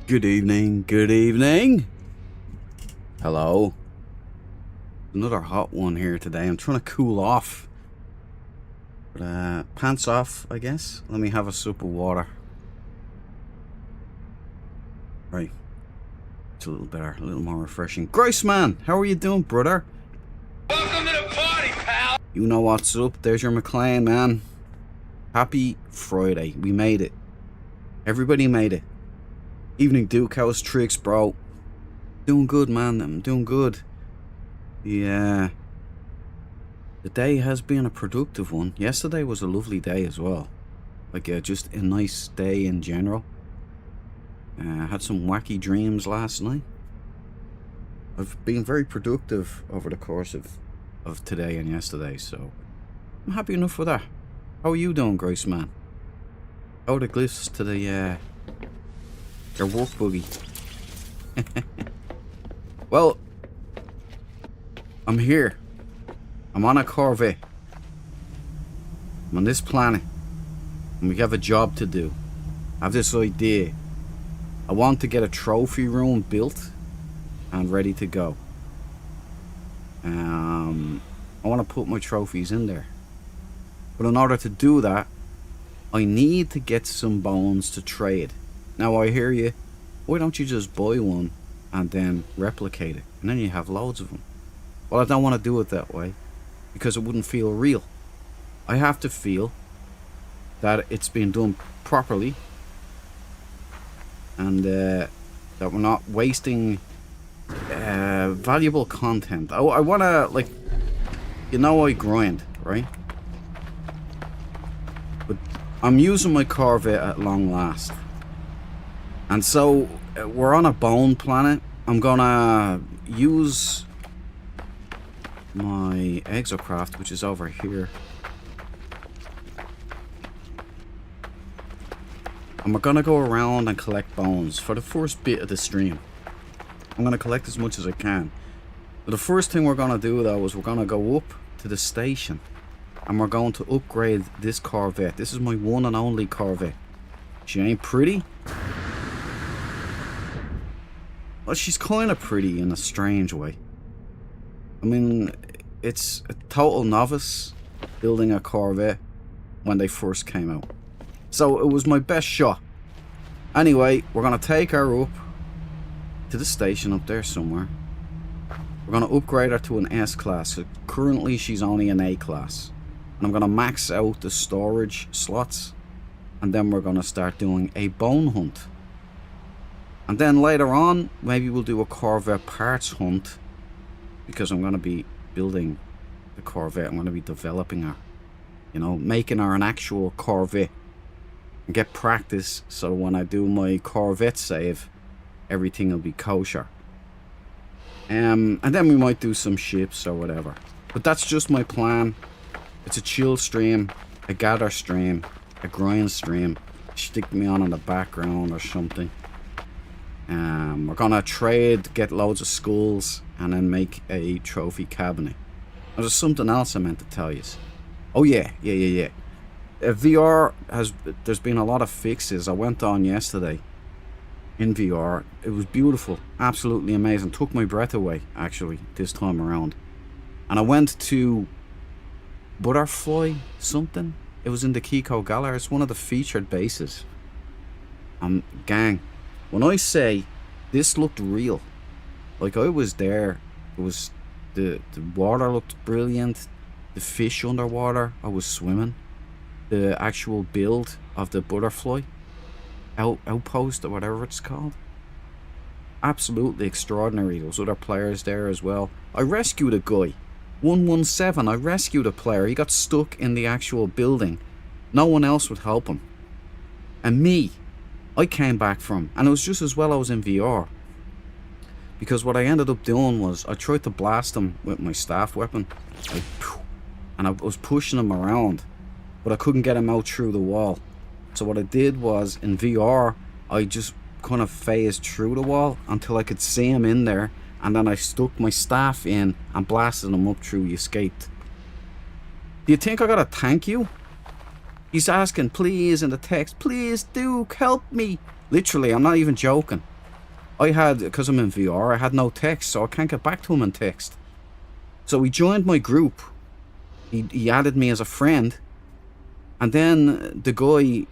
Good evening, good evening. Hello. Another hot one here today. I'm trying to cool off. But, pants off, I guess. Let me have a sip of water. Right. It's a little better, a little more refreshing. Grace man, how are you doing, brother? Welcome to the party, pal! You know what's up. There's your McLean, man. Happy Friday. We made it. Everybody made it. Evening Duke, how's tricks, bro? Doing good, man. I'm doing good. Yeah. The day has been a productive one. Yesterday was a lovely day as well. Like, just a nice day in general. Had some wacky dreams last night. I've been very productive over the course of today and yesterday, so I'm happy enough with that. How are you doing, Grace man? How are the glyphs to the your work buggy? Well, I'm here. I'm on a Corvette. I'm on this planet. And we have a job to do. I have this idea. I want to get a trophy room built and ready to go. I want to put my trophies in there. But in order to do that, I need to get some bones to trade. Now I hear you. Why don't you just buy one and then replicate it? And then you have loads of them. Well, I don't want to do it that way because it wouldn't feel real. I have to feel that it's been done properly and that we're not wasting valuable content. I want to, like, you know, I grind, right? But I'm using my Corvette at long last. And so we're on a bone planet. I'm gonna use my exocraft, which is over here. And we're gonna go around and collect bones for the first bit of the stream. I'm gonna collect as much as I can. But the first thing we're gonna do though is we're gonna go up to the station and we're going to upgrade this Corvette. This is my one and only Corvette. She ain't pretty. Well, she's kind of pretty in a strange way. I mean, it's a total novice building a Corvette when they first came out. So it was my best shot. Anyway, we're going to take her up to the station up there somewhere. We're going to upgrade her to an S-class. So currently she's only an A-class. And I'm going to max out the storage slots. And then we're going to start doing a bone hunt. And then later on, maybe we'll do a Corvette parts hunt. Because I'm going to be building the Corvette. I'm going to be developing her. You know, making her an actual Corvette. And get practice so when I do my Corvette save, everything will be kosher. And then we might do some ships or whatever. But that's just my plan. It's a chill stream, a gather stream, a grind stream. Stick me on in the background or something. We're gonna trade, get loads of skulls, and then make a trophy cabinet. There's something else I meant to tell you. Oh yeah. VR there's been a lot of fixes. I went on yesterday in VR. It was beautiful, absolutely amazing. Took my breath away actually this time around. And I went to Butterfly something. It was in the Kiko Galar. It's one of the featured bases. Gang, when I say this looked real, like I was there, it was the water looked brilliant, the fish underwater, I was swimming, the actual build of the butterfly outpost or whatever it's called, absolutely extraordinary. There was other players there as well. I rescued a guy, 117. I rescued a player. He got stuck in the actual building. No one else would help him, and me, I came back from, and it was just as well I was in VR. Because what I ended up doing was I tried to blast him with my staff weapon, and I was pushing him around, but I couldn't get him out through the wall. So what I did was in VR, I just kind of phased through the wall until I could see him in there, and then I stuck my staff in and blasted him up through. He escaped. Do you think I gotta thank you? He's asking, please, in the text, please, Duke, help me. Literally, I'm not even joking. I had, because I'm in VR, I had no text, so I can't get back to him in text. So he joined my group. He added me as a friend. And then the guy,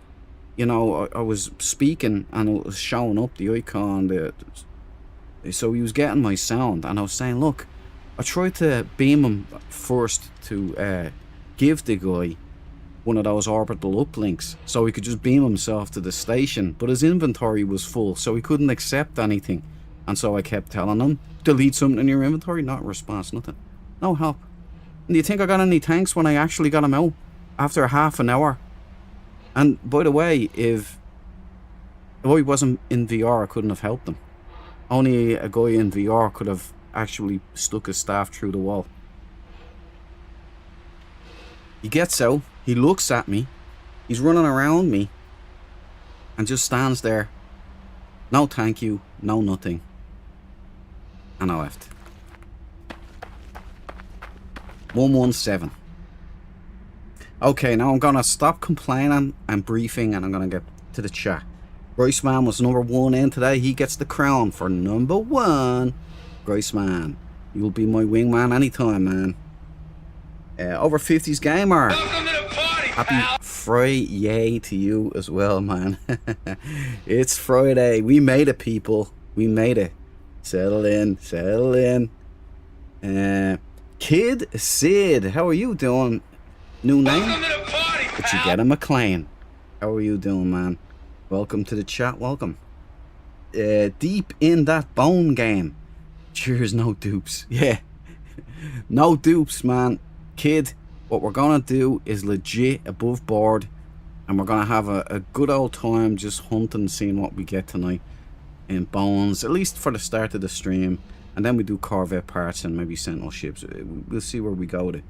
you know, I was speaking and it was showing up the icon. So he was getting my sound. And I was saying, look, I tried to beam him first to give the guy one of those orbital uplinks so he could just beam himself to the station, but his inventory was full, so he couldn't accept anything. And so I kept telling him, delete something in your inventory. Not a response, nothing, no help. And do you think I got any thanks when I actually got him out after half an hour? And by the way, if I wasn't in VR, I couldn't have helped him. Only a guy in VR could have actually stuck his staff through the wall. He gets out, he looks at me, he's running around me, and just stands there. No thank you, no nothing. And I left. 117. Okay, now I'm gonna stop complaining and briefing, and I'm gonna get to the chat. Graceman was number 1 in today. He gets the crown for number 1. Graceman, you'll be my wingman anytime, man. Over 50s gamer. Welcome to the party, Happy pal. Friday to you as well, man. It's Friday. We made it, people. We made it. Settle in. Settle in. Kid Sid, how are you doing? New name? Welcome to the party, But you pal. get a McLean. How are you doing, man? Welcome to the chat. Welcome. Deep in that bone game. Cheers, no dupes. Yeah. No dupes, man. Kid, what we're gonna do is legit above board, and we're gonna have a good old time just hunting, seeing what we get tonight in bones, at least for the start of the stream, and then we do Corvette parts and maybe Sentinel ships. We'll see where we go with it.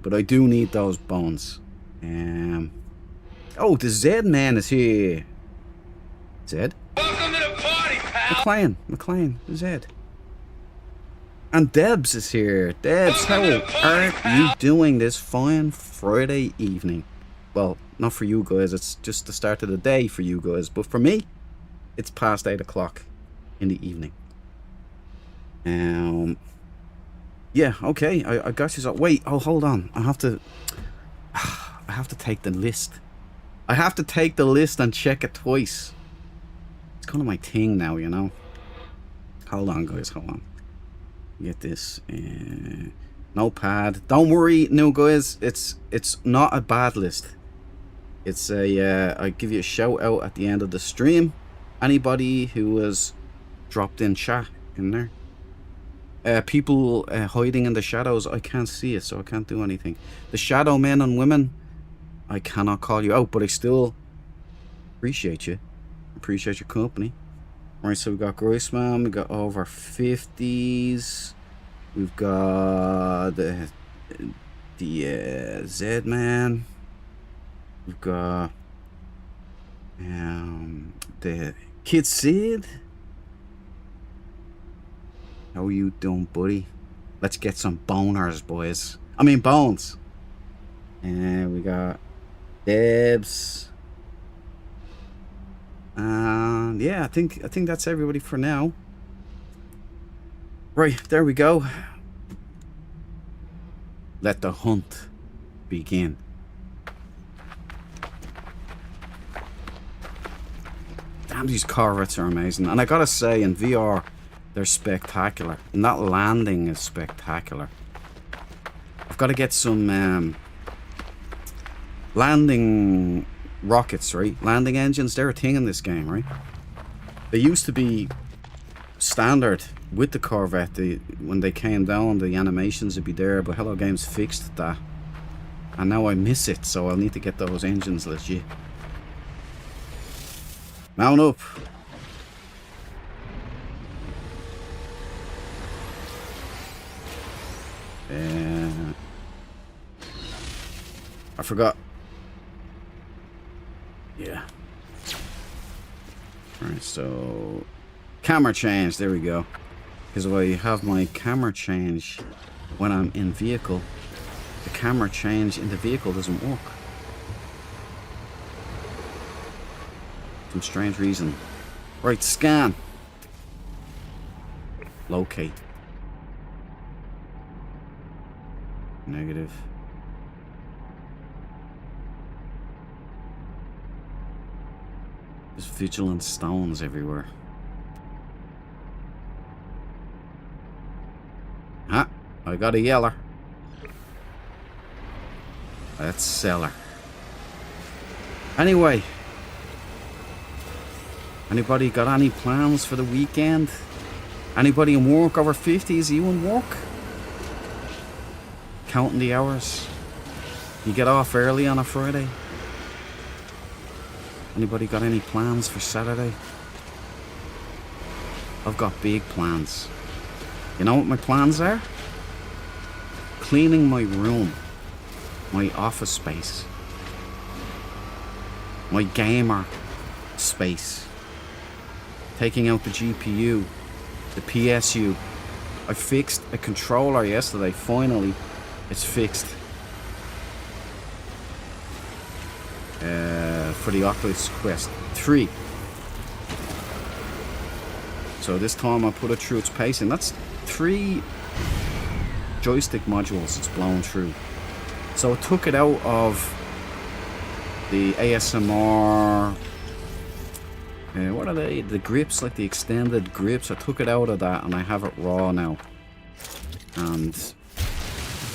But I do need those bones. Oh, the Zed man is here. Zed? Welcome to the party, pal. McLean, Zed. And Debs is here. Debs, how are you doing this fine Friday evening? Well, not for you guys, it's just the start of the day for you guys. But for me, it's past 8 o'clock in the evening. Yeah, okay, I got you. So, wait, oh, hold on. I have to take the list. I have to take the list and check it twice. It's kind of my thing now, you know. Hold on, guys, hold on. Get this notepad. Don't worry, new guys. It's not a bad list. It's I give you a shout out at the end of the stream. Anybody who has dropped in chat in there. People hiding in the shadows, I can't see it, so I can't do anything. The shadow men and women, I cannot call you out, but I still appreciate you. Appreciate your company. Alright, so we got Graceman, we got over 50s, we've got the Z-Man, we've got the Kid Sid. How are you doing, buddy? Let's get some boners, boys. I mean bones. And we got Debs. Yeah, I think that's everybody for now. Right, there we go. Let the hunt begin. Damn, these Corvettes are amazing. And I gotta say, in VR, they're spectacular. And that landing is spectacular. I've got to get some landing rockets, right? Landing engines, they're a thing in this game, right? They used to be standard with the Corvette. When they came down, the animations would be there, but Hello Games fixed that. And now I miss it, so I'll need to get those engines legit. Mount up. I forgot. Yeah. Alright, so camera change, there we go. Because if I have my camera change when I'm in vehicle, the camera change in the vehicle doesn't work. Some strange reason. Right, scan. Locate. Negative. There's vigilant stones everywhere. Ah, I got a yeller. Let's sell her. Anyway. Anybody got any plans for the weekend? Anybody in work over 50? Is you in work? Counting the hours. You get off early on a Friday? Anybody got any plans for Saturday? I've got big plans. You know what my plans are? Cleaning my room. My office space. My gamer space. Taking out the GPU. The PSU. I fixed a controller yesterday, finally. It's fixed. For the Oculus Quest 3. So this time I put it through its pacing. That's 3 joystick modules it's blown through. So I took it out of the ASMR. What are they? The grips, like the extended grips. I took it out of that and I have it raw now. And it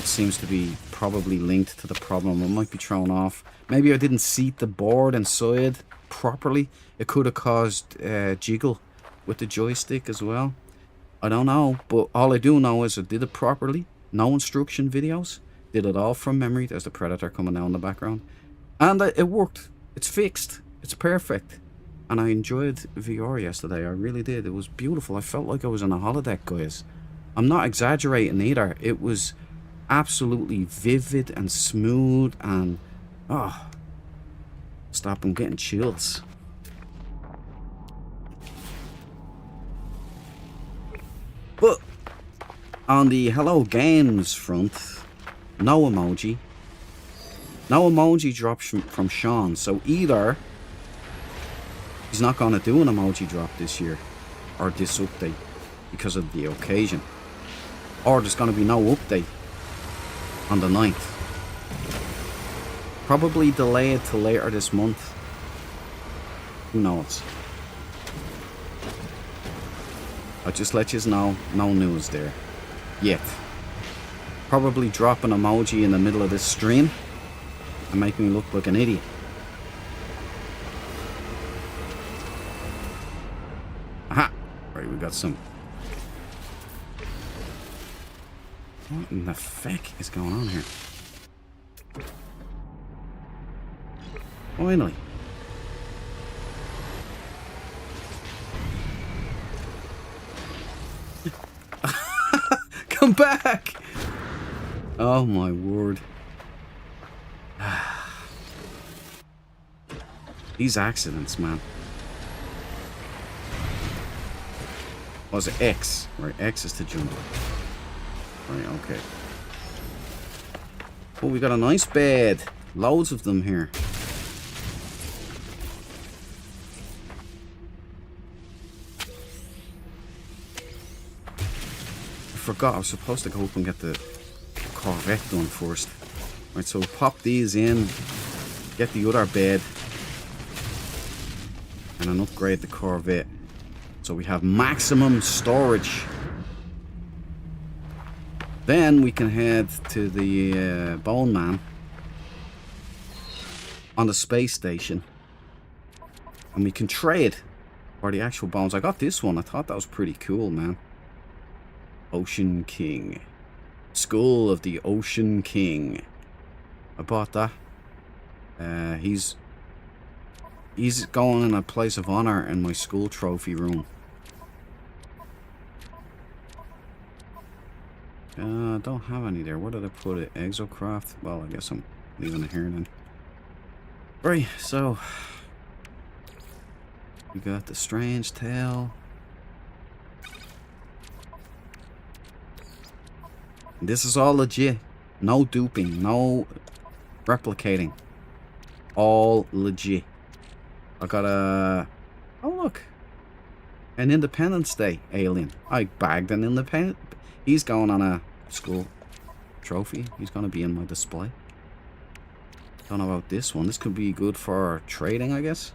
seems to be probably linked to the problem. It might be thrown off. Maybe I didn't seat the board inside properly. It could have caused jiggle with the joystick as well. I don't know, but all I do know is I did it properly. No instruction videos. Did it all from memory. There's the Predator coming down in the background. And it worked. It's fixed. It's perfect. And I enjoyed VR yesterday. I really did. It was beautiful. I felt like I was on a holodeck, guys. I'm not exaggerating either. It was absolutely vivid and smooth and... oh. Stop, I'm getting chills. But on the Hello Games front, no emoji. No emoji drops from Sean. So either he's not going to do an emoji drop this year or this update because of the occasion. Or there's going to be no update on the 9th. Probably delayed till later this month. Who knows? I'll just let you know, no news there. Yet. Probably drop an emoji in the middle of this stream and make me look like an idiot. Aha! Right, we got some... what in the feck is going on here? Finally. Come back! Oh my word. These accidents, man. Was it X? Right, X is to jump. Right, okay. Oh, we got a nice bed. Loads of them here. I forgot I was supposed to go up and get the Corvette done first. Right, so we'll pop these in, get the other bed, and then upgrade the Corvette. So we have maximum storage. Then we can head to the Bone Man on the space station. And we can trade for the actual bones. I got this one. I thought that was pretty cool, man. Ocean King. Skull of the Ocean King. I bought that. He's going in a place of honor in my school trophy room. I don't have any there. Where did I put it? Exocraft? Well, I guess I'm leaving it here then. Right, so we got the Strange Tale. This is all legit. No duping, no replicating. All legit. I got a... oh, look. An Independence Day alien. I bagged an independent. He's going on a school trophy. He's going to be in my display. Don't know about this one. This could be good for trading, I guess.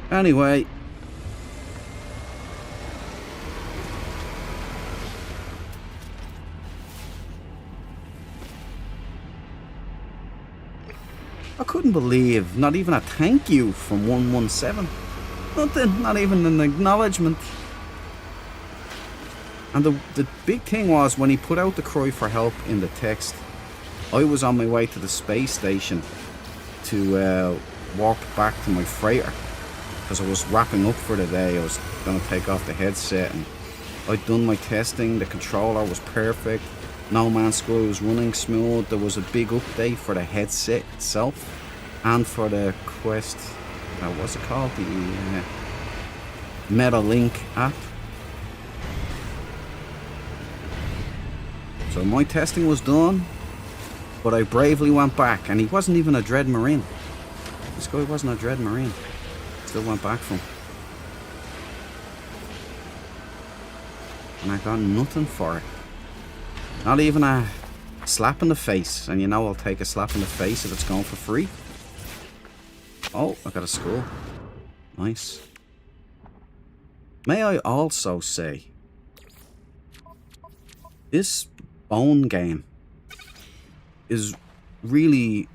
Anyway. I couldn't believe not even a thank you from 117. Nothing, not even an acknowledgement. And the big thing was when he put out the cry for help in the text, I was on my way to the space station to walk back to my freighter because I was wrapping up for the day. I was going to take off the headset and I'd done my testing. The controller was perfect. No Man's Sky was running smooth. There was a big update for the headset itself and for the Quest, what's it called? The MetaLink app. So my testing was done, but I bravely went back, and he wasn't even a Dread Marine. This guy wasn't a Dread Marine. Still went back for him. And I got nothing for it. Not even a slap in the face. And you know I'll take a slap in the face if it's going for free. Oh, I got a skull. Nice. May I also say, this Bone game is really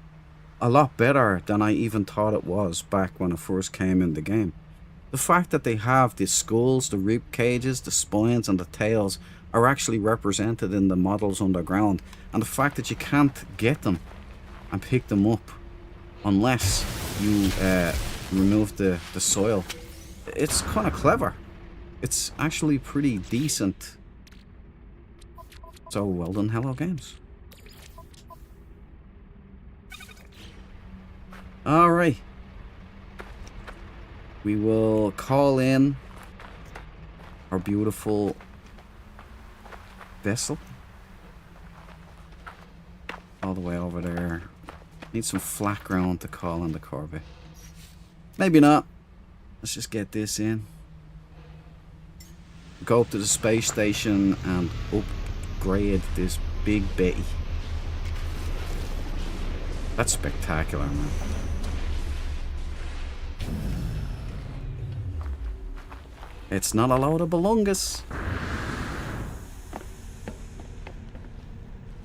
a lot better than I even thought it was back when it first came in the game. The fact that they have the skulls, the rib cages, the spines and the tails are actually represented in the models underground, and the fact that you can't get them and pick them up unless you remove the soil. It's kind of clever. It's actually pretty decent. So well done, Hello Games. Alright. We will call in our beautiful vessel. All the way over there. Need some flat ground to call in the Corvette. Maybe not. Let's just get this in. Go up to the space station and upgrade this big Betty. That's spectacular, man. It's not a load of belongus.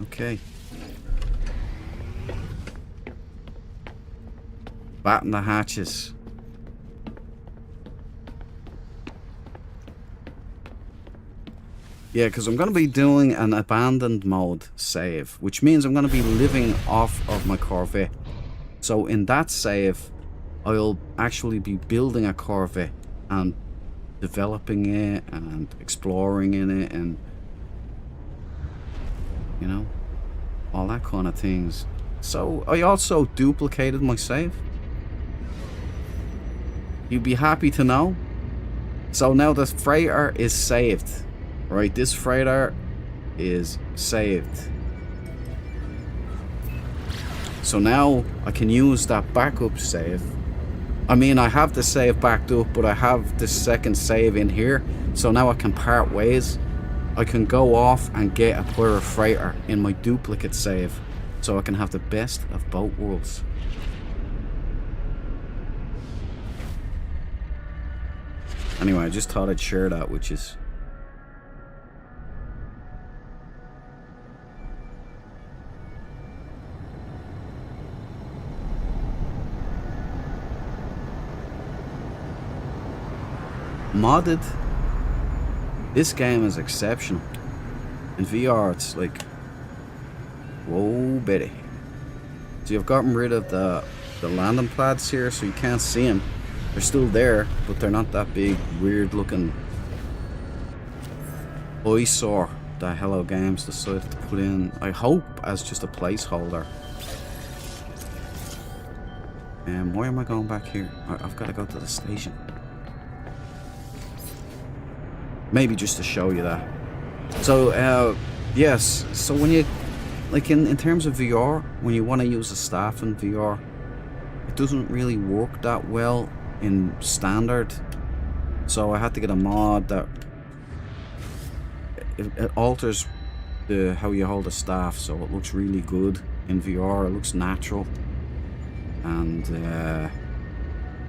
Okay. Batten the hatches. Yeah, because I'm going to be doing an abandoned mode save, which means I'm going to be living off of my Corvette. So in that save, I'll actually be building a Corvette and developing it and exploring in it and, you know, all that kind of things. So I also duplicated my save. You'd be happy to know. So now the freighter is saved. Right, this freighter is saved. So now I can use that backup save. I mean, I have the save backed up, but I have the second save in here. So now I can part ways. I can go off and get a Pirate Freighter in my duplicate save. So I can have the best of both worlds. Anyway, I just thought I'd share that, which is... modded. This game is exceptional. In VR it's like, whoa Betty. So you've gotten rid of the landing pads here, so you can't see them. They're still there, but they're not that big, weird looking eyesore that Hello Games decided to put in, I hope, as just a placeholder. And why am I going back here? I've got to go to the station. Maybe just to show you that. So, yes, so when you like in terms of VR, when you want to use a staff in VR, it doesn't really work that well in standard. So I had to get a mod that it alters how you hold a staff, so it looks really good in VR. It looks natural, and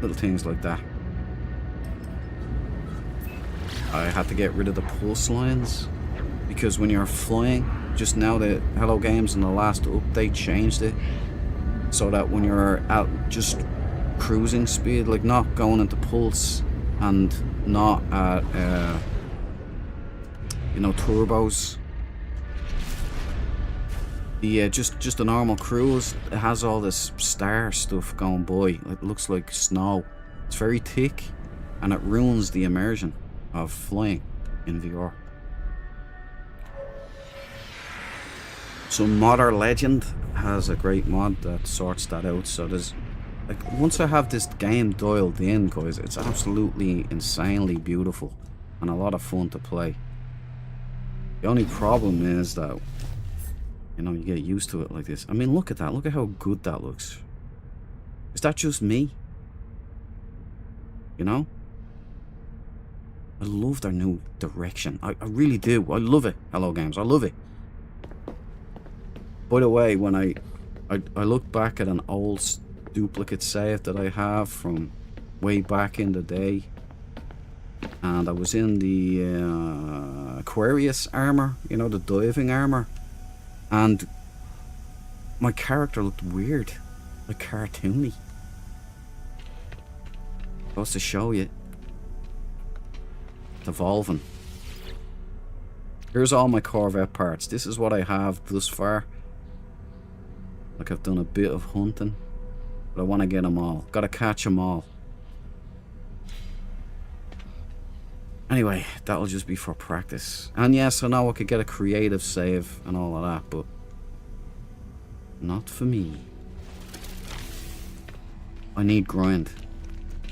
little things like that. I had to get rid of the pulse lines because when you're flying, just now the Hello Games in the last update changed it so that when you're at just cruising speed, like not going into pulse and not at you know, turbos, the just a normal cruise, it has all this star stuff going by. It looks like snow. It's very thick and it ruins the immersion of flying in VR. So Modder Legend has a great mod that sorts that out. So there's, like, once I have this game dialed in, guys, it's absolutely insanely beautiful and a lot of fun to play. The only problem is that, you know, you get used to it like this. I mean, look at that. Look at how good that looks. Is that just me? You know? I love their new direction. I really do. I love it, Hello Games. I love it. By the way, when I look back at an old duplicate save that I have from way back in the day, and I was in the Aquarius armor, you know, the diving armor, and my character looked weird, like cartoony. Supposed to show you. It's evolving. Here's all my Corvette parts. This is what I have thus far. Like, I've done a bit of hunting, but I want to get them all. Gotta catch them all. Anyway, that'll just be for practice. And yes, I know I could get a creative save and all of that, but not for me. I need grind.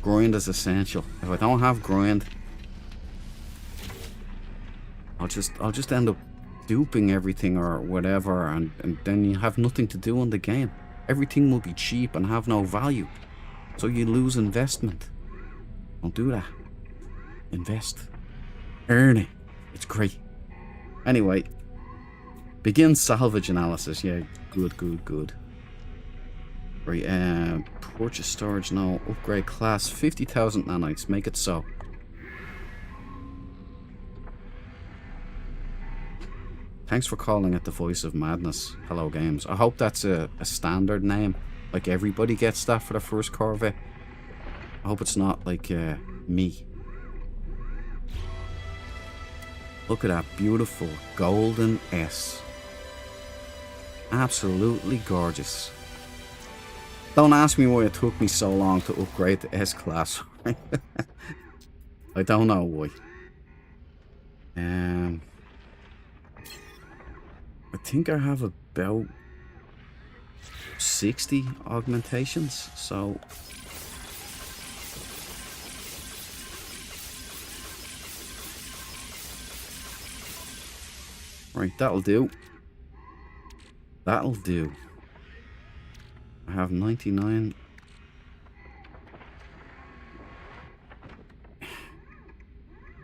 Grind is essential. If I don't have grind, I'll just end up duping everything or whatever, and then you have nothing to do in the game. Everything will be cheap and have no value, so you lose investment. Don't do that. Invest. Earn it. It's great. Anyway, begin salvage analysis. Yeah, good. Right, purchase storage, no. Upgrade class, 50,000 nanites. Make it so. Thanks for calling it the voice of madness, Hello Games. I hope that's a standard name. Like everybody gets that for the first Corvette. I hope it's not like me. Look at that beautiful golden S. Absolutely gorgeous. Don't ask me why it took me so long to upgrade to S-Class. I don't know why. I think I have about 60 augmentations, so right, that'll do. That'll do. I have 99.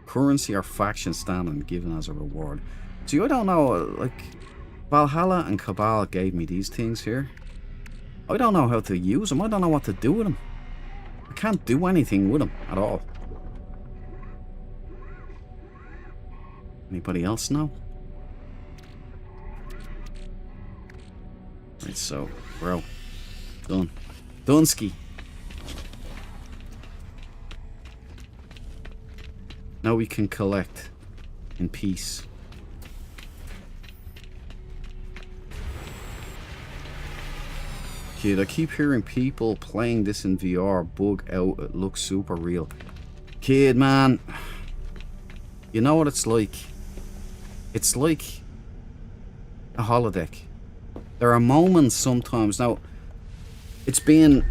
Currency or faction standing given as a reward. See, I don't know, like, Valhalla and Cabal gave me these things here. I don't know how to use them. I don't know what to do with them. I can't do anything with them at all. Anybody else know? Right, so, bro. Done. Dunsky. Now we can collect in peace. Kid, I keep hearing people playing this in VR bug out. It looks super real. Kid, man. You know what it's like? It's like a holodeck. There are moments sometimes. Now, it's been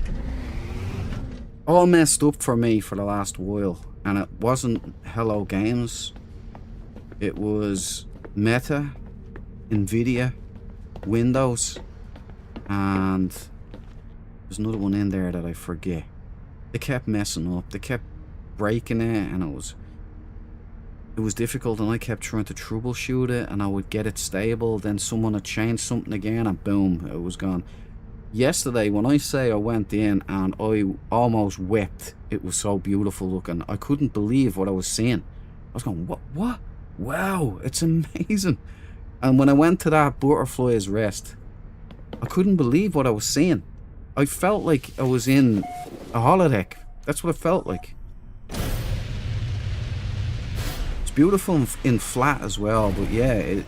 all messed up for me for the last while. And it wasn't Hello Games. It was Meta, Nvidia, windows. And there's another one in there that I forget. They kept messing up. They kept breaking it, and it was difficult, and I kept trying to troubleshoot it, and I would get it stable, then someone would change something again, and boom, it was gone. Yesterday, when I say I went in and I almost wept, it was so beautiful looking. I couldn't believe what I was seeing. I was going, what? Wow, it's amazing. And when I went to that Butterfly's Rest, I couldn't believe what I was seeing. I felt like I was in a holodeck. That's what it felt like. It's beautiful in flat as well, but yeah, it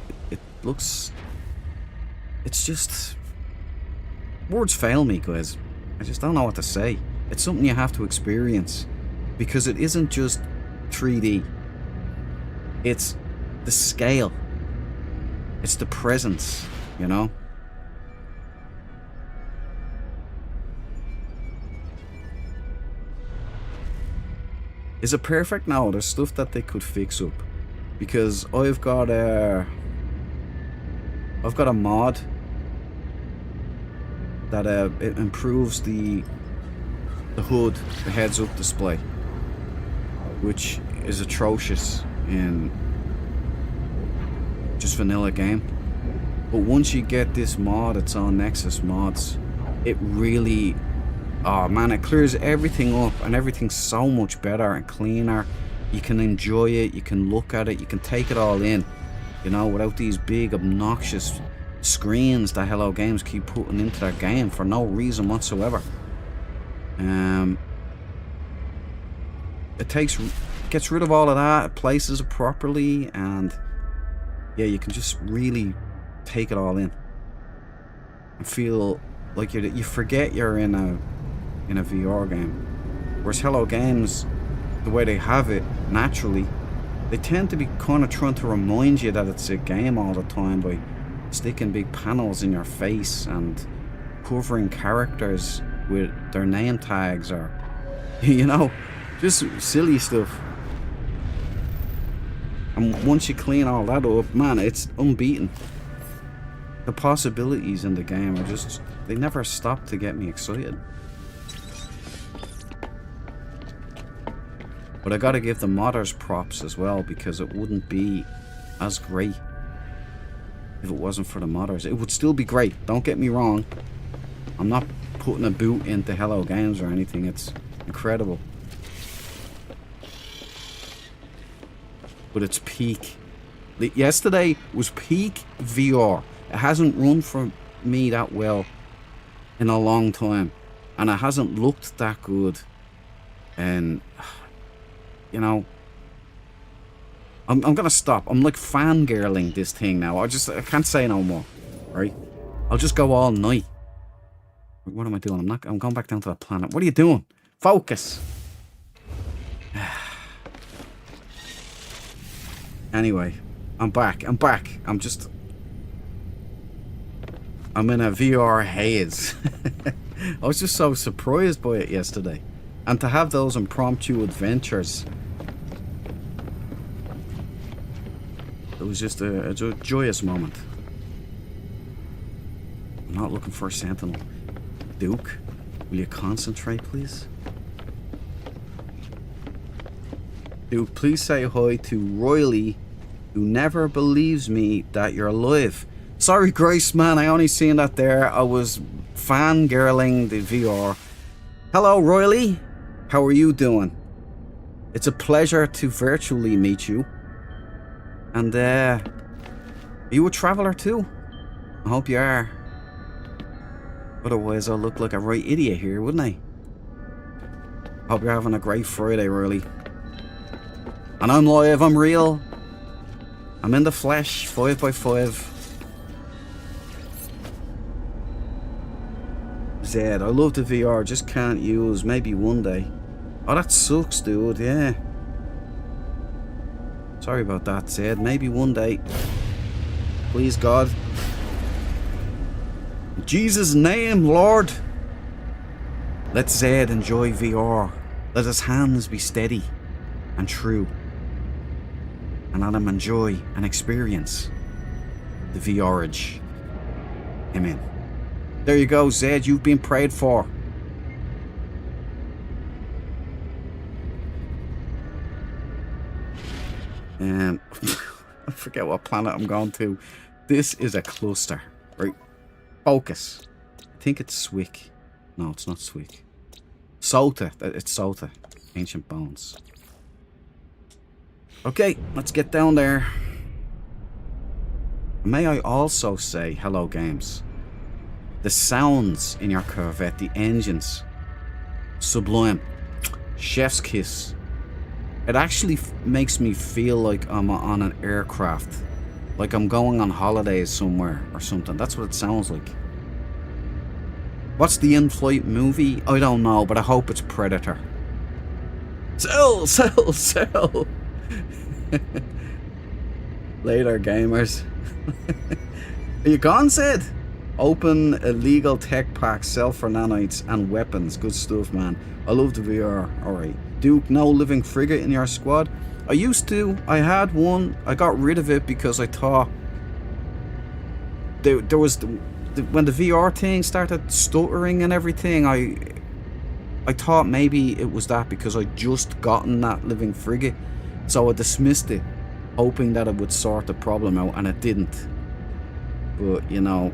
looks... It's just... Words fail me, guys. I just don't know what to say. It's something you have to experience, because it isn't just 3D. It's the scale. It's the presence, you know? Is it perfect? No, there's stuff that they could fix up. Because I've got a mod that it improves the HUD, the heads-up display, which is atrocious in just vanilla game. But once you get this mod, it's on Nexus Mods, it really, oh man, it clears everything up, and everything's so much better and cleaner. You can enjoy it, you can look at it, you can take it all in, you know, without these big obnoxious screens that Hello Games keep putting into their game for no reason whatsoever. It gets rid of all of that, it places it properly, and yeah, you can just really take it all in and feel like you forget you're in a VR game. Whereas Hello Games, the way they have it naturally, they tend to be kind of trying to remind you that it's a game all the time by sticking big panels in your face and covering characters with their name tags, or you know, just silly stuff. And once you clean all that up, man, it's unbeaten. The possibilities in the game are just, they never stop to get me excited. But I gotta give the modders props as well, because it wouldn't be as great if it wasn't for the modders. It would still be great, don't get me wrong. I'm not putting a boot into Hello Games or anything, it's incredible. But it's peak. Yesterday was peak VR. It hasn't run for me that well in a long time, and it hasn't looked that good. And you know, I'm gonna stop. I'm like fangirling this thing now. I can't say no more, right? I'll just go all night. What am I doing? I'm going back down to the planet. What are you doing? Focus. Anyway, I'm back. I'm in a VR haze. I was just so surprised by it yesterday. And to have those impromptu adventures, it was just a joyous moment. I'm not looking for a Sentinel. Duke, will you concentrate, please? Duke, please say hi to Royley, who never believes me that you're alive. Sorry, Grace, man, I only seen that there. I was fangirling the VR. Hello, Royley. How are you doing? It's a pleasure to virtually meet you. And, are you a traveler too? I hope you are. Otherwise, I'll look like a right idiot here, wouldn't I? Hope you're having a great Friday, Royley. And I'm live, I'm real. I'm in the flesh, 5x5. Zed, I love the VR, just can't use, maybe one day. Oh, that sucks, dude, yeah. Sorry about that, Zed, maybe one day. Please, God. In Jesus' name, Lord. Let Zed enjoy VR. Let his hands be steady and true. And let him enjoy and experience the VRage. Amen. There you go, Zed. You've been prayed for. I forget what planet I'm going to. This is a cluster. Right. Focus. I think it's Swick. No, it's not Swick. Sota. It's Sota. Ancient Bones. Okay, let's get down there. May I also say, hello games. The sounds in your Corvette, the engines. Sublime. Chef's kiss. It actually makes me feel like I'm on an aircraft. Like I'm going on holidays somewhere or something. That's what it sounds like. What's the in-flight movie? I don't know, but I hope it's Predator. Sell, sell, sell. Later, gamers. Are you gone, Sid? Open illegal tech packs, sell for nanites and weapons. Good stuff, man. I love the VR. Alright. Duke, no living frigate in your squad? I used to. I had one. I got rid of it because I thought there was when the VR thing started stuttering and everything. I thought maybe it was that because I just gotten that living frigate, so I dismissed it, hoping that it would sort the problem out, and it didn't. But you know,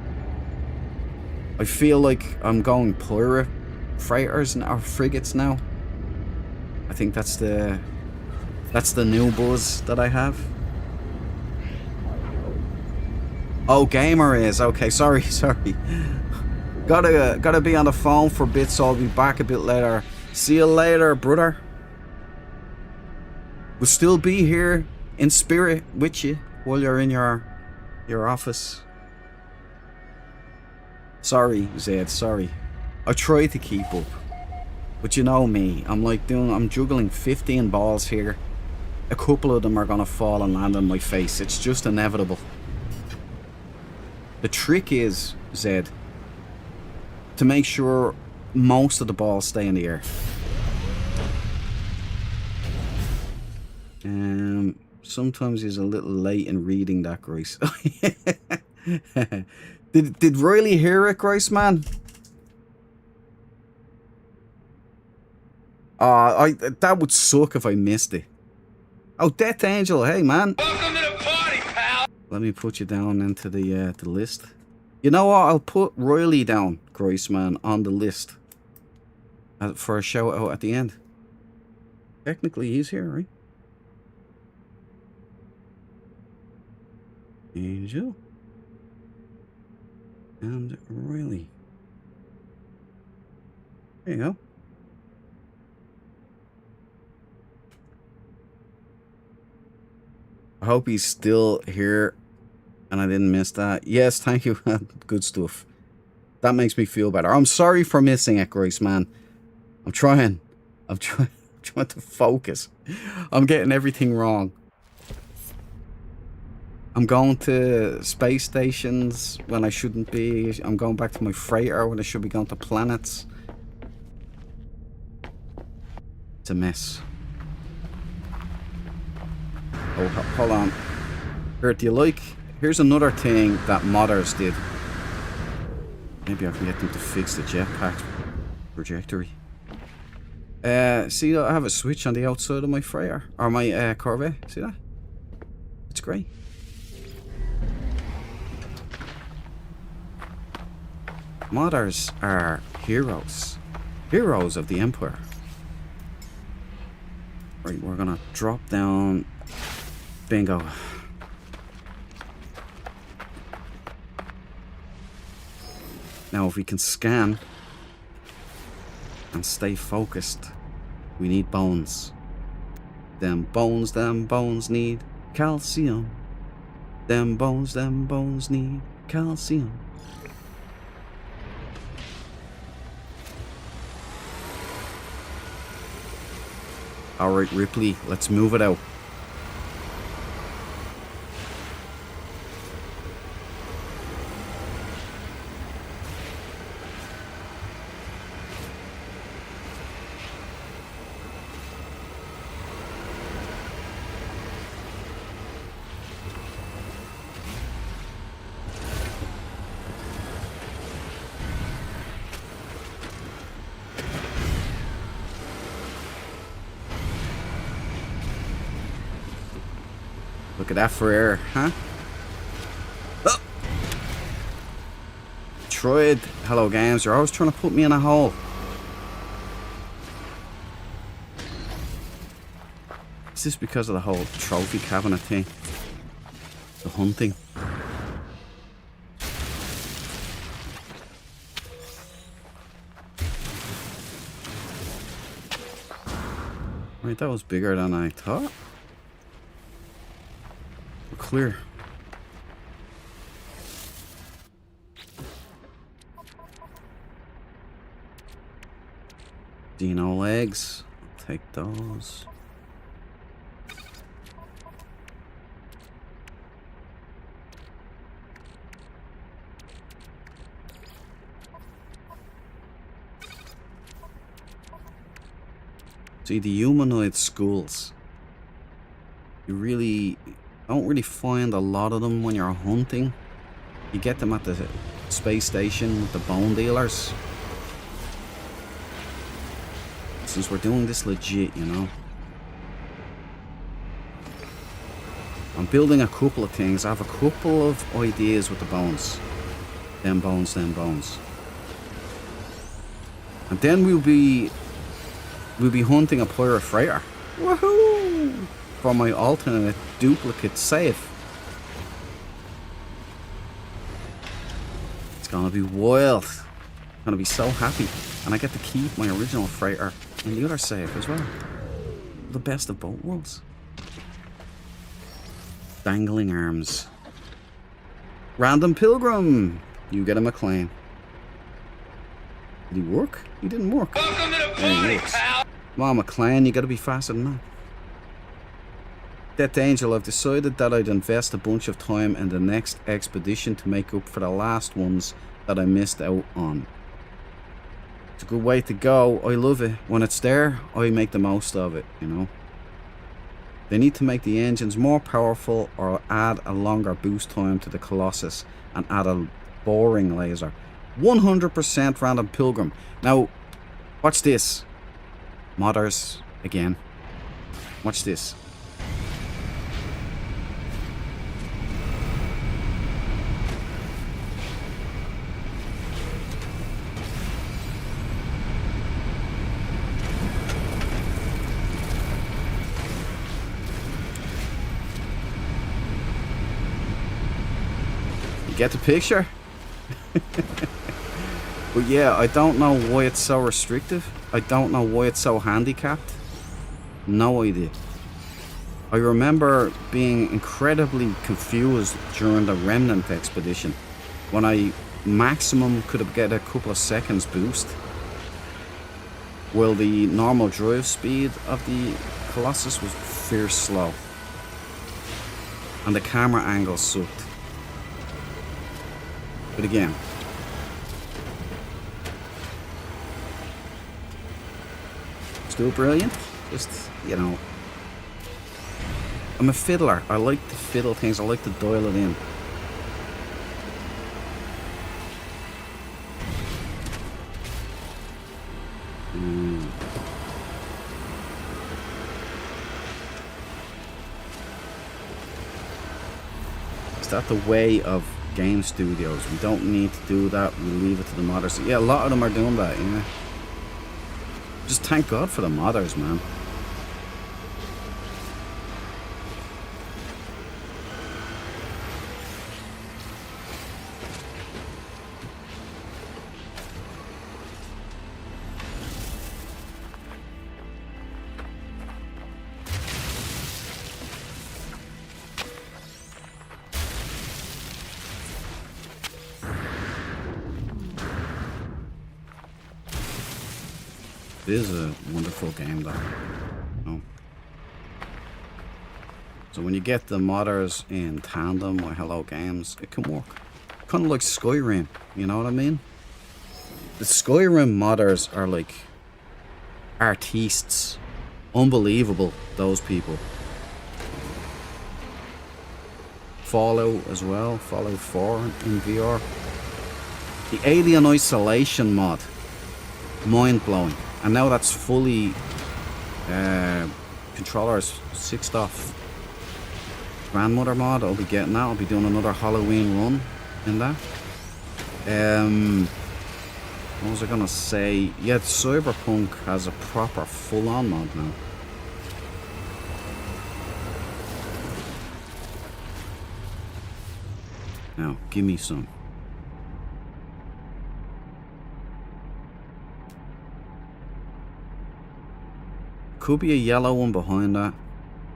I feel like I'm going pirate freighters or frigates now. I think that's the new buzz that I have. Oh, gamer is okay. Sorry. Gotta be on the phone for a bit, so I'll be back a bit later. See you later, brother. We'll still be here in spirit with you while you're in your office. Sorry, Zed. Sorry. I try to keep up. But you know me, I'm juggling 15 balls here. A couple of them are gonna fall and land on my face. It's just inevitable. The trick is, Zed, to make sure most of the balls stay in the air. Sometimes he's a little late in reading that, Grace. Did Riley hear it, Grace, man? That would suck if I missed it. Oh, Death Angel, hey man. Welcome to the party, pal. Let me put you down into the list. You know what? I'll put Riley down, Grace, man, on the list for a shout out at the end. Technically, he's here, right? Angel and Riley. There you go. I hope he's still here and I didn't miss that. Yes, thank you. Good stuff. That makes me feel better. I'm sorry for missing it, Grace, man. I'm trying to focus. I'm getting everything wrong. I'm going to space stations when I shouldn't be. I'm going back to my freighter when I should be going to planets. It's a mess. Oh, hold on. Here, do you like... Here's another thing that modders did. Maybe I can get them to fix the jetpack trajectory. See, I have a switch on the outside of my freighter. Or my Corvette. See that? It's great. Modders are heroes. Heroes of the Empire. Right, we're gonna drop down... Bingo. Now if we can scan and stay focused, we need bones. Them bones need calcium. Them bones need calcium. Alright, Ripley, let's move it out. Look at that for air, huh? Oh. Tried. Hello, games. You're always trying to put me in a hole. Is this because of the whole trophy cabinet thing? The hunting? Right, that was bigger than I thought. We're clear. Dino legs. I'll take those. See, the humanoid schools, you really don't really find a lot of them when you're hunting. You get them at the space station with the bone dealers. Since we're doing this legit, you know. I'm building a couple of things. I have a couple of ideas with the bones. Them bones, them bones. And then we'll be hunting a pirate freighter. Woohoo! For my alternate duplicate safe. It's gonna be wild. I'm gonna be so happy. And I get to keep my original freighter in the other safe as well. The best of both worlds. Dangling arms. Random pilgrim. You get a McLean. Did he work? He didn't work. Welcome to the party, pal. Come on, McLean, you gotta be faster than that. Death Angel, I've decided that I'd invest a bunch of time in the next expedition to make up for the last ones that I missed out on. It's a good way to go. I love it. When it's there, I make the most of it, you know. They need to make the engines more powerful or add a longer boost time to the Colossus and add a boring laser. 100% random pilgrim. Now, watch this. Modders again. Watch this. You get the picture? But yeah, I don't know why it's so restrictive. I don't know why it's so handicapped. No idea. I remember being incredibly confused during the Remnant expedition when I maximum could have get a couple of seconds boost, while the normal drive speed of the Colossus was fierce slow and the camera angle sucked. But again, still brilliant. Just, you know, I'm a fiddler. I like to fiddle things. I like to dial it in. Is that the way of game studios? We don't need to do that. We leave it to the modders. Yeah, a lot of them are doing that, yeah. Just thank God for the modders, man. It is a wonderful game, though. Oh. So when you get the modders in tandem with Hello Games, it can work. Kind of like Skyrim, you know what I mean? The Skyrim modders are like artistes. Unbelievable, those people. Fallout as well, Fallout 4 in VR. The Alien Isolation mod, mind-blowing. And now that's fully controllers 6th off. Grandmother mod, I'll be getting that. I'll be doing another Halloween run in that. What was I gonna say? Yeah, Cyberpunk has a proper full-on mod now. Now, give me some. Could be a yellow one behind that.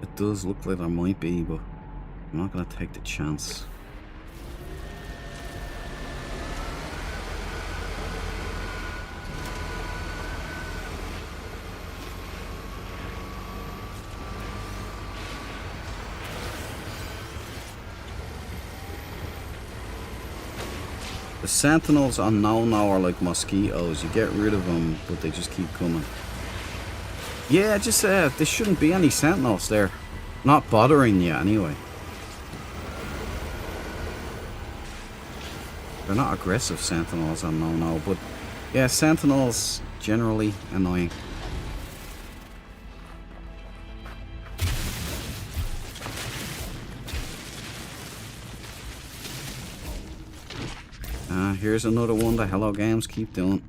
It does look like there might be, but I'm not gonna take the chance. The Sentinels on now are like mosquitoes. You get rid of them, but they just keep coming. Yeah, just there shouldn't be any Sentinels there. Not bothering you anyway. They're not aggressive Sentinels on now, but yeah, Sentinels generally annoying. Here's another one the Hello Games keep doing.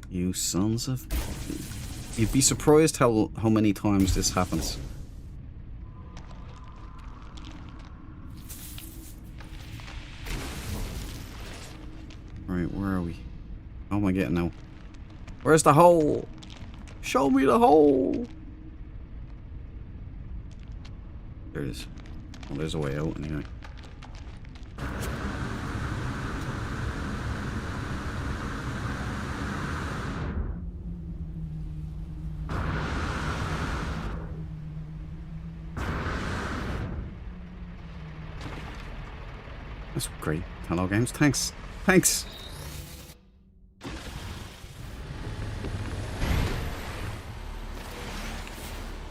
You sons of... You'd be surprised how many times this happens. Right, where are we? How am I getting now? Where's the hole? Show me the hole! There it is. Well, there's a way out anyway. That's great. Hello Games. Thanks. Thanks.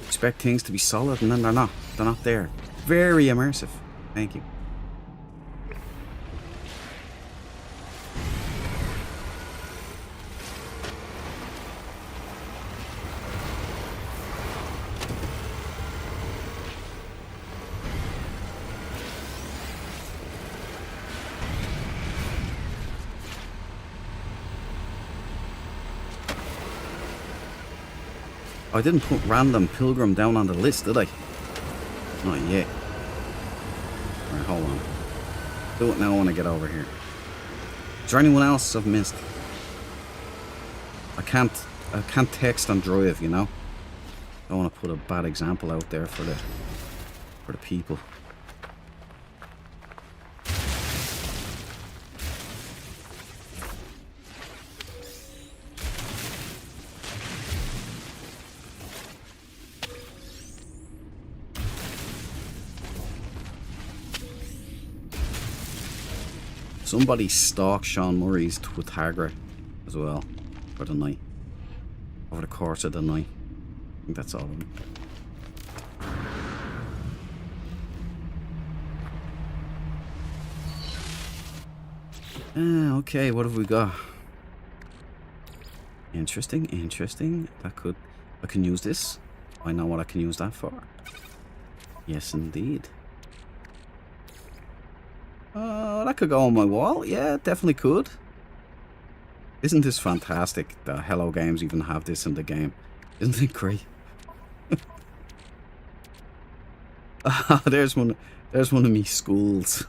Expect things to be solid and then they're not. They're not there. Very immersive. Thank you. I didn't put random pilgrim down on the list, did I? Not yet. Alright, hold on. Do it now when I get over here. Is there anyone else I've missed? I can't text and drive, you know? I don't want to put a bad example out there for the people. Somebody stalked Sean Murray's Twitagra as well for the night. Over the course of the night. I think that's all of them. Okay, what have we got? Interesting, interesting. I can use this. I know what I can use that for. Yes, indeed. That could go on my wall. Yeah, definitely could. Isn't this fantastic that Hello Games even have this in the game? Isn't it great? There's one of me schools.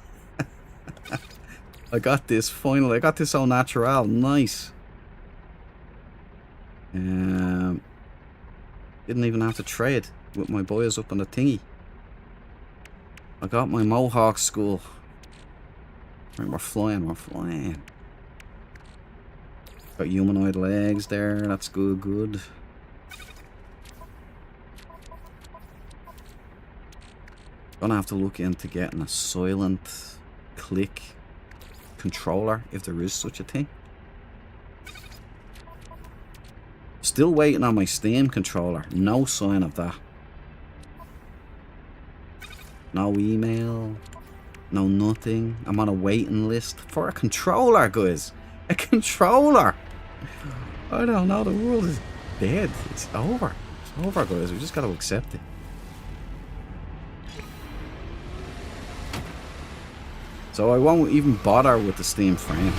I got this finally. I got this au natural. Nice. Didn't even have to trade with my boys up on the thingy. I got my Mohawk school. Right, we're flying. Got humanoid legs there, that's good. Gonna have to look into getting a silent click controller, if there is such a thing. Still waiting on my Steam controller, no sign of that. No email. No, nothing. I'm on a waiting list for a controller, guys. A controller! I don't know, the world is dead. It's over. It's over, guys. We just gotta accept it. So I won't even bother with the steam frame.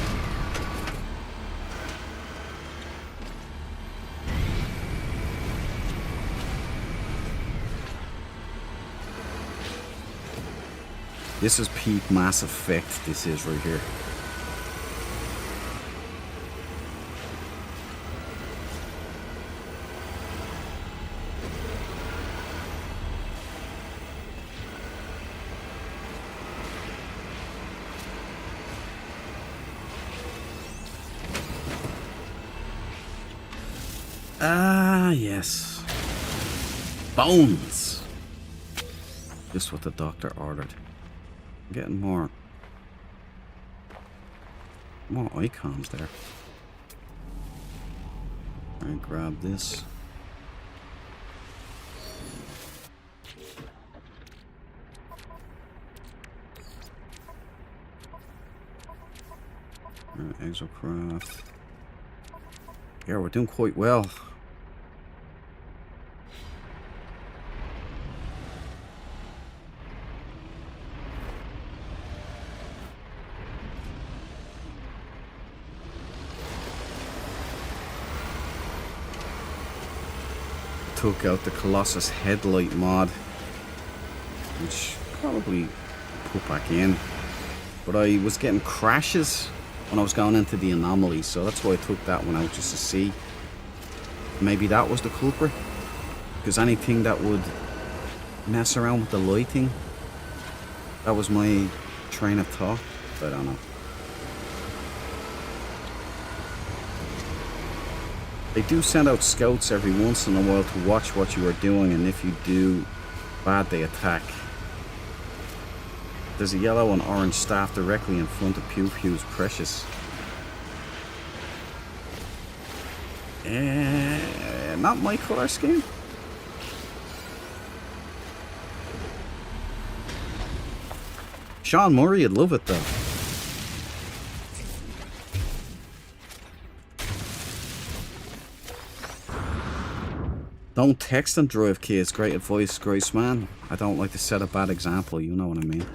This is peak Mass Effect, this is right here. Ah, yes. Bones! Just what the doctor ordered. I'm getting more icons there. Alright, grab this. Alright, Exocraft. Yeah, we're doing quite well. Took out the Colossus headlight mod, which probably put back in, but I was getting crashes when I was going into the anomaly, so that's why I took that one out, just to see. Maybe that was the culprit, because anything that would mess around with the lighting, that was my train of thought. I don't know. They do send out scouts every once in a while to watch what you are doing, and if you do bad, they attack. There's a yellow and orange staff directly in front of Pew Pew's Precious. Not my colour scheme. Sean Murray would love it though. Don't text and drive, kids. Great advice, Grace man. I don't like to set a bad example, you know what I mean.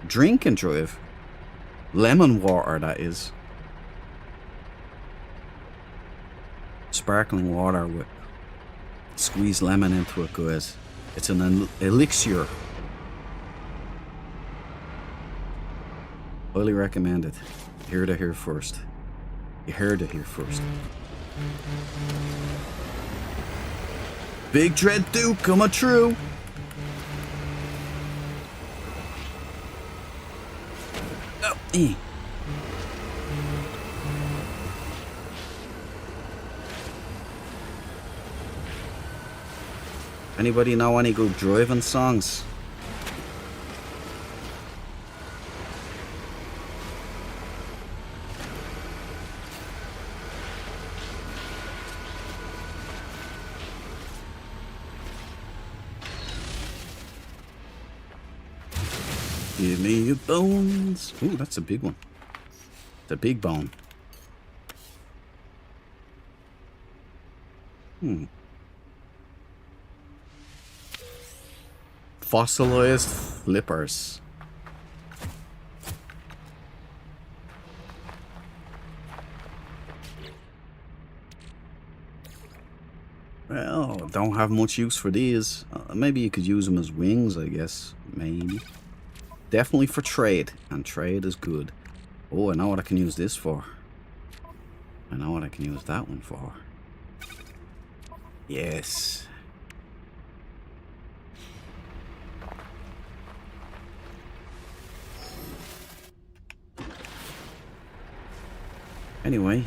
Drink and drive. Lemon water, that is. Sparkling water with squeeze lemon into it, guys. It's an elixir. Highly recommended. You heard it here first. You heard it here first. Big Dread Duke coming true. Oh, Anybody know any good driving songs? Give me your bones. Ooh, that's a big one. It's a big bone. Fossilized flippers. Well, don't have much use for these. Maybe you could use them as wings, I guess. Maybe. Definitely for trade, and trade is good. Oh, I know what I can use this for. I know what I can use that one for. Yes. Anyway.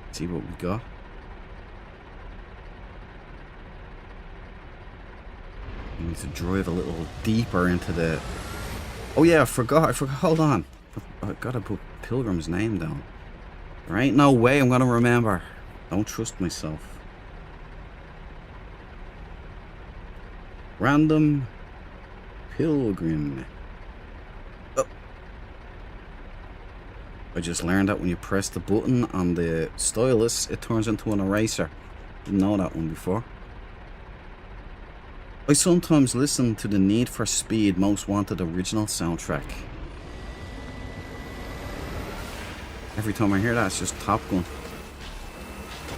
Let's see what we got. We need to drive a little deeper into the... Oh yeah, I forgot. Hold on. I gotta put Pilgrim's name down. There ain't no way I'm gonna remember. Don't trust myself. Random Pilgrim. Oh. I just learned that when you press the button on the stylus, it turns into an eraser. Didn't know that one before. I sometimes listen to the Need for Speed Most Wanted original soundtrack. Every time I hear that, it's just Top Gun.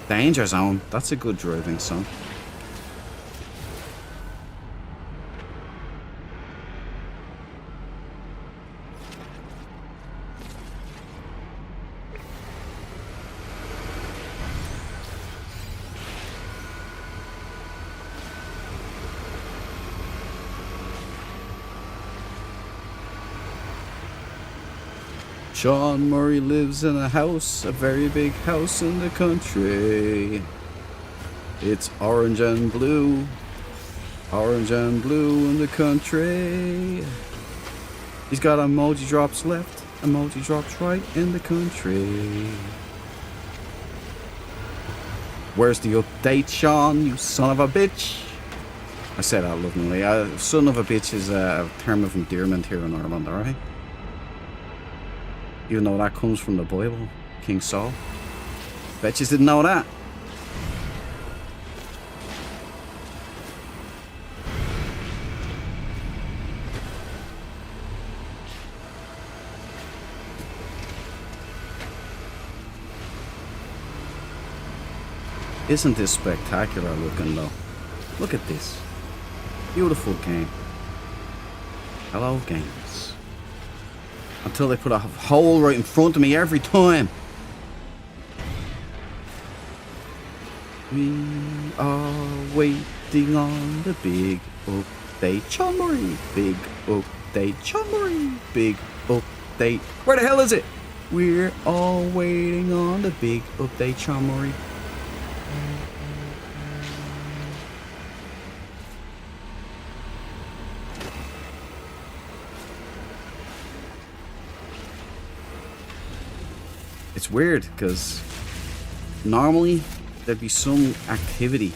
Danger Zone, that's a good driving song. Sean Murray lives in a house, a very big house in the country. It's orange and blue in the country. He's got emoji drops left, emoji drops right in the country. Where's the update, Sean, you son of a bitch? I say that lovingly. Son of a bitch is a term of endearment here in Ireland, alright? Even though that comes from the Bible, King Saul. Bet you didn't know that. Isn't this spectacular looking though? Look at this. Beautiful game. Hello, games. Until they put a hole right in front of me every time. We are waiting on the big update. Sean Murray. Big update. Sean Murray. Big update. Where the hell is it? We're all waiting on the big update, Sean Murray. It's weird because normally there'd be some activity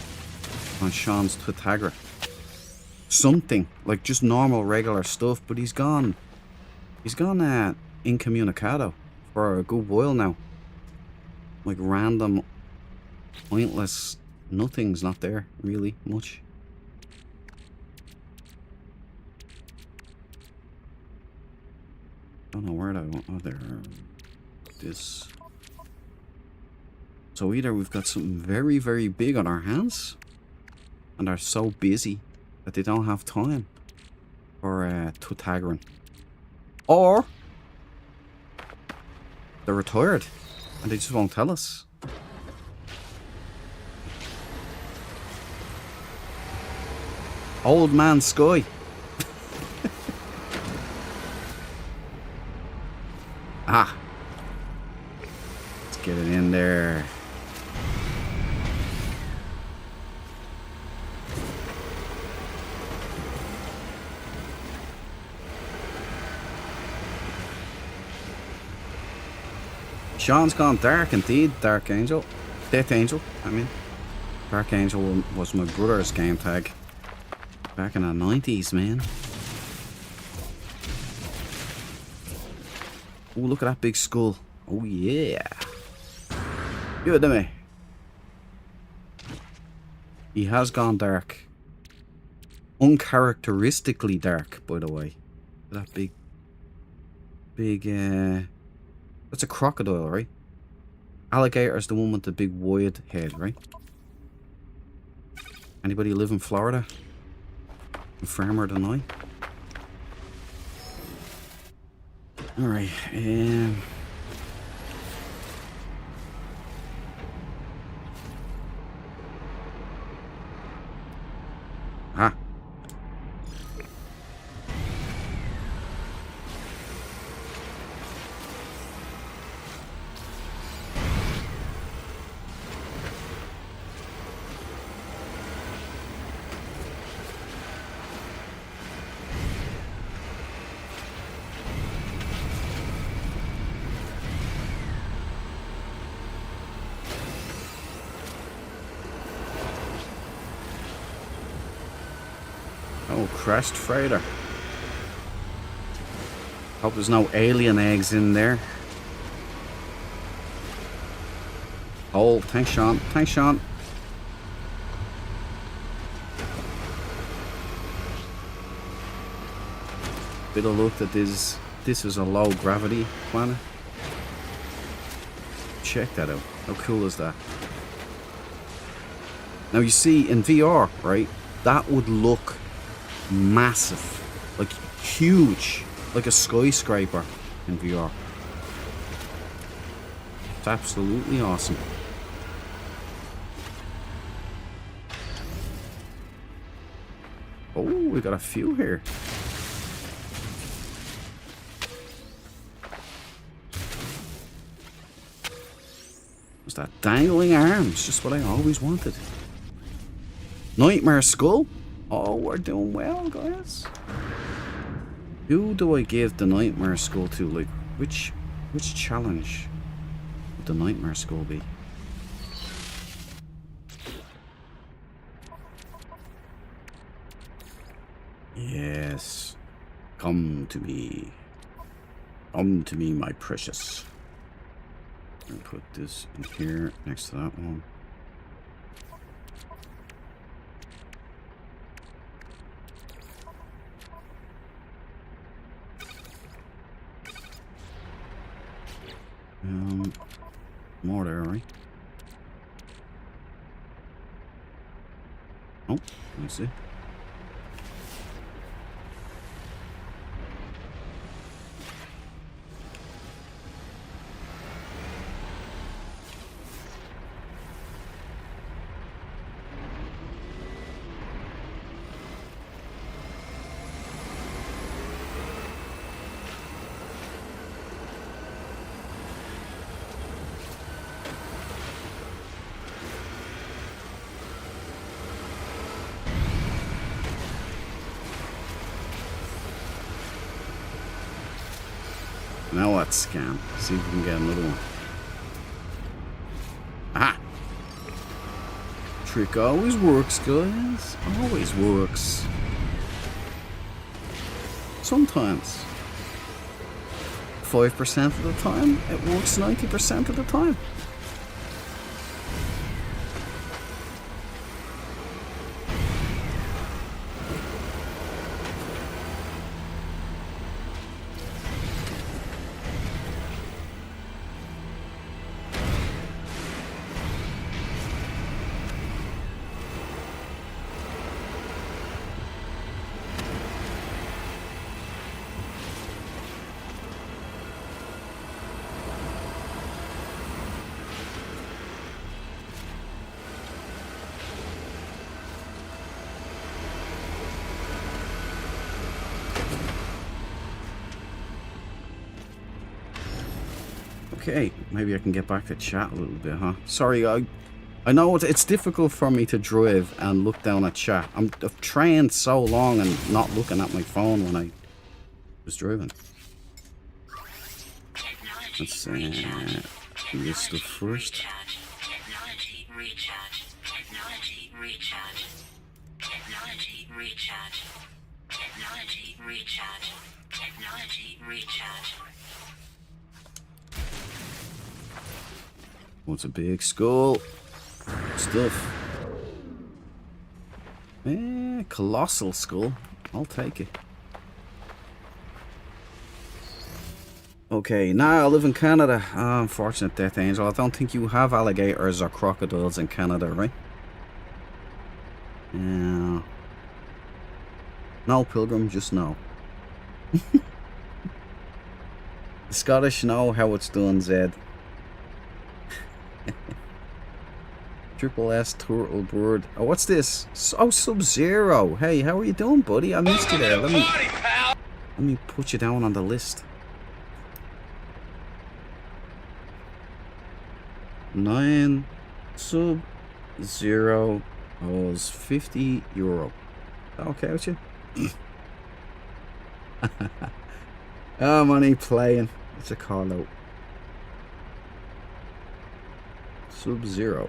on Sean's Twitagra. Something like just normal regular stuff, but he's gone incommunicado for a good while now. Like random pointless nothing's not there really much. Don't know where that went. Oh, there. This. So either we've got something very, very big on our hands and are so busy that they don't have time for Twitagran, or they're retired and they just won't tell us. Old man Sky. Ah. Let's get it in there. Sean's gone dark indeed, Dark Angel. Death Angel, I mean. Dark Angel was my brother's game tag back in the 90s, man. Oh, look at that big skull. Oh, yeah. Give it to me. He has gone dark. Uncharacteristically dark, by the way. That big... That's a crocodile, right? Alligator's the one with the big wide head, right? Anybody live in Florida? Firmer than I. Alright, Ah. Oh, crashed freighter. Hope there's no alien eggs in there. Oh, thanks, Sean. Thanks, Sean. Bit of luck that this is a low gravity planet. Check that out. How cool is that? Now you see in VR, right? That would look massive, like huge, like a skyscraper in VR. It's absolutely awesome. Oh, we got a few here. What's that? Dangling arms, just what I always wanted. Nightmare skull? Oh, we're doing well, guys. Who do I give the nightmare skull to? Like, which challenge would the nightmare skull be? Yes. Come to me. Come to me, my precious. And put this in here next to that one. More there, right? Oh, let me see. Now let's scan. See if we can get another one. Aha! Trick always works, guys. Always works. Sometimes. 5% of the time, it works 90% of the time. Okay, maybe I can get back to chat a little bit, huh? Sorry, I know it's difficult for me to drive and look down at chat. I've trained so long and not looking at my phone when I was driving. Let's do this stuff first. Technology recharge. Technology recharge. Technology recharge. Technology recharge. Technology recharge. What's a big skull? Stuff. Colossal skull. I'll take it. Okay, now I live in Canada. Unfortunate Death Angel. I don't think you have alligators or crocodiles in Canada, right? Yeah. No, Pilgrim, just no. The Scottish know how it's done, Zed. Triple S Turtle Bird. Oh, what's this? Oh, Sub-Zero. Hey, how are you doing, buddy? I missed you there. Let me put you down on the list. 9 Sub-Zero was €50. Okay with you? Oh, money playing. It's a call out. Sub-Zero.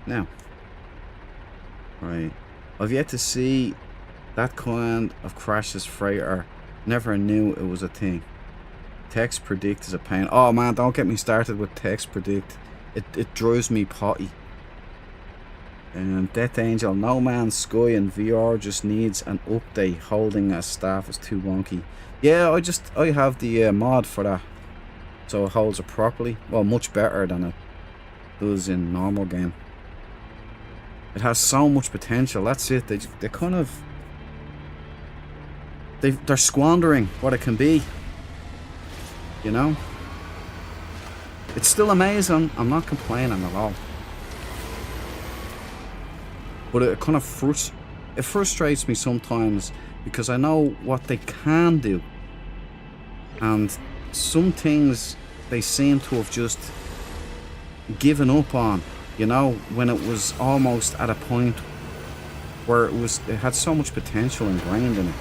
Now, right, I've yet to see that kind of crashes freighter. Never knew it was a thing. Text predict is a pain. Oh man, don't get me started with text predict. It drives me potty. And Death Angel, No Man's Sky and VR just needs an update. Holding a staff is too wonky. Yeah, I have the mod for that, so it holds it properly. Well, much better than it does in normal game. It has so much potential. That's it. They kind of they're squandering what it can be. You know, it's still amazing. I'm not complaining at all. But it kind of frustrates me sometimes because I know what they can do, and some things they seem to have just given up on. You know, when it was almost at a point where it had so much potential ingrained in it.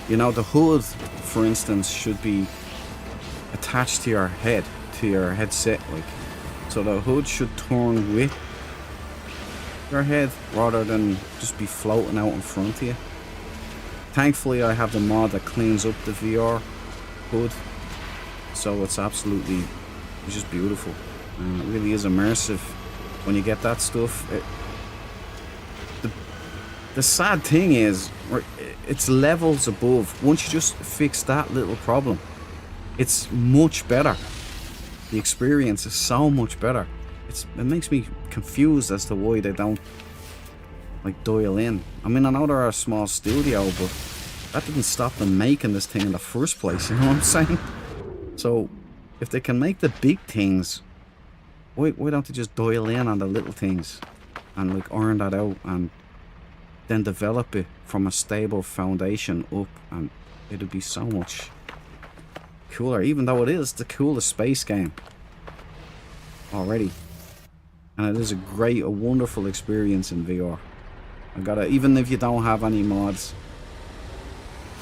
You know, the hood, for instance, should be attached to your head, to your headset, like. So the hood should turn with your head rather than just be floating out in front of you. Thankfully, I have the mod that cleans up the VR hood, so it's just beautiful. It really is immersive when you get that stuff. The sad thing is, it's levels above. Once you just fix that little problem, it's much better. The experience is so much better. It makes me confused as to why they don't like dial in. I mean, I know they're a small studio, but that didn't stop them making this thing in the first place. You know what I'm saying? So, if they can make the big things, why don't they just dial in on the little things and like iron that out and then develop it from a stable foundation up, and it'll be so much cooler, even though it is the coolest space game already. And it is a wonderful experience in VR. Even if you don't have any mods,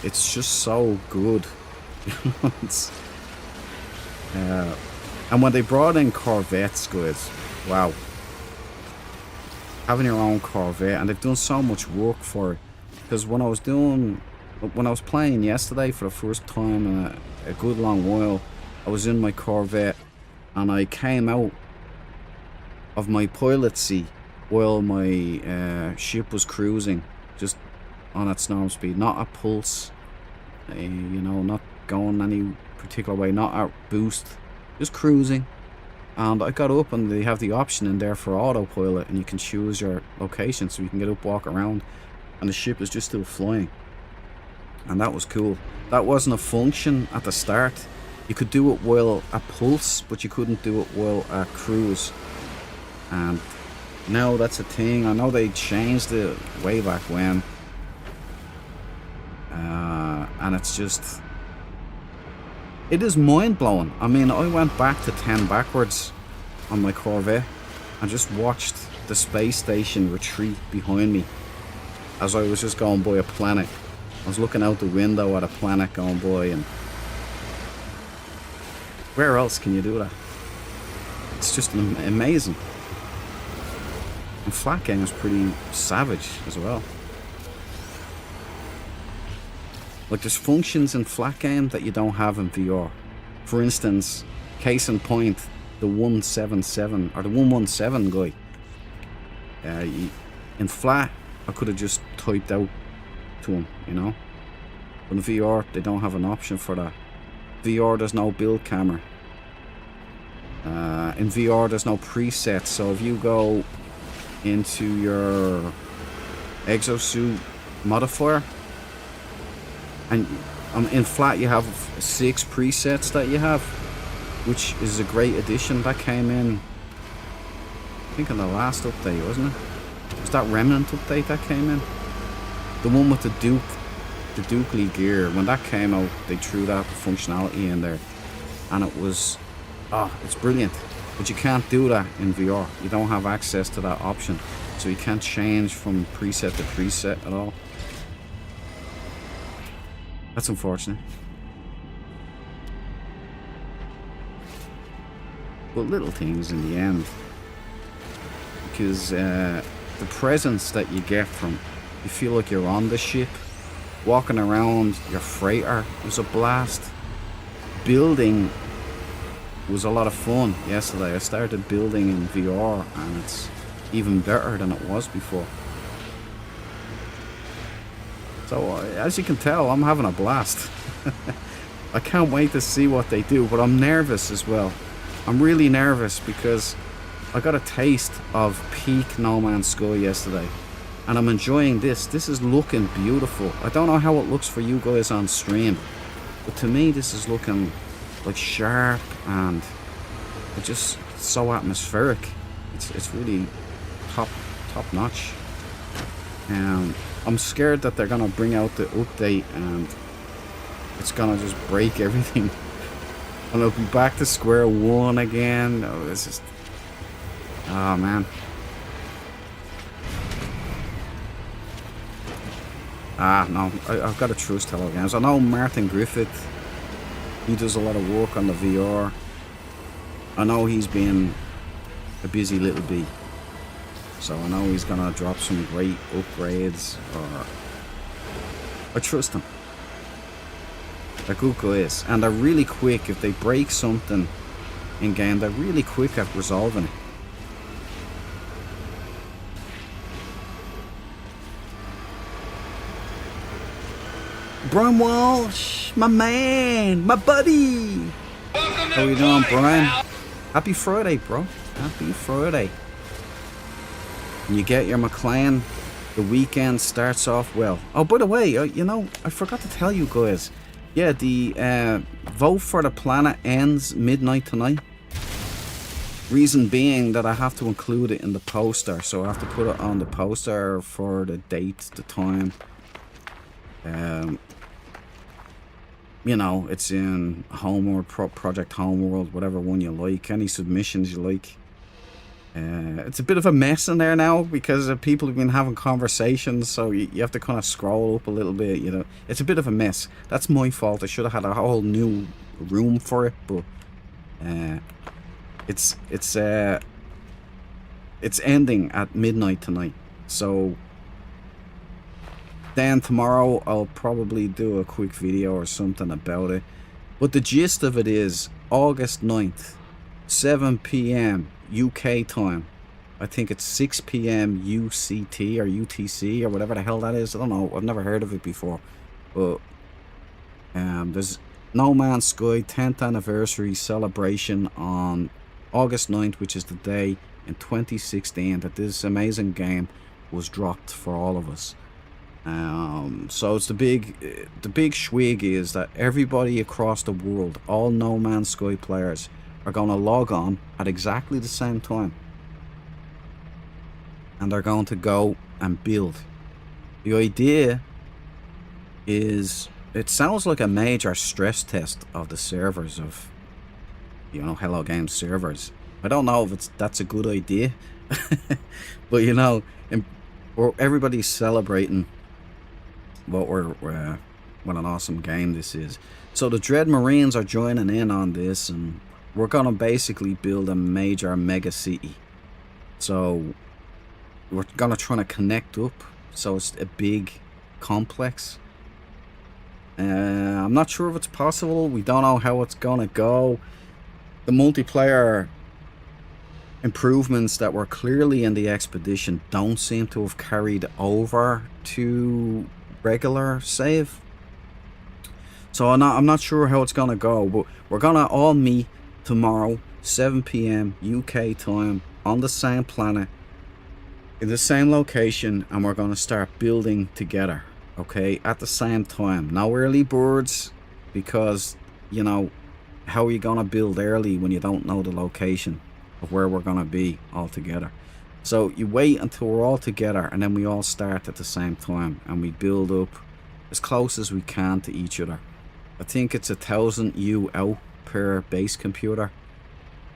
it's just so good. And when they brought in Corvettes, guys, wow. Having your own Corvette, and they've done so much work for it. Because when I was playing yesterday for the first time in a good long while, I was in my Corvette and I came out of my pilot seat while my ship was cruising just on its normal speed, not at pulse, you know, not going any particular way, not at boost, just cruising. And I got up and they have the option in there for autopilot, and you can choose your location so you can get up, walk around, and the ship is just still flying. And that was cool. That wasn't a function at the start. You could do it while at pulse, but you couldn't do it while at cruise. And now that's a thing. I know they changed it way back when. And it's just... It is mind-blowing. I mean, I went back to 10 backwards on my Corvette and just watched the space station retreat behind me as I was just going by a planet. I was looking out the window at a planet going by, and where else can you do that? It's just amazing. And flat game is pretty savage as well. Like, there's functions in flat game that you don't have in VR. For instance, case in point, the 177 or the 117 guy. In flat, I could have just typed out to him, you know. But in VR, they don't have an option for that. VR, there's no build camera. In VR, there's no presets. So if you go into your exosuit modifier, and in flat you have 6 presets that you have, which is a great addition that came in, I think, in the last update, wasn't it? Was that Remnant update that came in? The one with the Dukely gear, when that came out, they threw that functionality in there, and it was, it's brilliant. But you can't do that in VR. You don't have access to that option, so you can't change from preset to preset at all. That's unfortunate. But little things in the end. like is the presence that you get from. You feel like you're on the ship, walking around your freighter was a blast. Building was a lot of fun yesterday. I started building in VR and it's even better than it was before. So as you can tell, I'm having a blast. I can't wait to see what they do, but I'm nervous as well. I'm really nervous because I got a taste of peak No Man's Sky yesterday. And I'm enjoying this. This is looking beautiful. I don't know how it looks for you guys on stream, but to me this is looking like sharp and just so atmospheric. It's really top notch. I'm scared that they're gonna bring out the update and it's gonna just break everything. And I'll be back to square one again. Oh, this is... Oh man. No, I've got to trust Hello Games. I know Martin Griffith, he does a lot of work on the VR. I know he's been a busy little bee. So I know he's going to drop some great upgrades. I trust him. They're good guys. And they're really quick. If they break something in game, they're really quick at resolving it. Brian Walsh, my man, my buddy. How you doing, Brian? Happy Friday, bro. Happy Friday. You get your McLean. The weekend starts off well. Oh, by the way, you know, I forgot to tell you guys. Yeah, the vote for the planet ends midnight tonight. Reason being that I have to include it in the poster, so I have to put it on the poster for the date, the time. You know, it's in Homeworld, Project Homeworld, whatever one you like, any submissions you like. It's a bit of a mess in there now because people have been having conversations, so you have to kind of scroll up a little bit, you know. It's a bit of a mess. That's my fault. I should have had a whole new room for it, but it's ending at midnight tonight. So then tomorrow I'll probably do a quick video or something about it. But the gist of it is August 9th, 7 PM UK time. I think it's 6 PM UCT or UTC or whatever the hell that is. I don't know. I've never heard of it before. But there's No Man's Sky 10th anniversary celebration on August 9th, which is the day in 2016 that this amazing game was dropped for all of us. So it's the big swig is that everybody across the world, all No Man's Sky players, are going to log on at exactly the same time, and they're going to go and build. The idea is, it sounds like a major stress test of the servers of, you know, Hello Games servers. I don't know if that's a good idea, but you know, everybody's celebrating what an awesome game this is. So the Dread Marines are joining in on this, and we're gonna basically build a major mega city. So we're gonna try to connect up, so it's a big complex. I'm not sure if it's possible. We don't know how it's gonna go. The multiplayer improvements that were clearly in the expedition don't seem to have carried over to regular save. So I'm not sure how it's gonna go, but we're gonna all meet tomorrow 7 PM UK time on the same planet in the same location, and we're gonna start building together, okay, at the same time. No early birds, because you know, how are you gonna build early when you don't know the location of where we're gonna be all together? So you wait until we're all together, and then we all start at the same time, and we build up as close as we can to each other. I think it's 1,000 U out per base computer.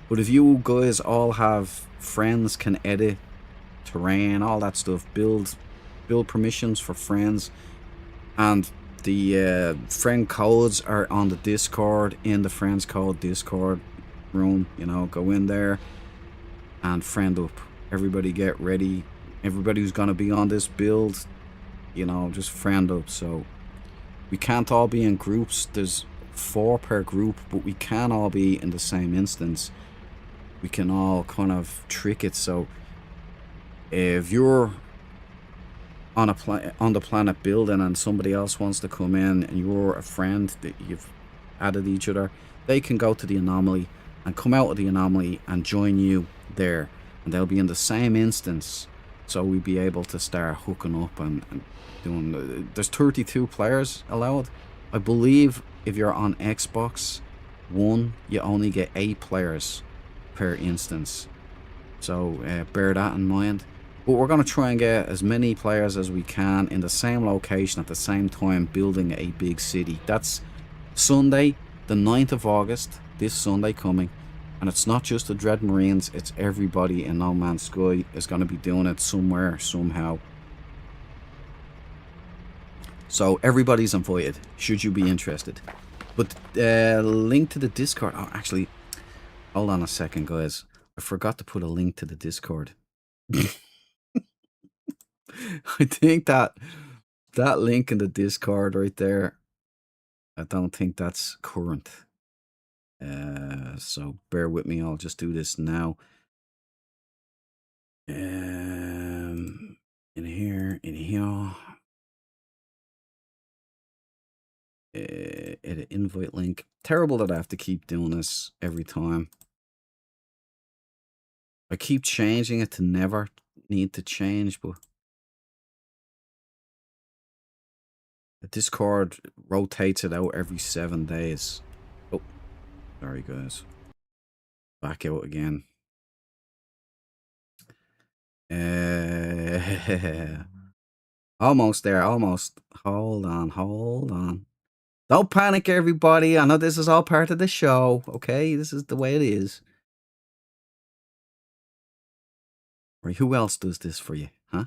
But if you guys all have friends, can edit terrain, all that stuff, build permissions for friends, and the friend codes are on the Discord, in the friends code Discord room, you know, go in there and friend up. Everybody get ready. Everybody who's going to be on this build, you know, just friend up. So we can't all be in groups. There's 4 per group, but we can all be in the same instance. We can all kind of trick it. So if you're on the planet building and somebody else wants to come in and you're a friend that you've added each other, they can go to the anomaly and come out of the anomaly and join you there, and they'll be in the same instance. So we'll be able to start hooking up and doing. There's 32 players allowed. I believe if you're on Xbox One, you only get 8 players per instance. So bear that in mind. But we're going to try and get as many players as we can in the same location at the same time, building a big city. That's Sunday, the 9th of August, this Sunday coming. And it's not just the Dread Marines, it's everybody in No Man's Sky is going to be doing it somewhere, somehow. So everybody's invited, should you be interested. But link to the Discord. Oh, actually, hold on a second, guys. I forgot to put a link to the Discord. I think that link in the Discord right there, I don't think that's current. So bear with me. I'll just do this now. In here. Edit invite link. Terrible that I have to keep doing this every time. I keep changing it to never need to change, but the Discord rotates it out every 7 days. Oh, sorry guys. Back out again. Almost there, almost. Hold on. Don't panic, everybody. I know this is all part of the show, okay? This is the way it is. Right, who else does this for you, huh?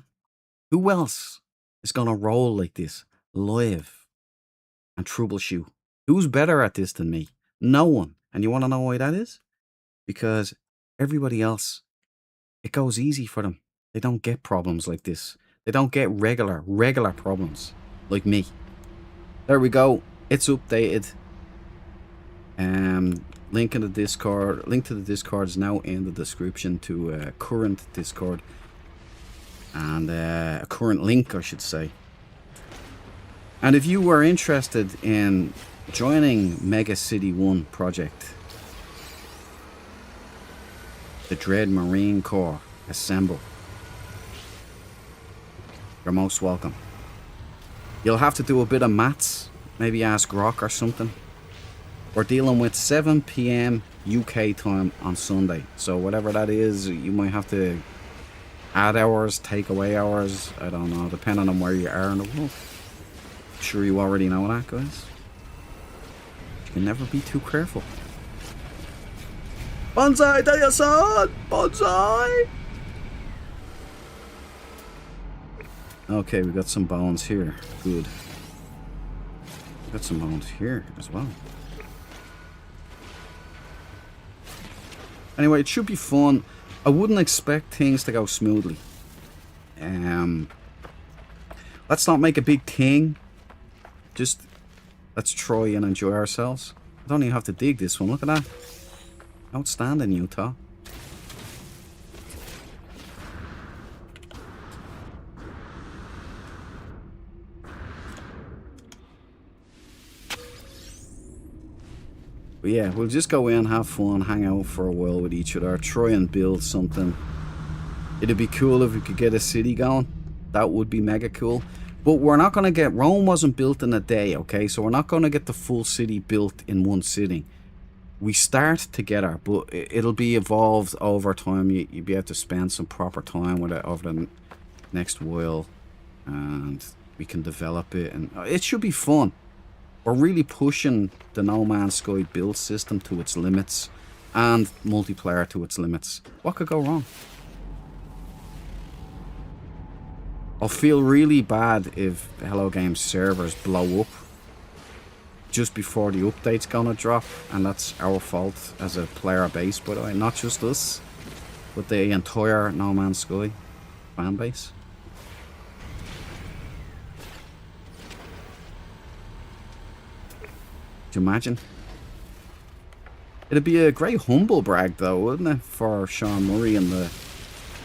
Who else is gonna roll like this, live, and troubleshoot? Who's better at this than me? No one. And you want to know why that is? Because everybody else, it goes easy for them. They don't get problems like this. They don't get regular problems like me. There we go. It's updated. Link in the Discord. Link to the Discord is now in the description to a current Discord. And a current link, I should say. And if you were interested in joining Mega City 1 project, the Dread Marine Corps assemble, you're most welcome. You'll have to do a bit of maths, maybe ask Rock or something. We're dealing with 7 PM UK time on Sunday, so whatever that is, you might have to add hours, take away hours, I don't know, depending on where you are in the world. I'm sure you already know that, guys. You can never be too careful. Bonsai to your son! Bonsai! Okay, we got some bones here. Good. We got some bones here as well. Anyway, it should be fun. I wouldn't expect things to go smoothly. Let's not make a big thing. Just let's try and enjoy ourselves. I don't even have to dig this one. Look at that. Outstanding, Utah. But yeah, we'll just go in, have fun, hang out for a while with each other, try and build something. It'd be cool if we could get a city going. That would be mega cool. But we're not going to get... Rome wasn't built in a day, okay? So we're not going to get the full city built in one sitting. We start together, but it'll be evolved over time. You'll be able to spend some proper time with it over the next while. And we can develop it. And it should be fun. We're really pushing the No Man's Sky build system to its limits. And multiplayer to its limits. What could go wrong? I'll feel really bad if Hello Games servers blow up just before the update's gonna drop, and that's our fault as a player base, by the way, not just us. with the entire No Man's Sky fan base. Could you imagine? It'd be a great humble brag though, wouldn't it, for Sean Murray and the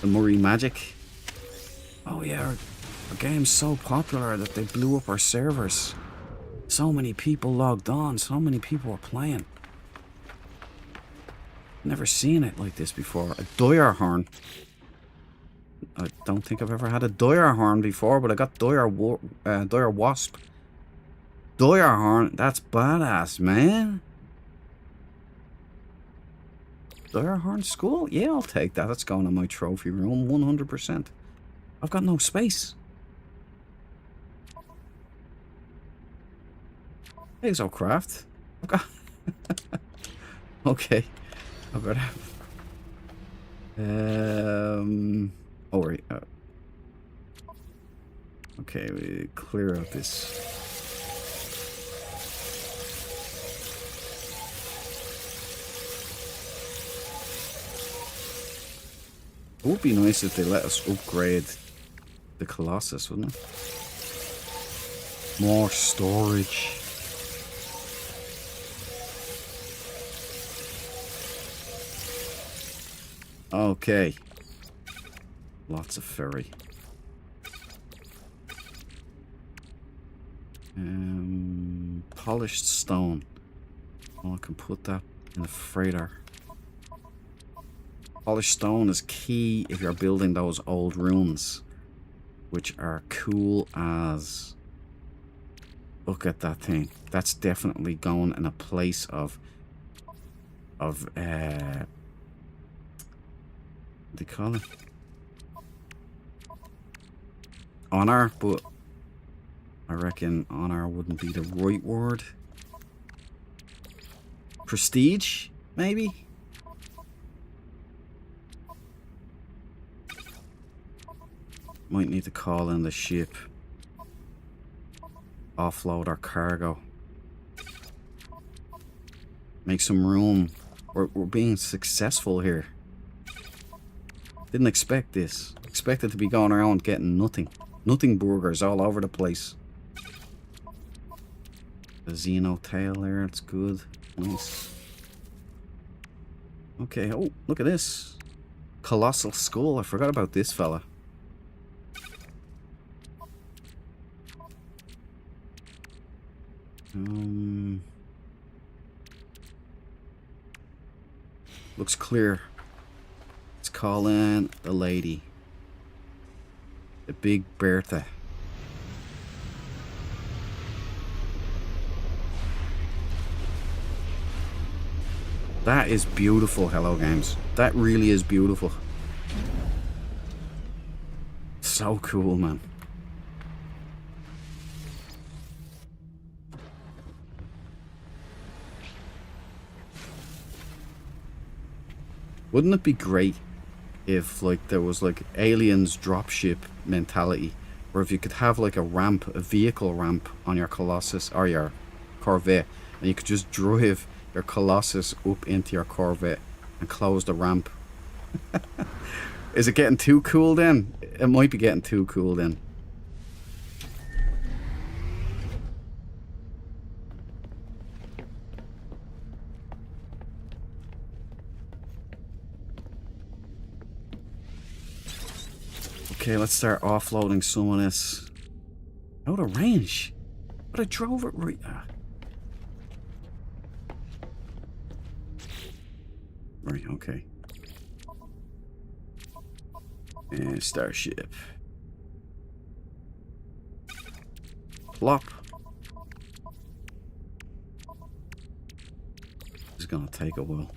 Murray Magic. Oh yeah, our game's so popular that they blew up our servers. So many people logged on, so many people were playing. Never seen it like this before. A Dire Horn. I don't think I've ever had a Dire Horn before, but I got Dire Wasp. Dire Horn, that's badass, man. Dire Horn Skull? Yeah, I'll take that. That's going in my trophy room, 100%. I've got no space. Exocraft. I've got... Okay. I've got... Oh, wait. Okay, we clear out this... It would be nice if they let us upgrade the Colossus, wouldn't it? More storage. Okay. Lots of ferry. Polished stone. Oh, I can put that in the freighter. Polished stone is key if you're building those old ruins, which are cool as... Look at that thing. That's definitely going in a place of what do you call it? Honor, but I reckon honor wouldn't be the right word. Prestige, maybe? Might need to call in the ship. Offload our cargo. Make some room. We're being successful here. Didn't expect this. Expected to be going around getting nothing. Nothing burgers all over the place. The Xeno tail there, it's good. Nice. Okay, oh, look at this. Colossal skull. I forgot about this fella. Looks clear. Let's call in the lady. The Big Bertha. That is beautiful, Hello Games. That really is beautiful. So cool, man. Wouldn't it be great if, like, there was, like, aliens dropship mentality, or if you could have, like, a ramp, a vehicle ramp on your Colossus, or your Corvette, and you could just drive your Colossus up into your Corvette and close the ramp. Is it getting too cool then? It might be getting too cool then. Okay, let's start offloading some of this. Out of range. But I drove it right. Right, okay. And starship. Plop. This is gonna take a while.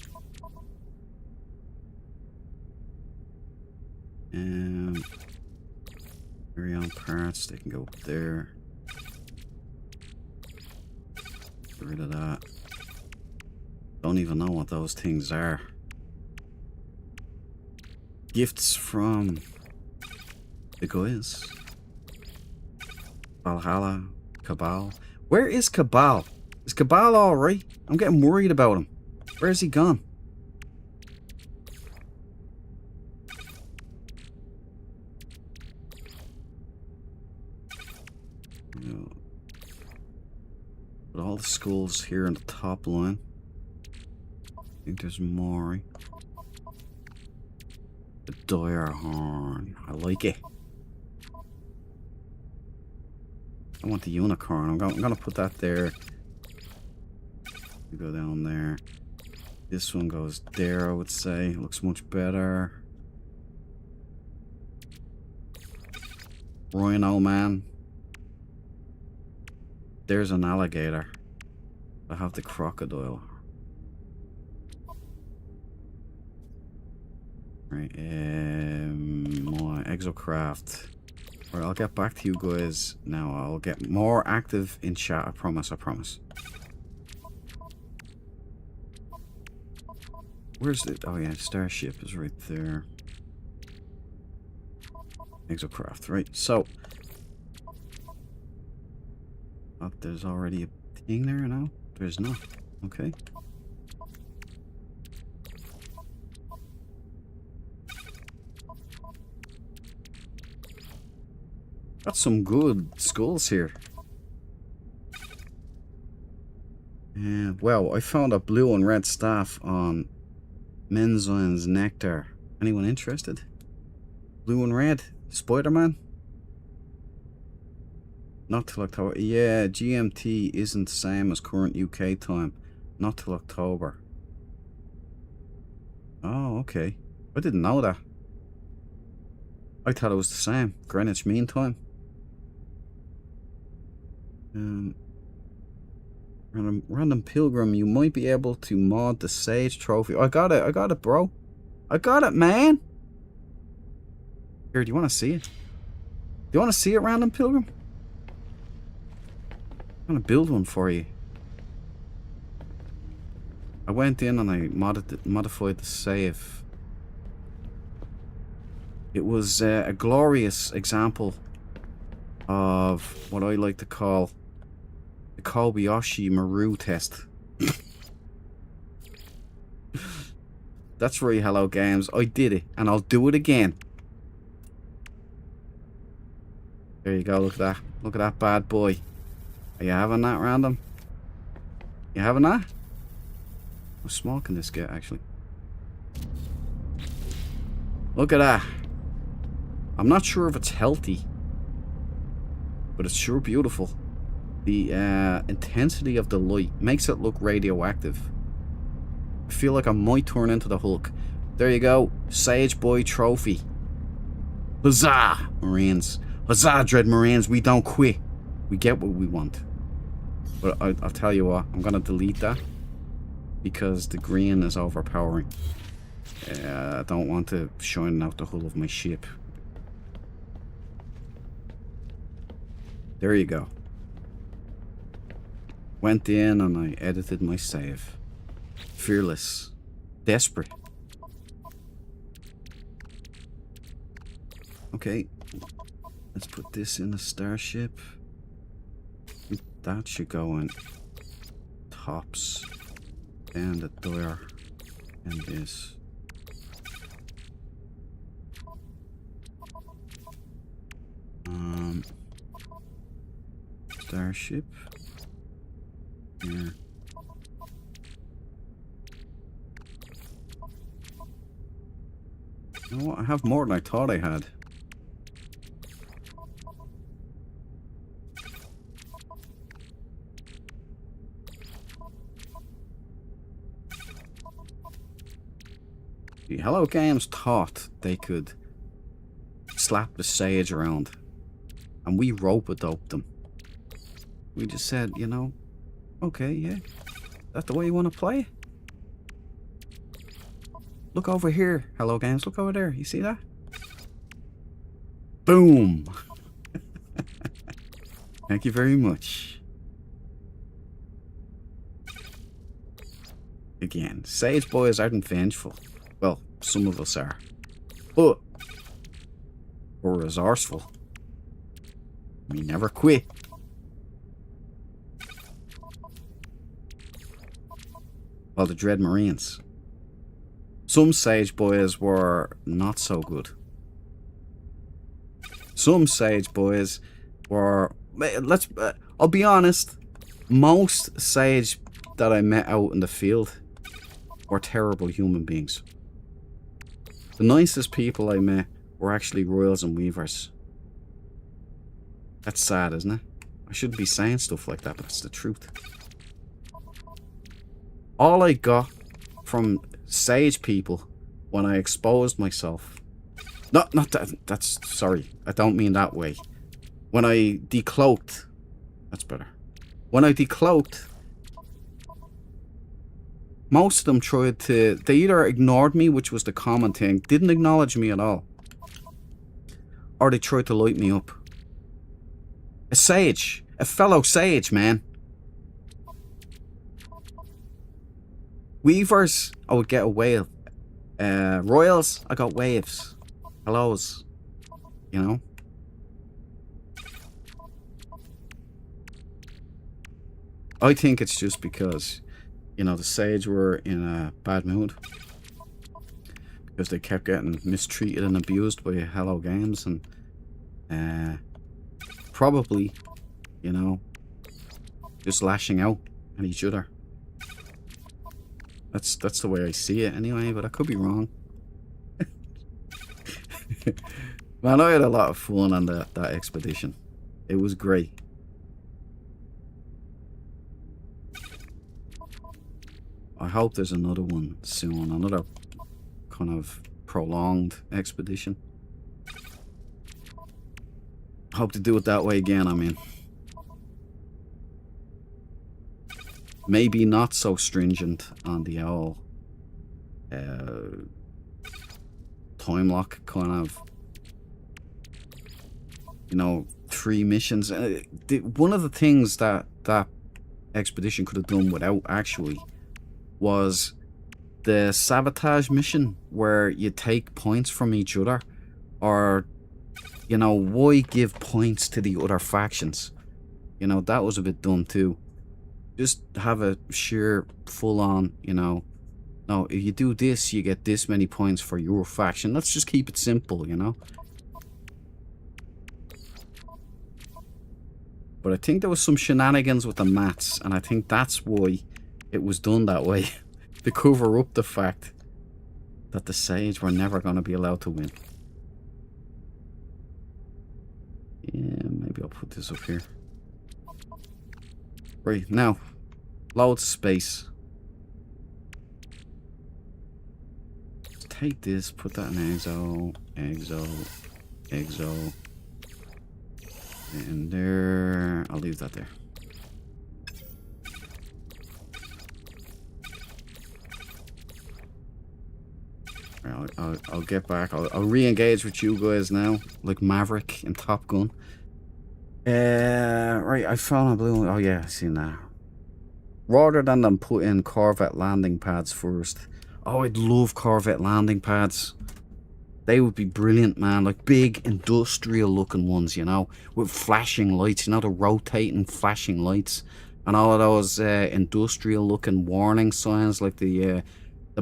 Carry on parts, they can go up there. Get rid of that. Don't even know what those things are. Gifts from the guys. Valhalla, Cabal. Where is Cabal? Is Cabal alright? I'm getting worried about him. Where is he gone? You know, but all the skulls here in the top line. I think there's more. The dire horn. I like it. I want the unicorn. I'm gonna put that there. You go down there. This one goes there, I would say. Looks much better. Rhino man. There's an alligator. I have the crocodile. Right, my exocraft. Right, I'll get back to you guys now. I'll get more active in chat. I promise. I promise. Where's it? Oh yeah, Starship is right there. Exocraft, right? So, oh, there's already a thing there now. There's not. Okay. Got some good skulls here. Yeah, well, I found a blue and red staff on Menzoin's Nectar. Anyone interested? Blue and red? Spider-Man? Not till October. Yeah, GMT isn't the same as current UK time. Not till October. Oh, okay. I didn't know that. I thought it was the same. Greenwich Mean Time. Random Pilgrim, you might be able to mod the Sage Trophy. I got it, bro. I got it, man. Here, do you want to see it? Do you want to see it, Random Pilgrim? I'm gonna build one for you. I went in and I modified the save. It was a glorious example of what I like to call the Kobayashi Maru test. That's right, Hello Games. I did it, and I'll do it again. There you go, look at that. Look at that bad boy. Are you having that, Random? You having that? How small can this get, actually? Look at that. I'm not sure if it's healthy, but it's sure beautiful. The intensity of the light makes it look radioactive. I feel like I might turn into the Hulk. There you go. Sage Boy Trophy. Huzzah, Marines. Huzzah, Dread Marines. We don't quit. We get what we want. But I'll tell you what. I'm going to delete that. Because the green is overpowering. I don't want to shine out the hull of my ship. There you go. Went in and I edited my save. Fearless. Desperate. Okay. Let's put this in the starship. That should go in tops. And the door. And this. Starship. Here. You know what? I have more than I thought I had. The Hello Games thought they could slap the sage around, and we rope-a-doped them. We just said, you know, okay, yeah, that's the way you want to play. Look over here, Hello Games, look over there, you see that? Boom! Thank you very much. Again, Sage Boys aren't vengeful. Well, some of us are. But we're resourceful. We never quit. Well, the Dread Marines. Some Sage Boys were not so good. Some Sage Boys were let's. I'll be honest. Most Sage that I met out in the field were terrible human beings. The nicest people I met were actually Royals and Weavers. That's sad, isn't it? I shouldn't be saying stuff like that, but it's the truth. All I got from Sage people when I exposed myself... Not that... That's... Sorry. I don't mean that way. When I decloaked... That's better. When I decloaked... Most of them tried to... They either ignored me, which was the common thing, didn't acknowledge me at all. Or they tried to light me up. A Sage. A fellow Sage, man. Weavers, I would get a wave. Royals, I got waves. Hellos. You know? I think it's just because, you know, the Sage were in a bad mood. Because they kept getting mistreated and abused by Hello Games. And probably, you know, just lashing out at each other. That's the way I see it anyway, but I could be wrong. Man, I had a lot of fun on that expedition. It was great. I hope there's another one soon, another kind of prolonged expedition. I hope to do it that way again, I mean. Maybe not so stringent on the owl time lock kind of, you know, 3 missions. One of the things that expedition could have done without actually was the sabotage mission where you take points from each other, or, you know, why give points to the other factions? You know, that was a bit dumb too. Just have a sheer full-on, you know, no, if you do this, you get this many points for your faction. Let's just keep it simple, you know. But I think there was some shenanigans with the maths, and I think that's why it was done that way. To cover up the fact that the Sage were never going to be allowed to win. Yeah, maybe I'll put this up here. Right, now, loads of space. Let's take this, put that in exo, and there. I'll leave that there. I'll get back. I'll re-engage with you guys now, like Maverick in Top Gun. Right, I found a blue. Oh yeah, I seen that. Rather than them put in Corvette landing pads first. Oh, I'd love Corvette landing pads. They would be brilliant, man. Like big industrial looking ones, you know, with flashing lights. You know, the rotating flashing lights, and all of those industrial looking warning signs, like the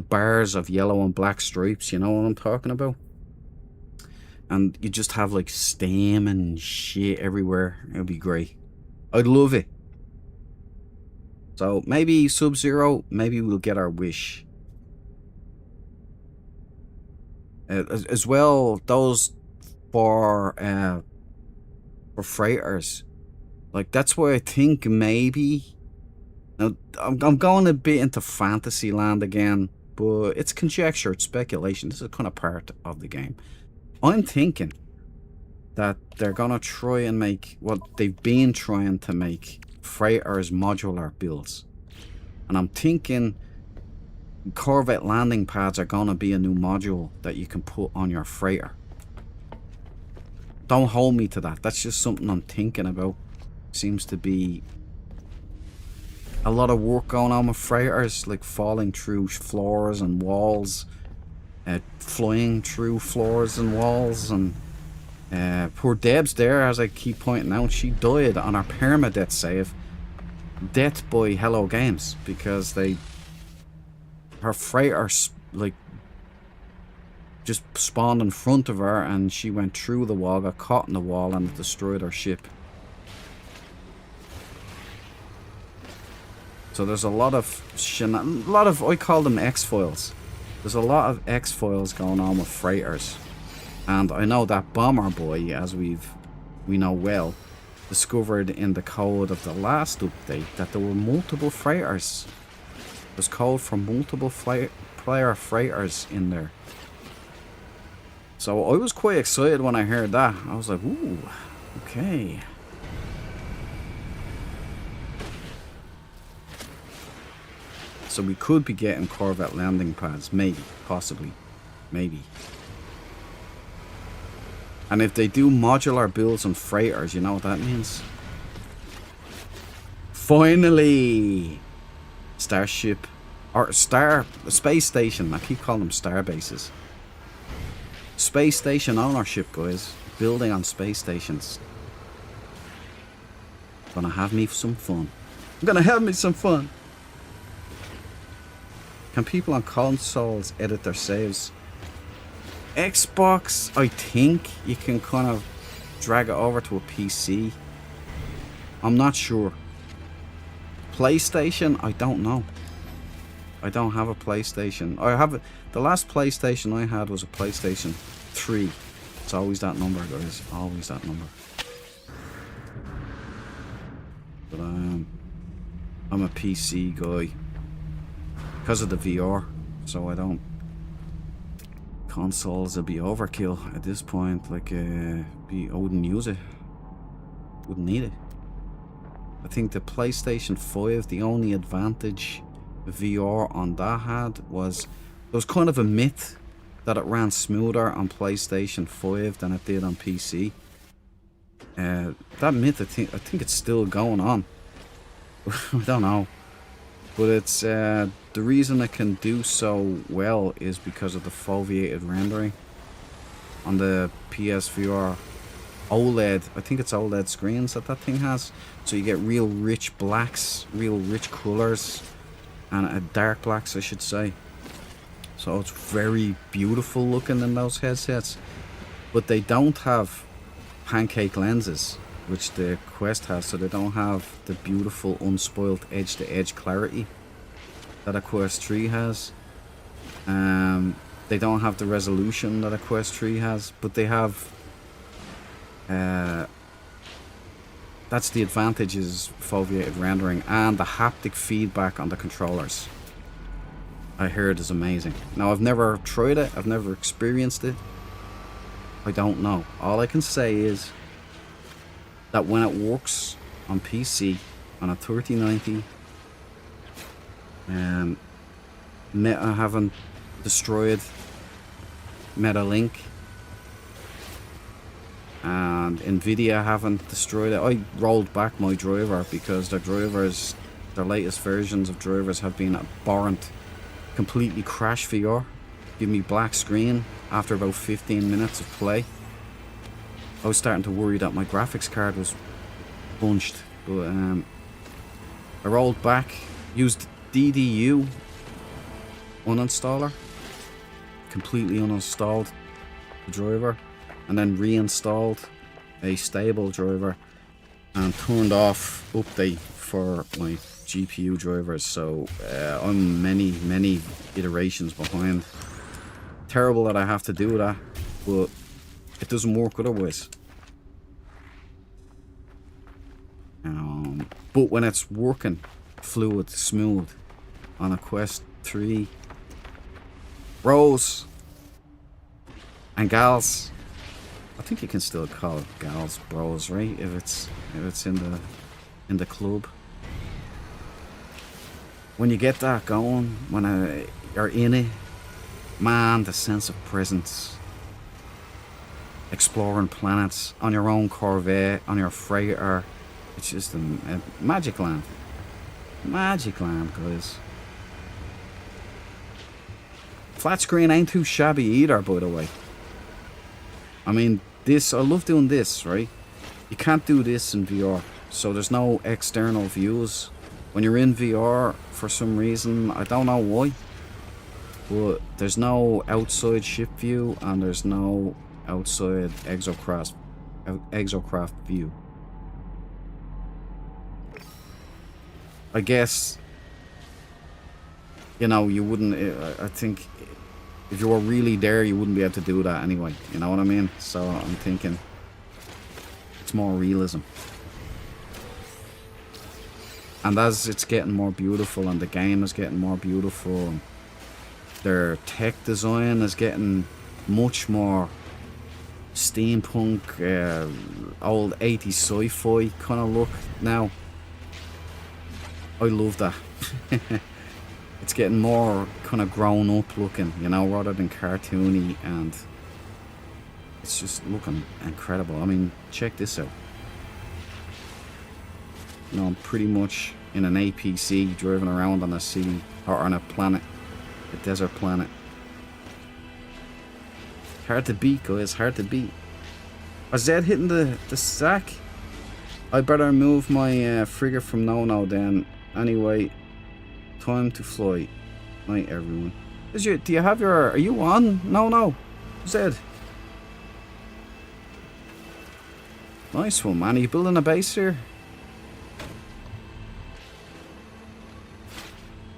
bars of yellow and black stripes. You know what I'm talking about? And you just have like steam and shit everywhere. It would be great. I'd love it. So maybe Sub-Zero, maybe we'll get our wish. As well, those for freighters. Like, that's why I think maybe... Now, I'm going a bit into fantasy land again, but it's conjecture, it's speculation. This is kind of part of the game. I'm thinking that they're gonna try and make what they've been trying to make, freighters modular builds. And I'm thinking Corvette landing pads are gonna be a new module that you can put on your freighter. Don't hold me to that. That's just something I'm thinking about. Seems to be a lot of work going on with freighters, like falling through floors and walls. Flying through floors and walls, and poor Deb's there, as I keep pointing out. She died on her permadeath save, death by Hello Games, because her freighter like just spawned in front of her, and she went through the wall, got caught in the wall, and it destroyed her ship. So there's a lot of I call them X-Files. There's a lot of X-Files going on with freighters. And I know that Bomber Boy, as we know well, discovered in the code of the last update that there were multiple freighters. There's code for multiple player freighters in there. So I was quite excited when I heard that. I was like, ooh, okay. So we could be getting Corvette landing pads, maybe, possibly, maybe. And if they do modular builds on freighters, you know what that means? Finally! Starship, or space station, I keep calling them star bases. Space station ownership, guys. Building on space stations. Gonna have me some fun. I'm gonna have me some fun! Can people on consoles edit their saves? Xbox, I think you can kind of drag it over to a PC. I'm not sure. PlayStation, I don't know. I don't have a PlayStation. The last PlayStation I had was a PlayStation 3. It's always that number, guys. Always that number. But I'm a PC guy. Because of the VR, so I don't. Consoles would be overkill at this point. Like, I wouldn't use it. Wouldn't need it. I think the PlayStation 5, the only advantage VR on that had was there was kind of a myth that it ran smoother on PlayStation 5 than it did on PC. That myth, I think it's still going on. I don't know. But it's the reason it can do so well is because of the foveated rendering on the PSVR OLED. I think it's OLED screens that thing has. So you get real rich blacks, real rich colors, and dark blacks, I should say. So it's very beautiful looking in those headsets. But they don't have pancake lenses, which the Quest has, so they don't have the beautiful unspoiled edge-to-edge clarity that a Quest 3 has. They don't have the resolution that a Quest 3 has, but they have that's the advantages, foveated rendering, and the haptic feedback on the controllers. I heard is amazing. Now, I've never tried it, I've never experienced it. I don't know. All I can say is that when it works on PC on a 3090, Meta haven't destroyed MetaLink, and Nvidia haven't destroyed it. I rolled back my driver because their latest versions of drivers have been abhorrent. Completely crash VR, give me black screen after about 15 minutes of play. I was starting to worry that my graphics card was bunched, but I rolled back, used DDU uninstaller, completely uninstalled the driver, and then reinstalled a stable driver and turned off update for my GPU drivers. So I'm many iterations behind. Terrible that I have to do that, but it doesn't work otherwise. But when it's working fluid, smooth on a Quest 3, bros and gals, I think you can still call it gals bros, right? If it's in the club. When you get that going, when you're in it, man, the sense of presence. Exploring planets on your own Corvette, on your freighter. It's just a magic land. Magic land, guys. Flat screen ain't too shabby either, by the way. I mean, I love doing this, right? You can't do this in VR. So there's no external views. When you're in VR, for some reason, I don't know why, but there's no outside ship view and there's no outside exocraft view. I guess you know, you wouldn't, I think if you were really there, you wouldn't be able to do that anyway. You know what I mean? So I'm thinking it's more realism. And as it's getting more beautiful and the game is getting more beautiful, their tech design is getting much more steampunk, old 80s sci-fi kind of look now. I love that. It's getting more kind of grown up looking, you know, rather than cartoony, and it's just looking incredible. I mean, check this out. You know, I'm pretty much in an APC driving around on a city, or on a planet, a desert planet. Hard to beat, guys, hard to beat. Is Zed hitting the sack? I better move my frigate from no then. Anyway, time to fly. Night, everyone. Do you have your... Are you on? No. Zed. Nice one, man. Are you building a base here?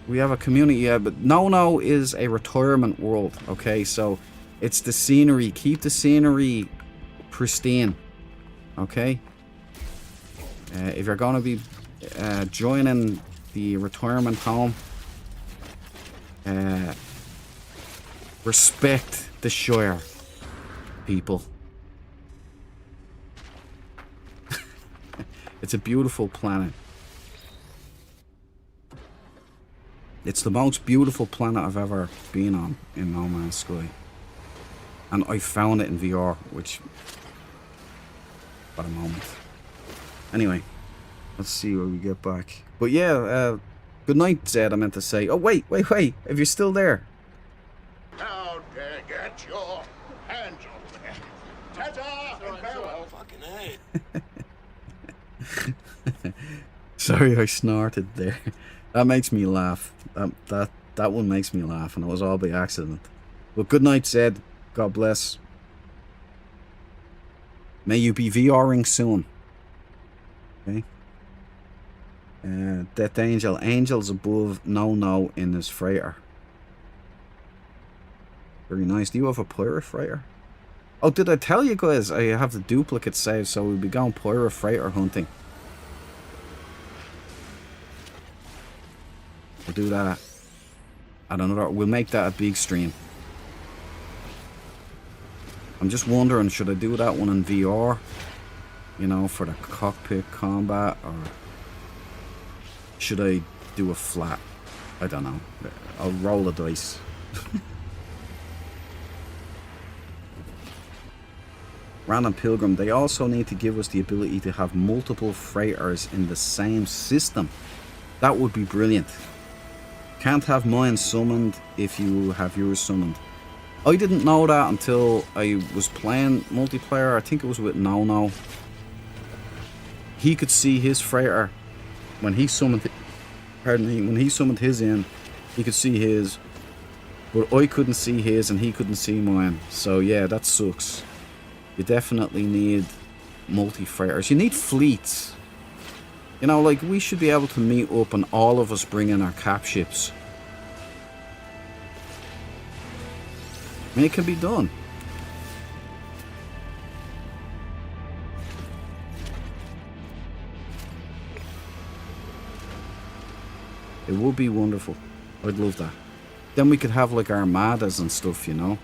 We have a community, yeah, but no is a retirement world, okay? So, it's the scenery. Keep the scenery pristine, okay? If you're going to be joining the retirement home, respect the Shire, people. It's a beautiful planet. It's the most beautiful planet I've ever been on in No Man's Sky. And I found it in VR, which... At a moment. Anyway, let's see where we get back. But yeah, good night, Zed, I meant to say. Oh, wait. If you're still there. How dare get your hands off me. Ta-ta and farewell. Fucking hey. Sorry, I snorted there. That makes me laugh. That one makes me laugh, and it was all by accident. But good night, Zed. God bless. May you be VRing soon. Okay. Death Angel. Angels above no in this freighter. Very nice. Do you have a pirate freighter? Oh, did I tell you guys I have the duplicate saved, so we'll be going pirate freighter hunting. We'll do that at another... We'll make that a big stream. I'm just wondering, should I do that one in VR? You know, for the cockpit combat, or should I do a flat? I don't know. I'll roll a dice. Random Pilgrim. They also need to give us the ability to have multiple freighters in the same system. That would be brilliant. Can't have mine summoned if you have yours summoned. I didn't know that until I was playing multiplayer. I think it was with No. He could see his freighter when he summoned. Pardon me. When he summoned his in, he could see his, but I couldn't see his, and he couldn't see mine. So yeah, that sucks. You definitely need multi-freighters. You need fleets. You know, like, we should be able to meet up and all of us bring in our cap ships. I mean, it can be done. It would be wonderful. I'd love that. Then we could have, like, armadas and stuff, you know?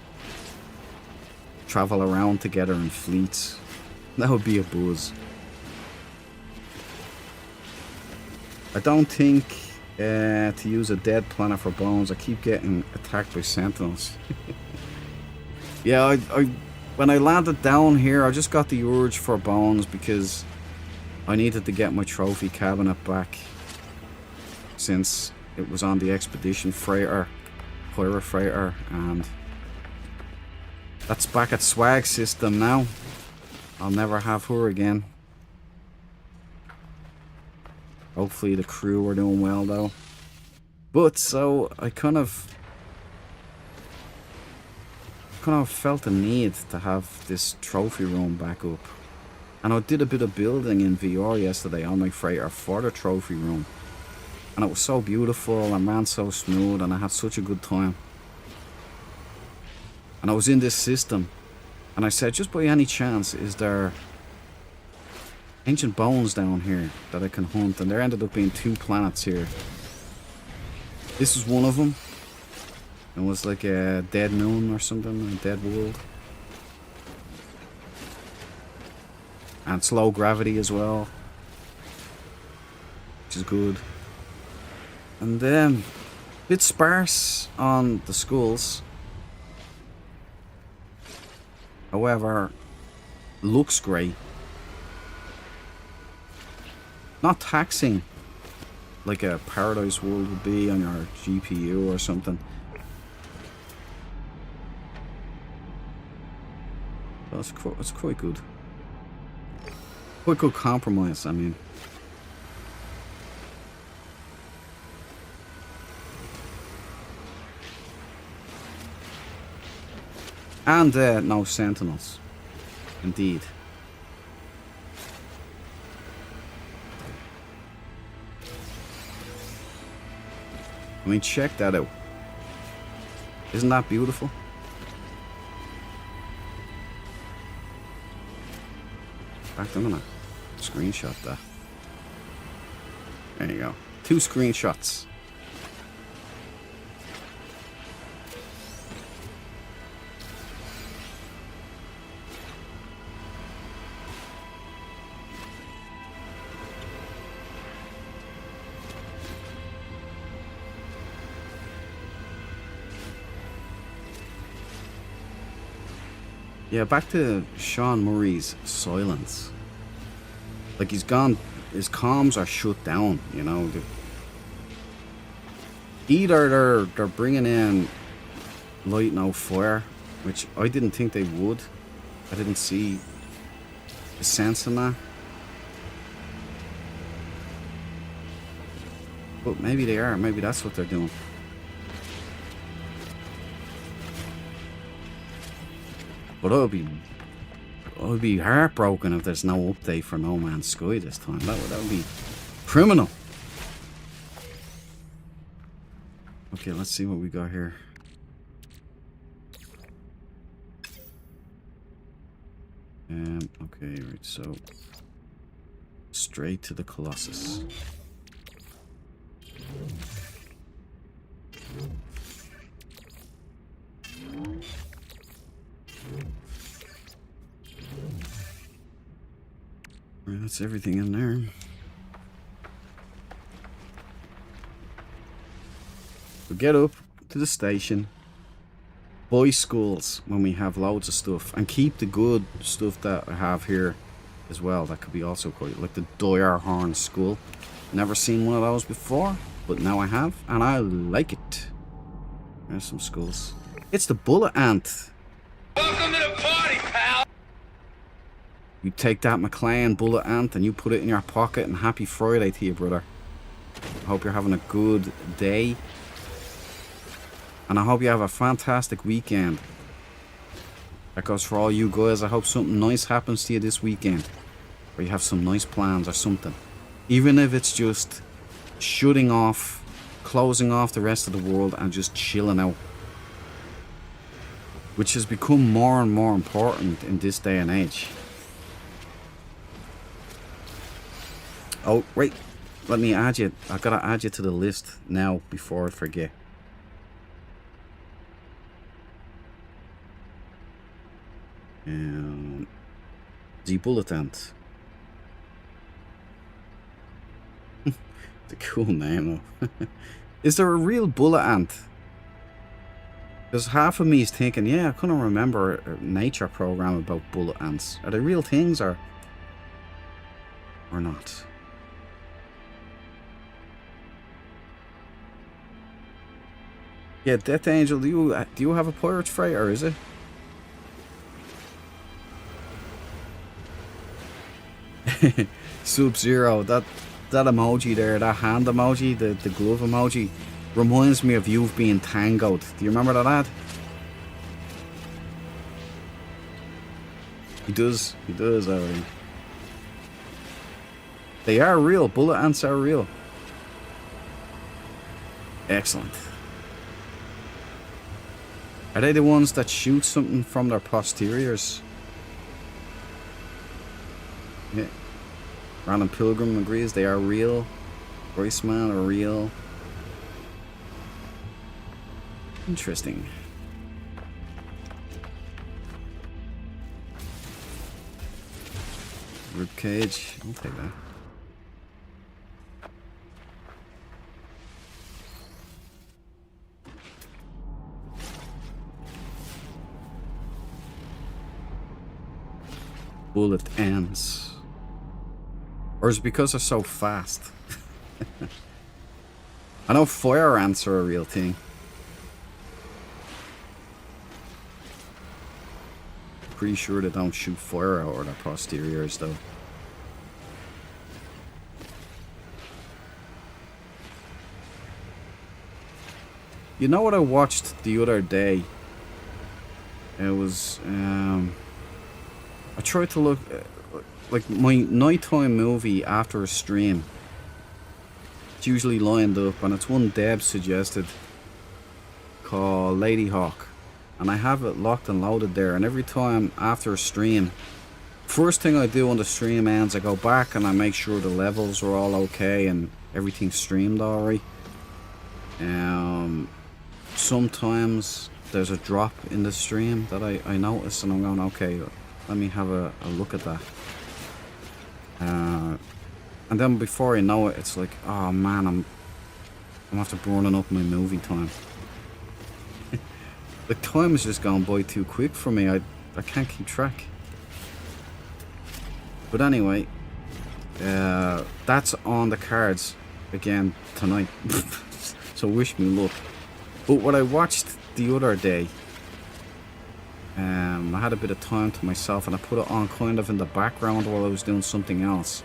Travel around together in fleets. That would be a buzz. I don't think to use a dead planet for bones. I keep getting attacked by sentinels. Yeah, I when I landed down here, I just got the urge for bones because I needed to get my trophy cabinet back, since it was on the expedition freighter, pirate freighter, and that's back at swag system now. I'll never have her again. Hopefully the crew are doing well though. But so I kind of felt a need to have this trophy room back up. And I did a bit of building in VR yesterday on my freighter for the trophy room. And it was so beautiful and ran so smooth, and I had such a good time. And I was in this system, and I said, just by any chance, is there ancient bones down here that I can hunt? And there ended up being 2 planets here. This was one of them. It was like a dead moon or something, a dead world. And slow gravity as well, which is good. And then a bit sparse on the schools. However, looks great. Not taxing like a Paradise World would be on your GPU or something. That's quite good. Quite good compromise, I mean. And no sentinels. Indeed. I mean, check that out. Isn't that beautiful? In fact, I'm gonna screenshot that. There you go. 2 screenshots. Yeah, back to Sean Murray's silence. Like, he's gone, his comms are shut down, you know. Either they're bringing in Light No Fire, which I didn't think they would. I didn't see the sense in that. But maybe they are, maybe that's what they're doing. But I would be heartbroken if there's no update for No Man's Sky this time. That would be criminal. Okay, let's see what we got here. Okay, right, so straight to the Colossus. Right, that's everything in there. We get up to the station, buy schools when we have loads of stuff, and keep the good stuff that I have here as well. That could be also quite, like the Dyer Horn School. Never seen one of those before, but now I have, and I like it. There's some schools. It's the Bullet Ant. Welcome to the party, pal! You take that McLean Bullet Ant and you put it in your pocket, and happy Friday to you, brother. I hope you're having a good day. And I hope you have a fantastic weekend. That goes for all you guys. I hope something nice happens to you this weekend. Or you have some nice plans or something. Even if it's just shutting off, closing off the rest of the world and just chilling out. Which has become more and more important in this day and age. Oh, wait. Let me add you. I gotta add you to the list now before I forget. The Bullet Ant. It's a cool name though. Is there a real bullet ant? Because half of me is thinking, yeah, I couldn't remember a nature program about bullet ants. Are they real things or not? Yeah, Death Angel, do you have a pirate's freighter, is it? Sub-Zero, that emoji there, that hand emoji, the glove emoji, reminds me of you being tangoed. Do you remember that ad? He does, alright. They are real, bullet ants are real. Excellent. Are they the ones that shoot something from their posteriors? Yeah. Random Pilgrim agrees they are real. Voiceman are real. Interesting. Ribcage. I'll take that. Bullet ends. Or is it because they're so fast? I know fire ants are a real thing. Pretty sure they don't shoot fire out of their posteriors though. You know what I watched the other day? It was I tried to look like my nighttime movie after a stream. It's usually lined up, and it's one Deb suggested called Lady Hawk, and I have it locked and loaded there. And every time after a stream, first thing I do when the stream ends, I go back and I make sure the levels are all okay and everything's streamed alright. Sometimes there's a drop in the stream that I notice, and I'm going, okay, let me have a look at that. And then before I know it, it's like, oh man, I'm after burning up my movie time. The time is just gone by too quick for me. I can't keep track. But anyway, that's on the cards again tonight. So wish me luck. But what I watched the other day, I had a bit of time to myself and I put it on kind of in the background while I was doing something else.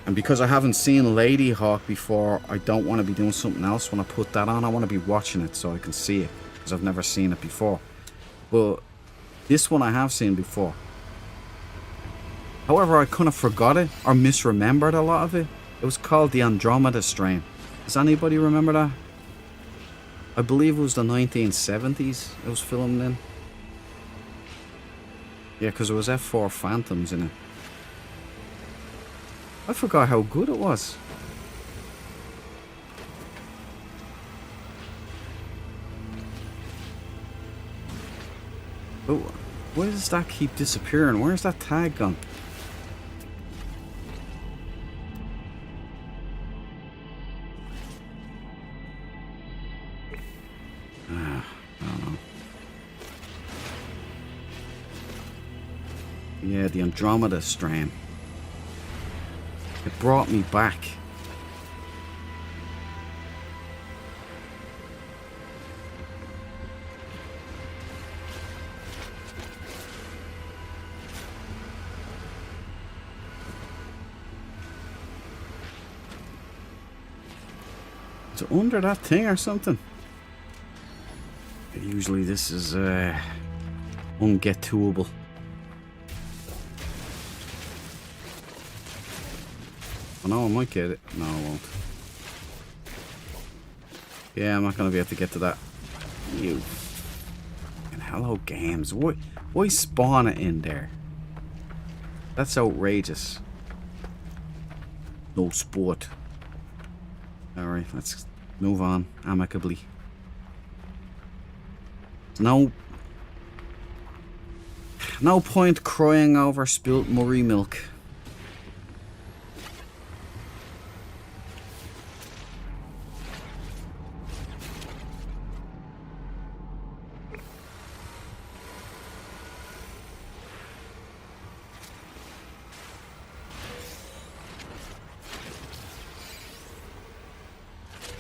And because I haven't seen Lady Hawk before, I don't want to be doing something else when I put that on. I want to be watching it so I can see it, because I've never seen it before. But this one I have seen before. However, I kind of forgot it or misremembered a lot of it. It was called the Andromeda Strain. Does anybody remember that? I believe it was the 1970s it was filmed in. Yeah, because there was F4 Phantoms in it. I forgot how good it was. Oh, why does that keep disappearing? Where's that tag gone? I don't know. Yeah, the Andromeda Strain. It brought me back. Is it under that thing or something? Usually this is unget-toable. Oh no, I might get it. No, I won't. Yeah, I'm not going to be able to get to that. You. And hello, games. Why spawn it in there? That's outrageous. No sport. Alright, let's move on amicably. No point crying over spilt Murray milk.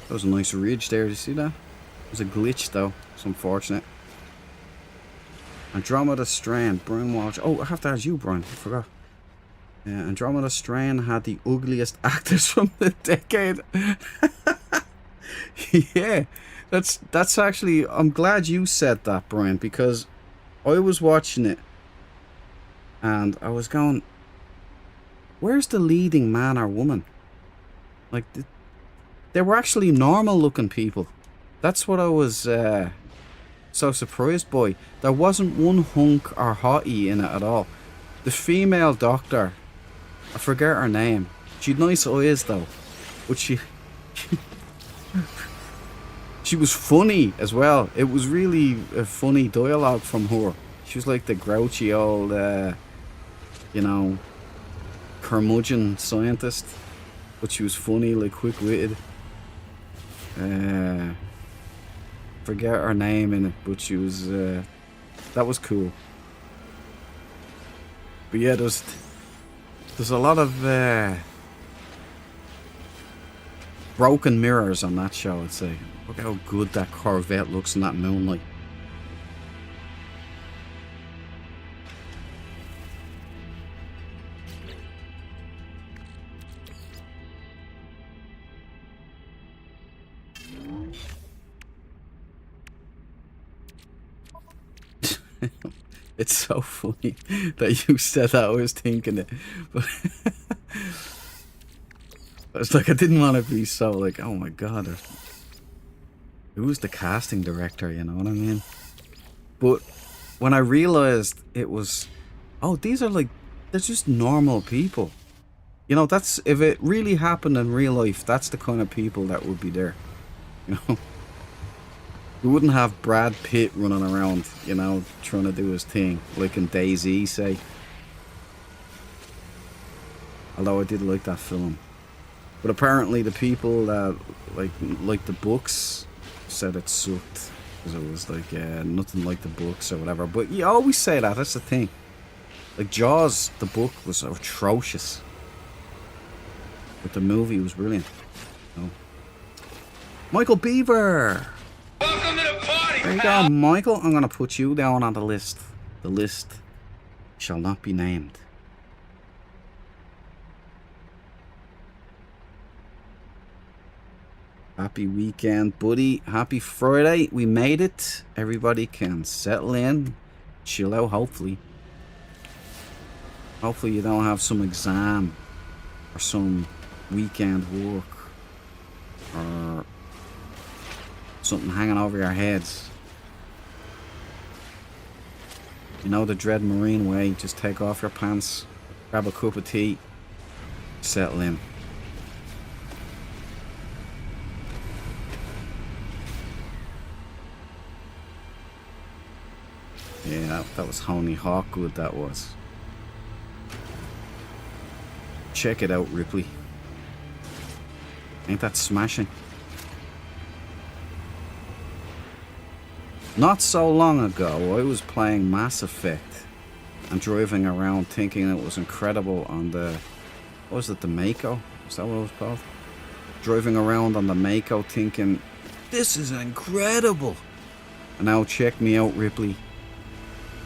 That was a nice ridge there, did you see that? It was a glitch though, it's unfortunate. Andromeda Strain, Brian Walsh. Oh, I have to ask you, Brian, I forgot. Andromeda Strain had the ugliest actors from the decade. Yeah, that's actually, I'm glad you said that, Brian, because I was watching it and I was going, where's the leading man or woman? Like, they were actually normal looking people. That's what I was so surprised by. There wasn't one hunk or hottie in it at all. The female doctor, I forget her name. She had nice eyes though, but she was funny as well. It was really a funny dialogue from her. She was like the grouchy old, you know, curmudgeon scientist, but she was funny, like quick-witted. Forget her name in it, but she was, that was cool. But yeah, there's a lot of broken mirrors on that show, I'd say. Look how good that Corvette looks in that moonlight. It's so funny that you said that. I was thinking it, but I was like, I didn't want to be so like, oh my god, who's the casting director? You know what I mean? But when I realized it was, oh, these are like, they're just normal people. You know, that's, if it really happened in real life, that's the kind of people that would be there. You know. We wouldn't have Brad Pitt running around, you know, trying to do his thing, like in DayZ, say. Although I did like that film. But apparently the people that like the books said it sucked. Because it was like nothing like the books or whatever. But you always say that, that's the thing. Like Jaws, the book was atrocious. But the movie was brilliant. Oh. Michael Beaver! Welcome to the party, There you pal. go, Michael. I'm going to put you down on the list. The list shall not be named. Happy weekend, buddy. Happy Friday. We made it. Everybody can settle in, chill out, hopefully. Hopefully you don't have some exam or some weekend work or something hanging over your heads. You know the Dread Marine way. Just take off your pants, grab a cup of tea, settle in. Yeah, that was Honey Hawk good, that was. Check it out, Ripley. Ain't that smashing? Not so long ago, I was playing Mass Effect and driving around thinking it was incredible on the... What was it, the Mako? Is that what it was called? Driving around on the Mako thinking, this is incredible! And now check me out, Ripley.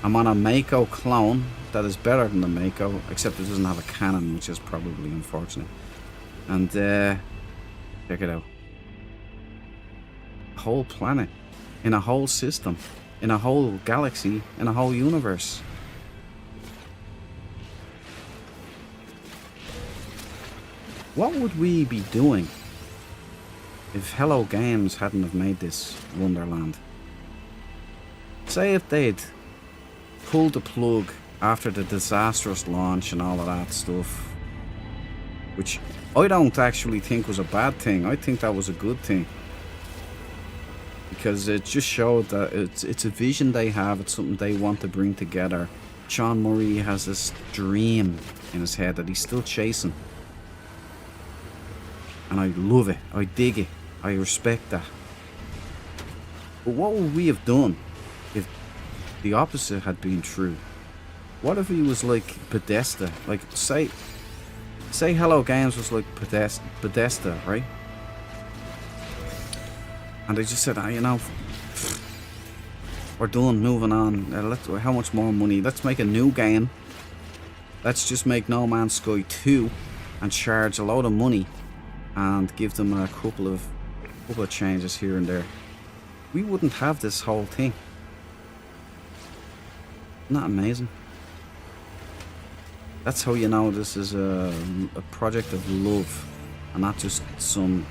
I'm on a Mako clone that is better than the Mako, except it doesn't have a cannon, which is probably unfortunate. And, check it out. A whole planet. In a whole system, in a whole galaxy, in a whole universe. What would we be doing if Hello Games hadn't have made this Wonderland? Say if they'd pulled the plug after the disastrous launch and all of that stuff, which I don't actually think was a bad thing. I think that was a good thing. Because it just showed that it's a vision they have, it's something they want to bring together. Sean Murray has this dream in his head that he's still chasing. And I love it, I dig it, I respect that. But what would we have done if the opposite had been true? What if he was like Bethesda? Like, say Hello Games was like Bethesda, right? And they just said, you know, we're done, moving on. How much more money? Let's make a new game. Let's just make No Man's Sky 2 and charge a load of money and give them a couple of changes here and there. We wouldn't have this whole thing. Isn't that amazing? That's how you know this is a project of love and not just some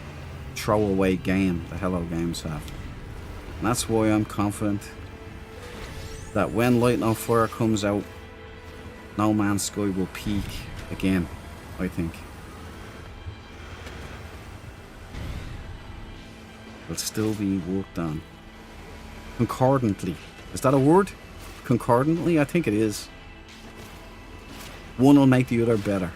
throwaway game the Hello Games have. And that's why I'm confident that when Light No Fire comes out, No Man's Sky will peak again, I think. Will still be worked on. Concordantly. Is that a word? Concordantly? I think it is. One will make the other better.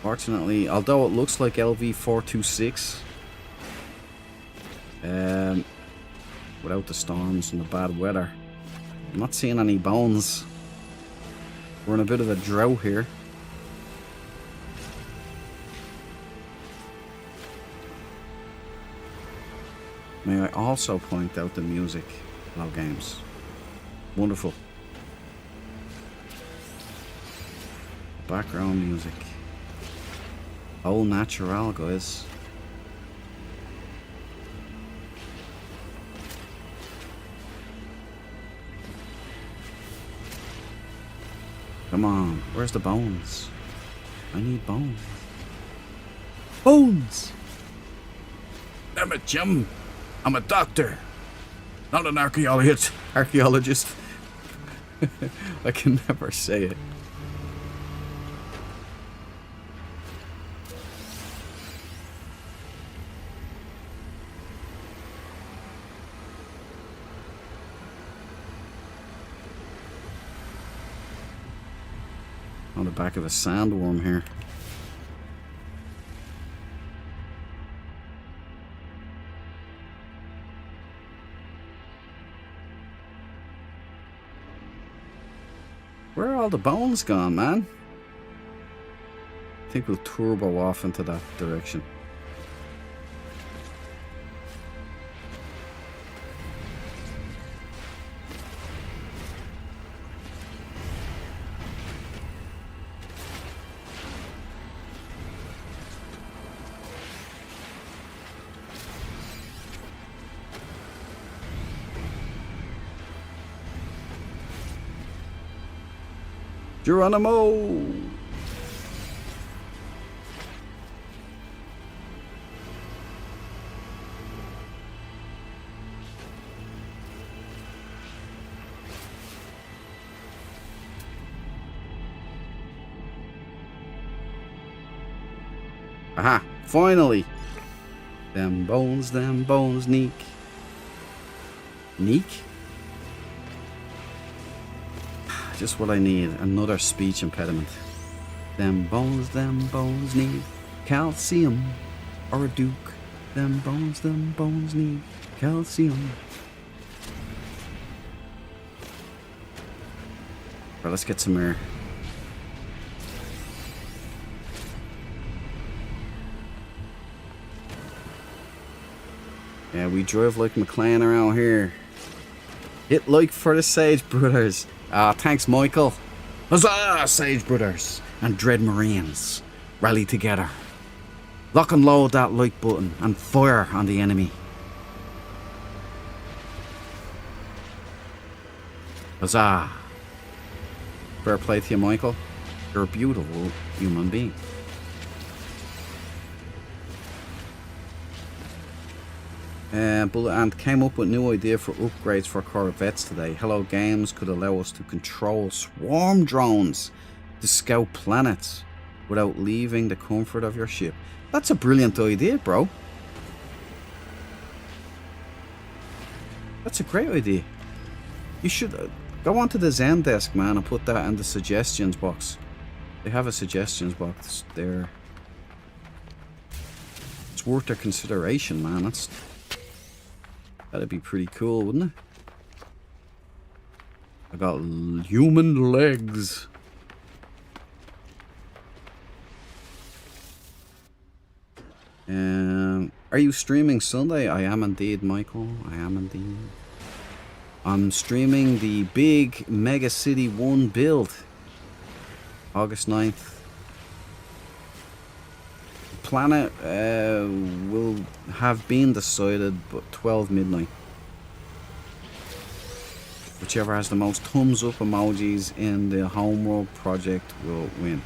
Fortunately, although it looks like LV426, without the storms and the bad weather, I'm not seeing any bones. We're in a bit of a drought here. May I also point out the music, Hello Games. Wonderful. Background music. All natural, guys. Come on, where's the bones? I need bones. Bones! Damn it, Jim. I'm a doctor, not an archaeologist. Archaeologist. I can never say it. On the back of a sandworm here. Where are all the bones gone, man? I think we'll turbo off into that direction. Geronimo! Aha! Finally! Them bones, Neek. Neek? Just what I need. Another speech impediment. Them bones need calcium. Or a duke. Them bones need calcium. Right, let's get some air. Yeah, we drive like McLean around here. Hit like for the Sage Brothers. Ah, thanks, Michael. Huzzah, Sage Brothers and Dread Marines. Rally together. Lock and load that like button and fire on the enemy. Huzzah. Fair play to you, Michael. You're a beautiful human being. Bullet Ant came up with a new idea for upgrades for Corvettes today. Hello Games could allow us to control swarm drones to scout planets without leaving the comfort of your ship. That's a brilliant idea, bro. That's a great idea. You should go onto the Zen desk, man, and put that in the suggestions box. They have a suggestions box there. It's worth their consideration, man. That'd be pretty cool, wouldn't it? I got human legs. Are you streaming Sunday? I am indeed, Michael. I am indeed. I'm streaming the big Mega City 1 build. August 9th. Planet will have been decided, but 12 midnight. Whichever has the most thumbs up emojis in the homeworld project will win.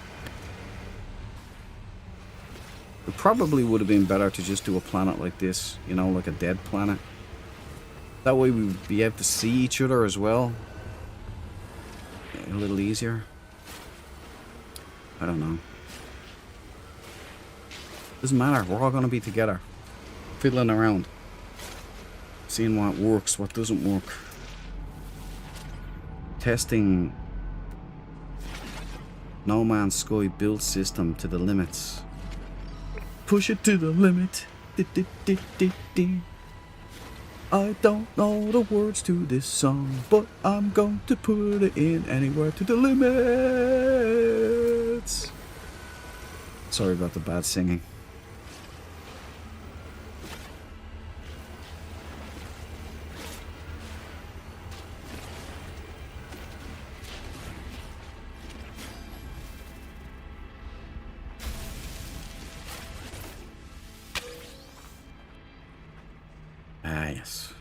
It probably would have been better to just do a planet like this, you know, like a dead planet. That way we'd be able to see each other as well. A little easier. I don't know. Doesn't matter, we're all going to be together. Fiddling around. Seeing what works, what doesn't work. Testing No Man's Sky build system to the limits. Push it to the limit. I don't know the words to this song, but I'm going to put it in anywhere to the limits. Sorry about the bad singing. Ah, yes.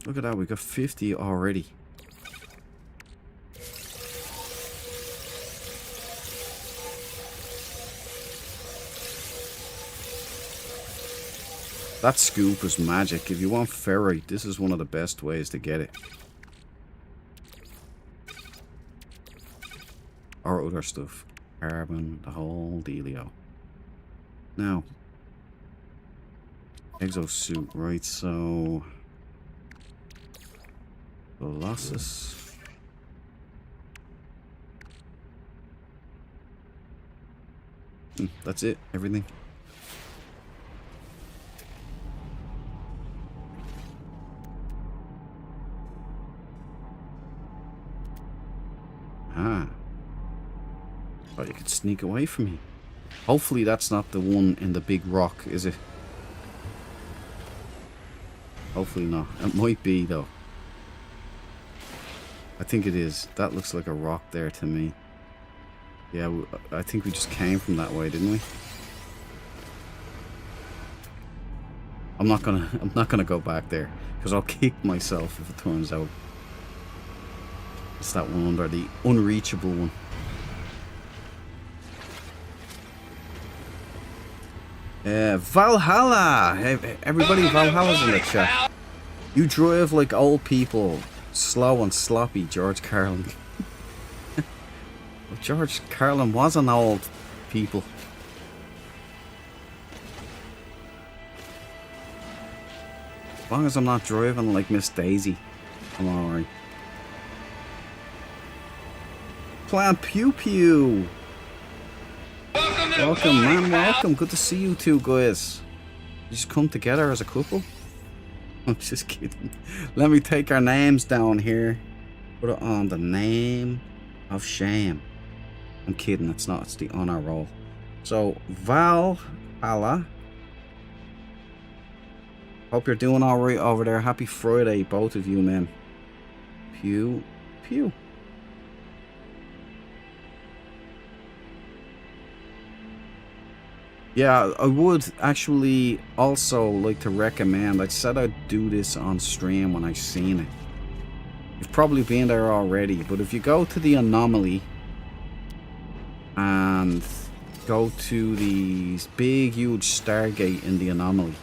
Look at that, we got 50 already. That scoop is magic. If you want ferrite, this is one of the best ways to get it. Or other stuff. Carbon, the whole dealio. Now. Exosuit, right, so... Colossus. That's it, everything. Ah. Oh, you could sneak away from me. Hopefully that's not the one in the big rock, is it? Hopefully not. It might be, though. I think it is. That looks like a rock there to me. Yeah, I think we just came from that way, didn't we? I'm not gonna go back there, because I'll kick myself if it turns out it's that one under the unreachable one. Valhalla! Hey, everybody, Valhalla's in the chat. You drive like old people. Slow and sloppy, George Carlin. Well, George Carlin was an old people. As long as I'm not driving like Miss Daisy, I'm alright. Plant Pew Pew! Welcome, man, welcome. Good to see you two guys. You just come together as a couple? I'm just kidding. Let me take our names down here. Put it on the name of shame. I'm kidding, it's not. It's the honor roll. So, Valhalla. Hope you're doing alright over there. Happy Friday, both of you, man. Pew, pew. Yeah, I would actually also like to recommend, I said I'd do this on stream when I seen it. You've probably been there already, but if you go to the anomaly and go to the big huge Stargate in the anomaly,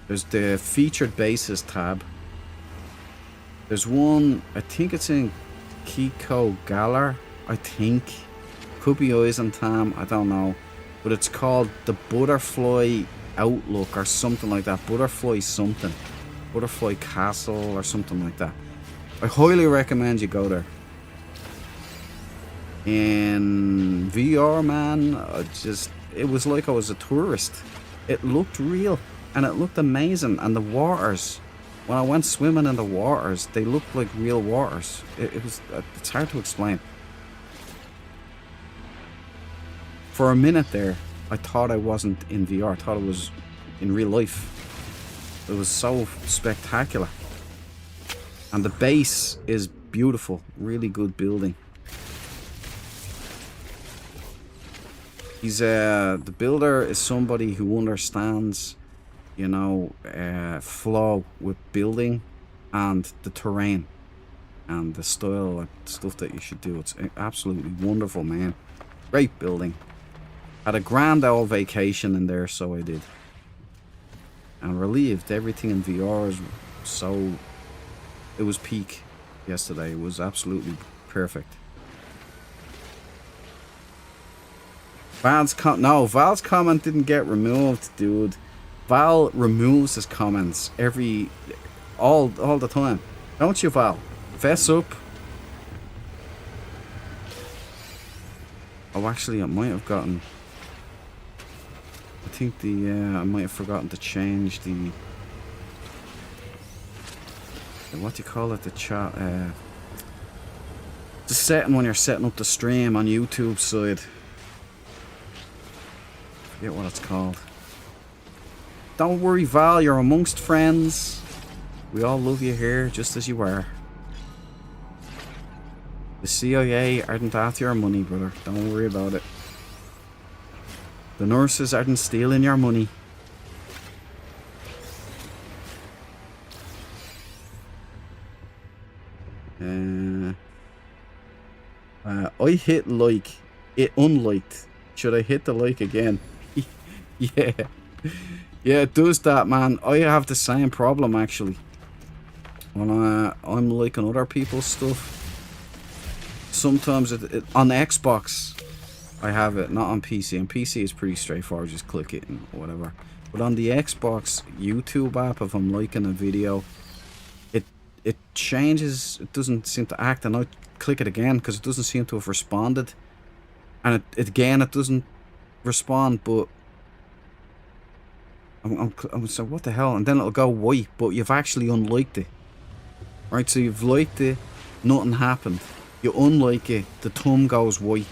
there's the featured bases tab. There's one, I think it's in Kiko Galar, I think. Could be Eisentam, I don't know. But it's called the Butterfly Outlook or something like that. Butterfly something. Butterfly Castle or something like that. I highly recommend you go there. In VR, man, it was like I was a tourist. It looked real and it looked amazing. And the waters, when I went swimming in the waters, they looked like real waters. It's hard to explain. For a minute there, I thought I wasn't in VR. I thought it was in real life. It was so spectacular. And the base is beautiful. Really good building. The builder is somebody who understands, you know, flow with building and the terrain and the style and stuff that you should do. It's absolutely wonderful, man. Great building. Had a grand old vacation in there, so I did. And relieved. Everything in VR is so... It was peak yesterday. It was absolutely perfect. Val's comment didn't get removed, dude. Val removes his comments all the time. Don't you, Val? Fess up. Oh, actually, I might have gotten... I think I might have forgotten to change the what do you call it? The chat, the setting when you're setting up the stream on YouTube side. Forget what it's called. Don't worry, Val, you're amongst friends. We all love you here, just as you are. The CIA aren't after your money, brother. Don't worry about it. The nurses aren't stealing your money. I hit like. It unliked. Should I hit the like again? Yeah. Yeah, it does that, man. I have the same problem, actually. When I'm liking other people's stuff. Sometimes on Xbox, I have it, not on PC. On PC, it's pretty straightforward. Just click it and whatever. But on the Xbox YouTube app, if I'm liking a video, it changes. It doesn't seem to act, and I click it again because it doesn't seem to have responded. And it doesn't respond, but I'm so what the hell? And then it'll go white, but you've actually unliked it. Right, so you've liked it, nothing happened. You unlike it, the thumb goes white.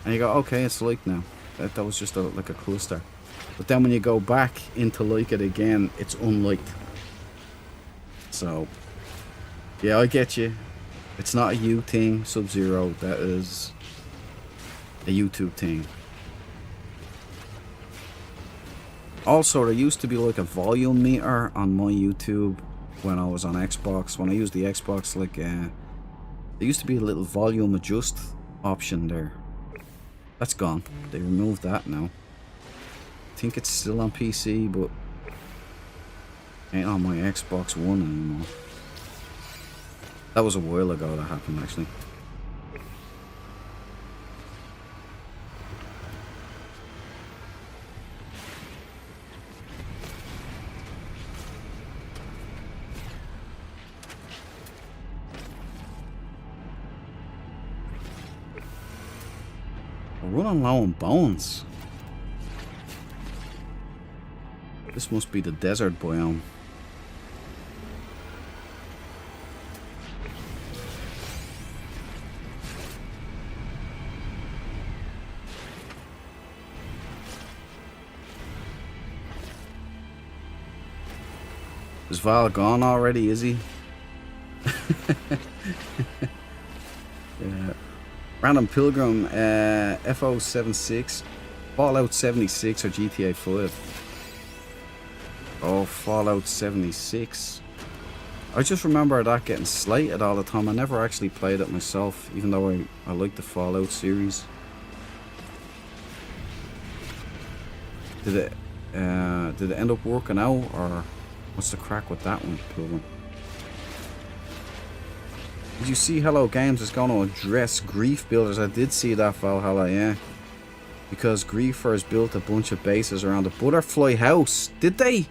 And you go, okay, it's liked now. That was just like a cluster. But then when you go back into like it again, it's unliked. So, yeah, I get you. It's not a you thing, Sub-Zero. That is a YouTube thing. Also, there used to be like a volume meter on my YouTube when I was on Xbox. When I used the Xbox, like, there used to be a little volume adjust option there. That's gone. They removed that now. I think it's still on PC, but ain't on my Xbox One anymore. That was a while ago that happened, actually. We're running low on bones. This must be the desert biome. Is Val gone already, is he? Yeah. Random Pilgrim, FO76, Fallout 76 or GTA 5? Oh, Fallout 76. I just remember that getting slated all the time. I never actually played it myself, even though I like the Fallout series. Did it end up working out, or what's the crack with that one, Pilgrim? Did you see Hello Games is going to address grief builders? I did see that, Valhalla, yeah. Because griefers built a bunch of bases around the Butterfly House. Did they?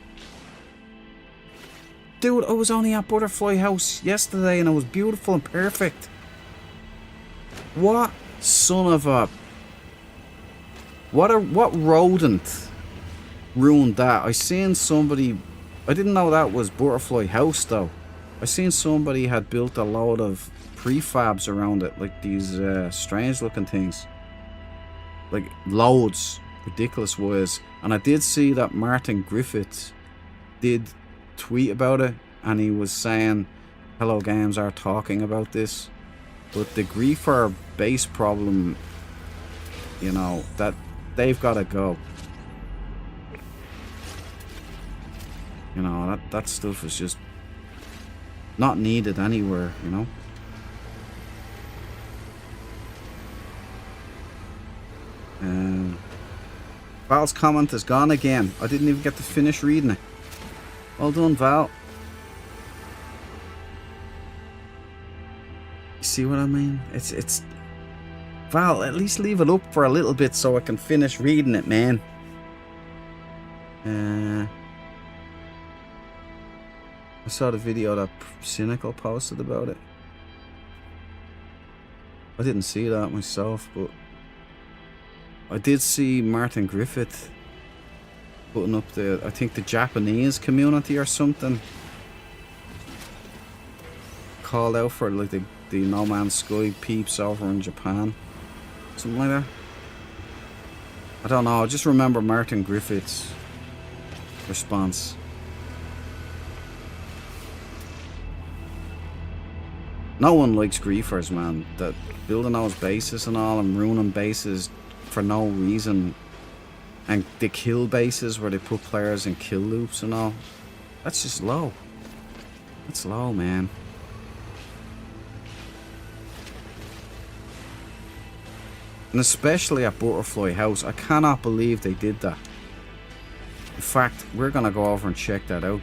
Dude, I was only at Butterfly House yesterday and it was beautiful and perfect. What son of a... What rodent ruined that? I seen somebody... I didn't know that was Butterfly House, though. I seen somebody had built a load of prefabs around it, like these strange looking things. Like loads, ridiculous wise. And I did see that Martin Griffiths did tweet about it, and he was saying Hello Games are talking about this. But the griefer base problem, you know, that they've got to go. You know, that stuff is just not needed anywhere, you know. Val's comment is gone again. I didn't even get to finish reading it. Well done, Val. You see what I mean? It's Val, at least leave it up for a little bit so I can finish reading it, man. I saw the video that Cynical posted about it. I didn't see that myself, but I did see Martin Griffith putting up I think the Japanese community or something called out for like the No Man's Sky peeps over in Japan. Something like that. I don't know, I just remember Martin Griffith's response. No one likes griefers, man. That building those bases and all and ruining bases for no reason, and the kill bases where they put players in kill loops and all. That's just low. That's low, man. And especially at Butterfly House, I cannot believe they did that. In fact, we're gonna go over and check that out.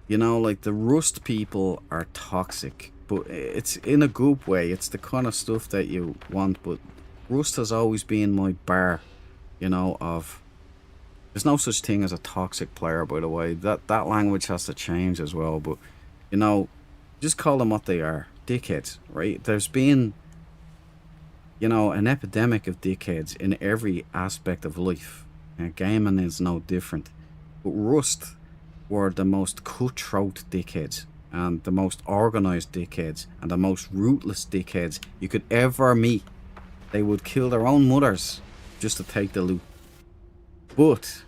You know, like the Rust people are toxic, but it's in a good way. It's the kind of stuff that you want, but Rust has always been my bar, you know, of... There's no such thing as a toxic player, by the way. That language has to change as well, but, you know, just call them what they are. Dickheads, right? There's been, you know, an epidemic of dickheads in every aspect of life. And gaming is no different. But Rust were the most cutthroat dickheads, and the most organised dickheads, and the most ruthless dickheads you could ever meet. They would kill their own mothers just to take the loot. But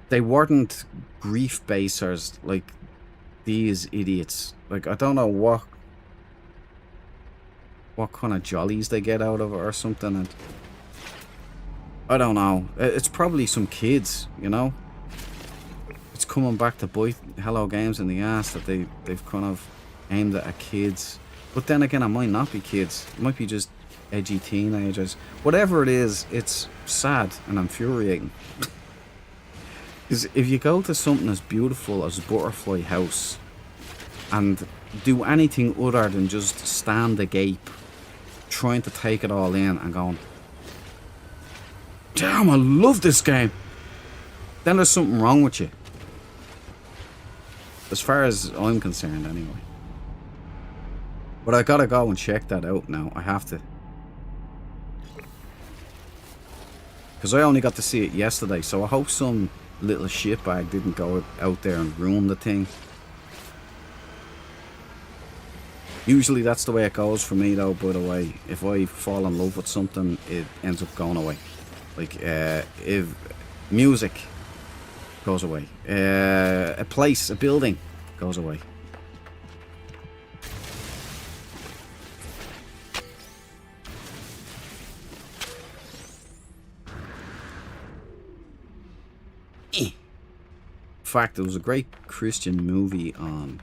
they weren't grief basers like these idiots. Like, I don't know what kind of jollies they get out of it or something. And I don't know. It's probably some kids, you know. It's coming back to bite Hello Games in the ass that they've kind of aimed at kids. But then again, it might not be kids. It might be just edgy teenagers. Whatever it is, it's sad and infuriating. Because if you go to something as beautiful as Butterfly House and do anything other than just stand agape, trying to take it all in and going, damn, I love this game, then there's something wrong with you. As far as I'm concerned, anyway. But I gotta go and check that out now. I have to. Because I only got to see it yesterday, so I hope some little shitbag didn't go out there and ruin the thing. Usually that's the way it goes for me, though, by the way. If I fall in love with something, it ends up going away. Like, if music goes away. A place, a building goes away. In fact, there was a great Christian movie on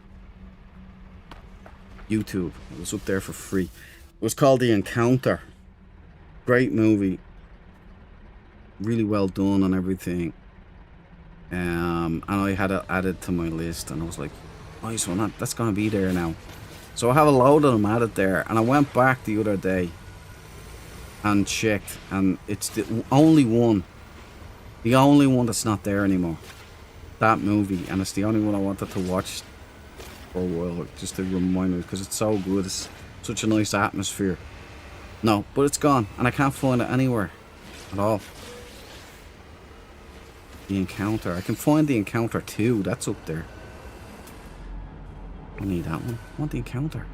YouTube. It was up there for free. It was called The Encounter. Great movie. Really well done and everything. And I had it added to my list, and I was like, nice one, that's gonna be there now. So I have a load of them added there, and I went back the other day and checked, and it's the only one that's not there anymore. That movie, and it's the only one I wanted to watch for a while, just to remind me, because it's so good. It's such a nice atmosphere. No, but it's gone, and I can't find it anywhere at all. The Encounter. I can find The Encounter 2. That's up there. I need that one. I want The Encounter.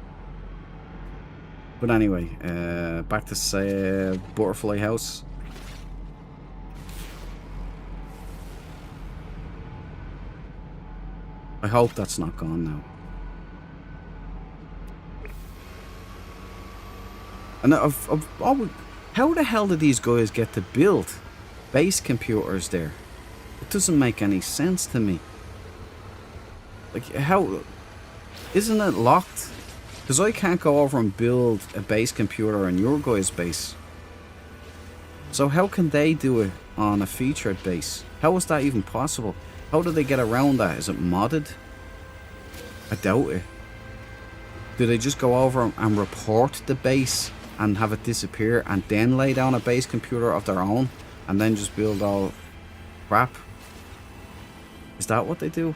But anyway, back to say Butterfly House. I hope that's not gone now. And I've always, how the hell did these guys get to build base computers there? It doesn't make any sense to me. Like, how... Isn't it locked? Because I can't go over and build a base computer on your guys' base. So how can they do it on a featured base? How is that even possible? How do they get around that? Is it modded? I doubt it. Do they just go over and report the base and have it disappear and then lay down a base computer of their own and then just build all crap? Is that what they do?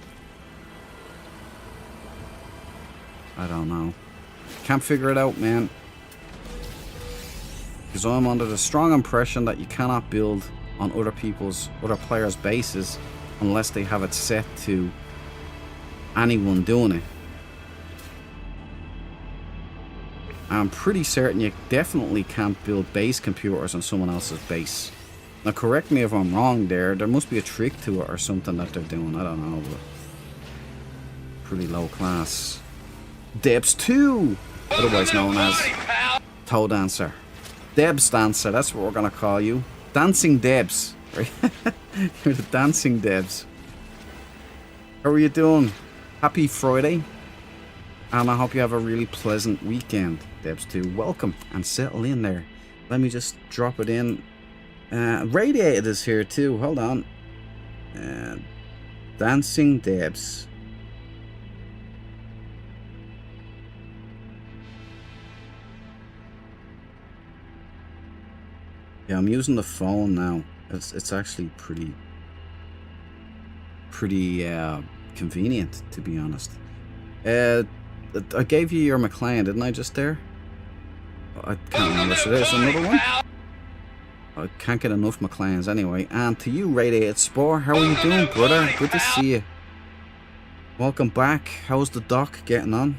I don't know. Can't figure it out, man. Because I'm under the strong impression that you cannot build on other players' bases unless they have it set to anyone doing it. I'm pretty certain you definitely can't build base computers on someone else's base. Now correct me if I'm wrong there. There must be a trick to it or something that they're doing. I don't know, but pretty low class. Debs 2, otherwise known as Toe Dancer. Debs Dancer, that's what we're gonna call you. Dancing Debs, right? You're the Dancing Debs. How are you doing? Happy Friday. And I hope you have a really pleasant weekend, Debs 2. Welcome and settle in there. Let me just drop it in. Radiated is here too. Hold on. Dancing Debs. Yeah, I'm using the phone now. It's actually pretty convenient, to be honest. I gave you your McLean, didn't I, just there? I can't remember. So there's another one. I can't get enough McLeans anyway. And to you, Radiated Spore, how are you doing, brother? Good to see you. Welcome back. How's the doc getting on?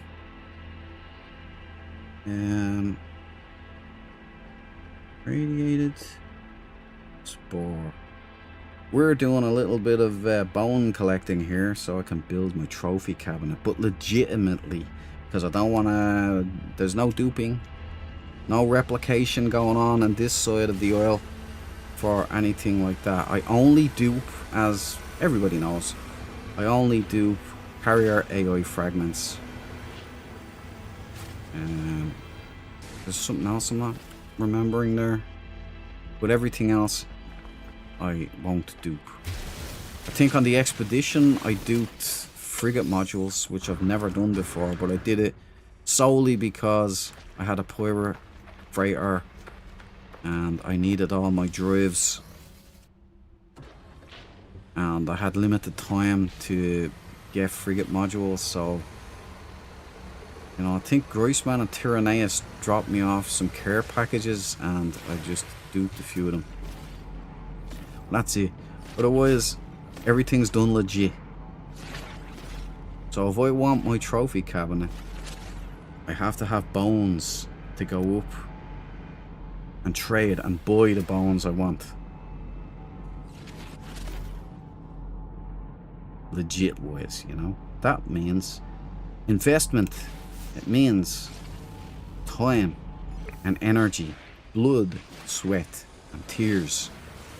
Radiated Spore. We're doing a little bit of bone collecting here so I can build my trophy cabinet, but legitimately, because I don't want to... There's no duping, no replication going on this side of the oil for anything like that. I only dupe, as everybody knows, I only dupe carrier AI fragments. There's something else I'm not remembering there, but everything else I won't dupe. I think on the expedition I duped frigate modules, which I've never done before, but I did it solely because I had a pirate freighter and I needed all my drives and I had limited time to get frigate modules, so you know, I think Groisman and Tyranneus dropped me off some care packages and I just duped a few of them. That's it. Otherwise, everything's done legit. So if I want my trophy cabinet, I have to have bones to go up and trade and buy the bones I want. Legit wise, you know. That means investment. It means time and energy, blood, sweat and tears.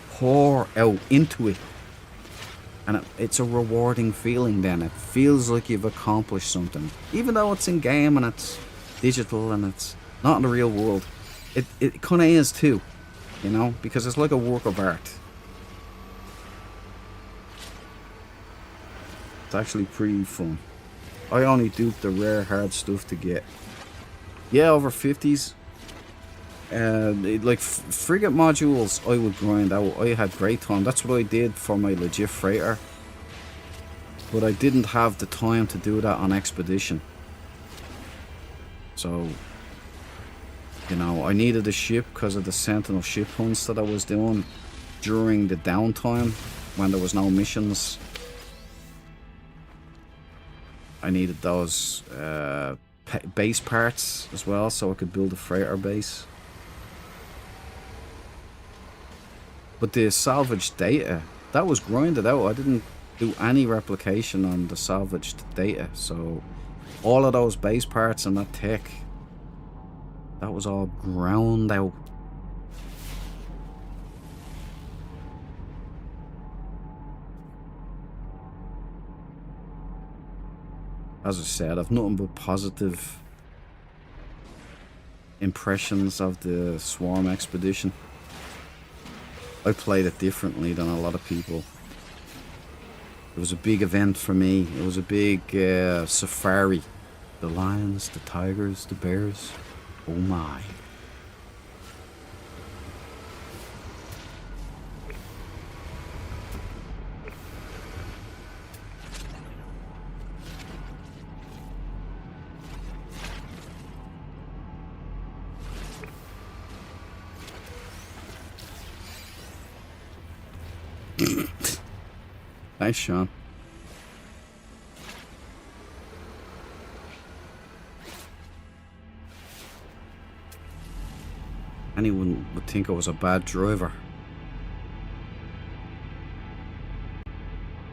Pour out into it, and it's a rewarding feeling. Then it feels like you've accomplished something, even though it's in game and it's digital and it's not in the real world. It kind of is too, you know, because it's like a work of art. It's actually pretty fun. I only dupe the rare hard stuff to get. Yeah, over 50s. Like frigate modules I would grind out. I had great time. That's what I did for my legit freighter, but I didn't have the time to do that on expedition. So you know, I needed a ship because of the Sentinel ship hunts that I was doing during the downtime when there was no missions. I needed those base parts as well so I could build a freighter base. But the salvaged data, that was grinded out. I didn't do any replication on the salvaged data. So all of those base parts and that tech That was all ground out. As I said, I've nothing but positive impressions of the Swarm expedition. I played it differently than a lot of people. It was a big event for me. It was a big safari. The lions, the tigers, the bears. Oh my. Thanks, Sean. Anyone would think I was a bad driver.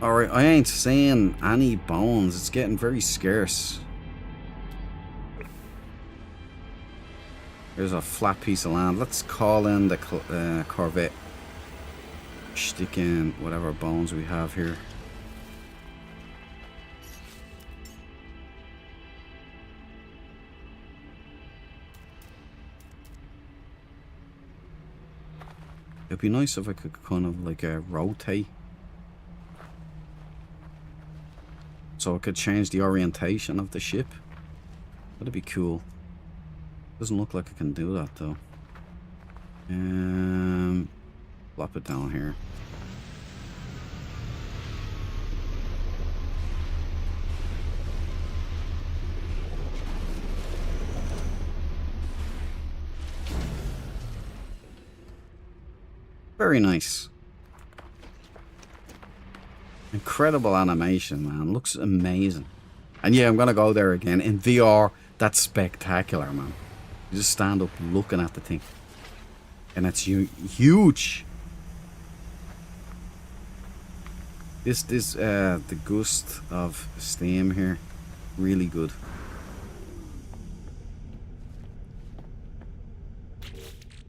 Alright, I ain't seeing any bones. It's getting very scarce. There's a flat piece of land. Let's call in the Corvette. Stick in whatever bones we have here. It'd be nice if I could kind of like rotate, so I could change the orientation of the ship. That'd be cool. Doesn't look like I can do that though. Plop it down here. Very nice. Incredible animation, man. Looks amazing. And yeah, I'm gonna go there again. In VR, that's spectacular, man. You just stand up looking at the thing. And it's huge. This the gust of steam here. Really good.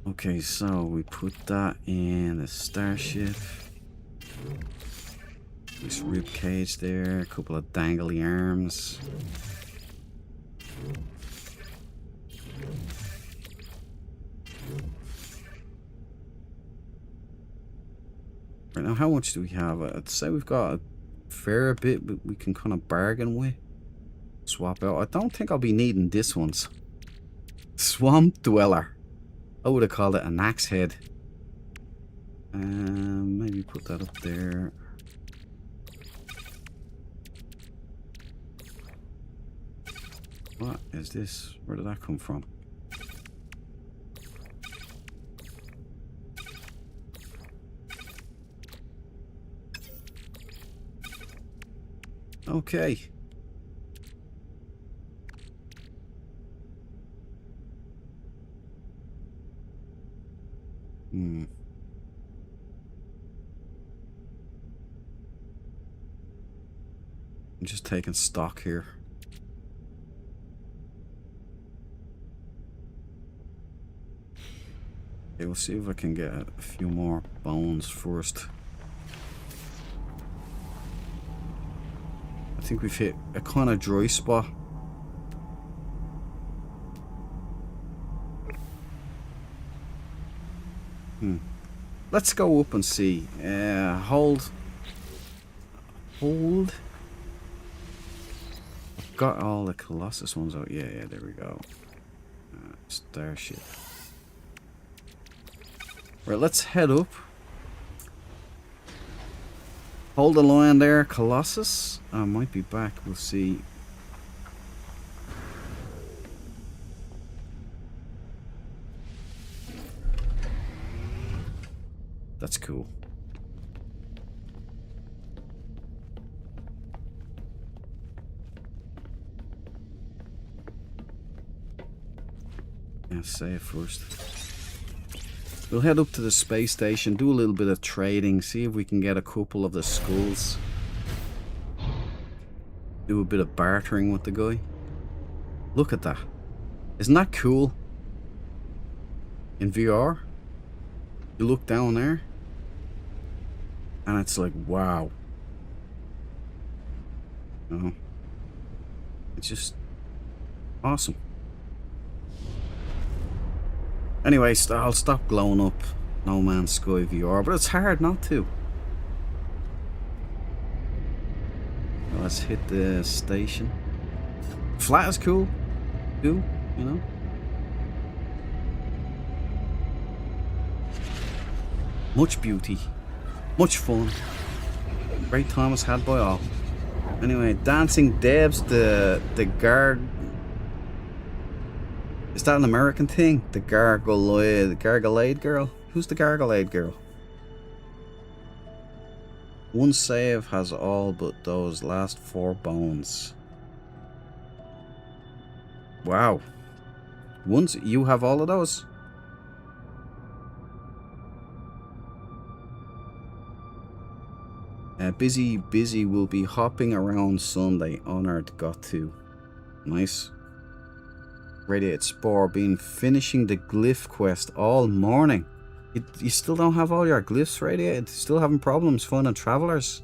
Okay, so we put that in the starship. This rib cage there, a couple of dangly arms. Right now, how much do we have? I'd say we've got a fair bit, but we can kind of bargain with. Swap out. I don't think I'll be needing this one's. Swamp Dweller. I would have called it an axe head. Maybe put that up there. What is this? Where did that come from? Okay. I'm just taking stock here. Okay, we'll see if I can get a few more bones first. I think we've hit a kind of dry spot. Let's go up and see. Hold. I've got all the Colossus ones out. Yeah, there we go. Starship. Right, let's head up. Hold the line there, Colossus. I might be back. We'll see. That's cool. Yeah, save first. We'll head up to the space station, do a little bit of trading, see if we can get a couple of the skulls. Do a bit of bartering with the guy. Look at that. Isn't that cool? in VR, you look down there, and it's like, wow. You know, it's just awesome. Anyway, I'll stop glowing up No Man's Sky VR, but it's hard not to. Let's hit the station. Flat is cool, too, you know. Much beauty, much fun. Great time was had by all. Anyway, Dancing Debs, the is that an American thing? The Gargalade girl? Who's the Gargalade girl? One save has all but those last 4 bones. Wow. Once you have all of those? Busy will be hopping around Sunday. Honored got to. Nice. Radiate Spore been finishing the glyph quest all morning. You still don't have all your glyphs radiated? Still having problems finding travelers?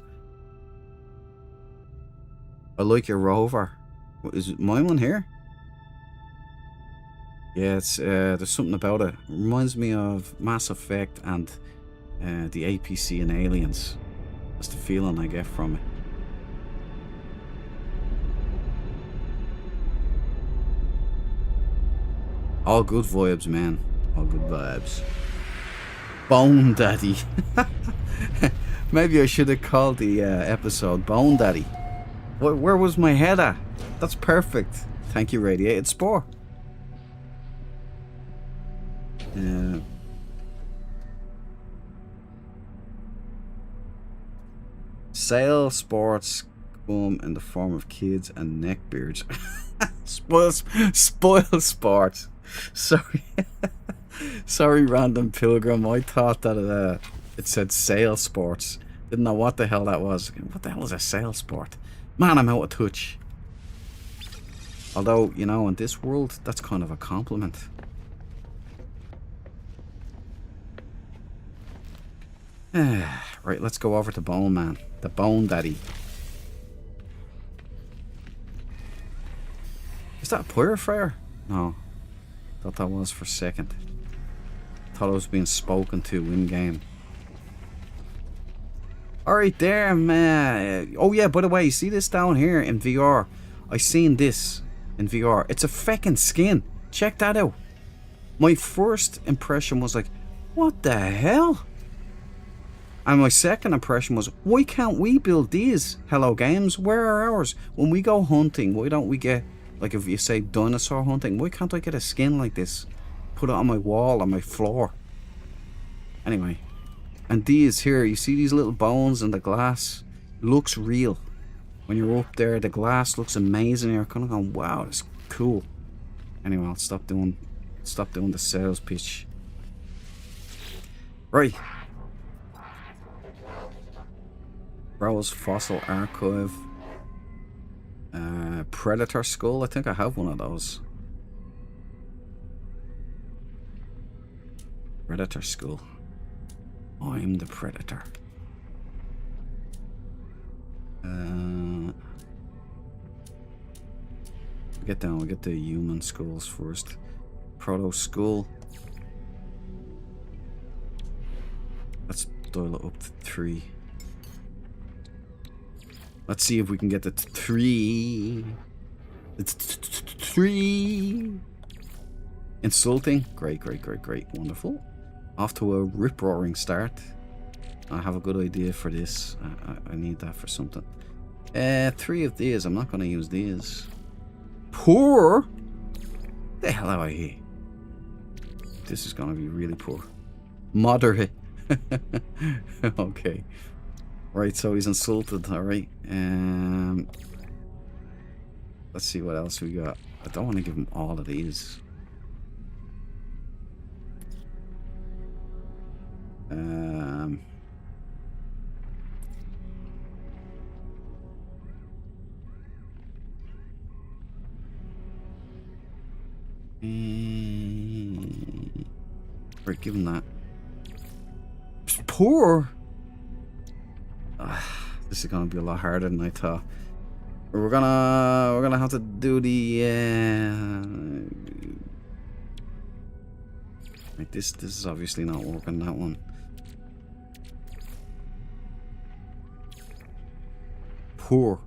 I like your rover. Is it my one here? Yeah, it's there's something about it. Reminds me of Mass Effect and the APC and Aliens. That's the feeling I get from it. All good vibes, man. All good vibes. Bone Daddy. Maybe I should have called the episode Bone Daddy. Where was my head at? That's perfect. Thank you, Radiated Spore. Sail sports come in the form of kids and neckbeards. Spoil sports. Sorry. Sorry, random pilgrim. I thought that it said sail sports. Didn't know what the hell that was. What the hell is a sail sport? Man, I'm out of touch. Although, you know, in this world, that's kind of a compliment. Right, let's go over to Bone Man. The Bone Daddy. Is that a purifier? No. Thought that was for a second. Thought I was being spoken to in-game. Alright there, man. Oh yeah, by the way, you see this down here in VR? I seen this in VR. It's a feckin' skin. Check that out. My first impression was like, what the hell? And my second impression was, why can't we build these? Hello Games, where are ours? When we go hunting, why don't we get, like if you say dinosaur hunting, why can't I get a skin like this? Put it on my wall, on my floor. Anyway. And these here, you see these little bones in the glass? Looks real. When you're up there, the glass looks amazing. You're kind of going, wow, that's cool. Anyway, I'll stop doing the sales pitch. Right. Browse Fossil Archive. Predator Skull. I think I have one of those. Predator Skull. I'm the Predator. Get down. We'll get the human skulls first. Proto Skull. Let's dial it up to 3. Let's see if we can get the 3. It's 3. Insulting. Great. Wonderful. Off to a rip-roaring start. I have a good idea for this. I need that for something. 3 of these. I'm not going to use these. Poor? The hell am I here? This is going to be really poor. Moderate. Okay. Right, so he's insulted. Alright. Let's see what else we got. I don't want to give him all of these. Right, give him that. Poor. This is gonna be a lot harder than I thought. We're gonna have to do the like this is obviously not working, that one. Poor.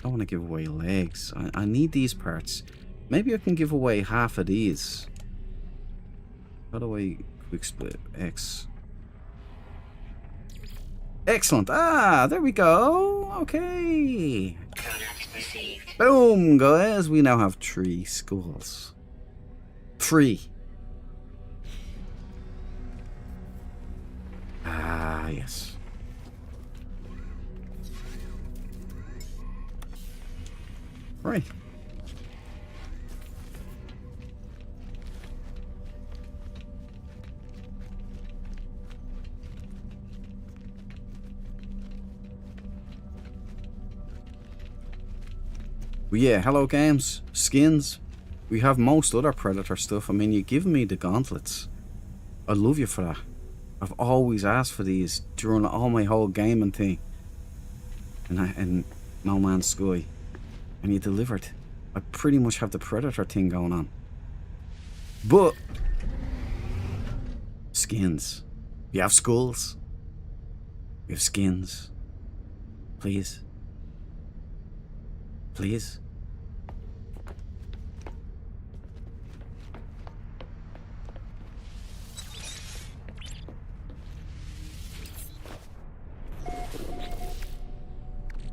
I want to give away legs. I need these parts. Maybe I can give away half of these. How do I quick split X? Excellent. Ah, there we go. Okay. Product received. Boom, guys. We now have 3 skulls. 3. Ah, yes. Right. Well, yeah, hello games, skins. We have most other Predator stuff. I mean, you give me the gauntlets. I love you for that. I've always asked for these during all my whole gaming thing. And No Man's Sky. And you delivered. I pretty much have the Predator thing going on. But skins. We have skulls. We have skins. Please. Please.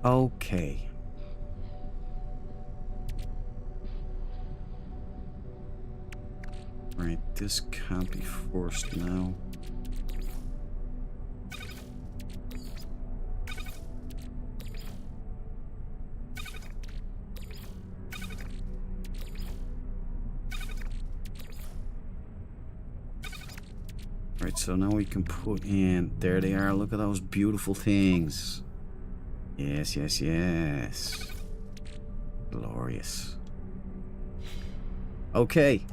Okay. Right, this can't be forced now. Right, so now we can put in... There they are, look at those beautiful things. Yes, yes, yes. Glorious. Okay.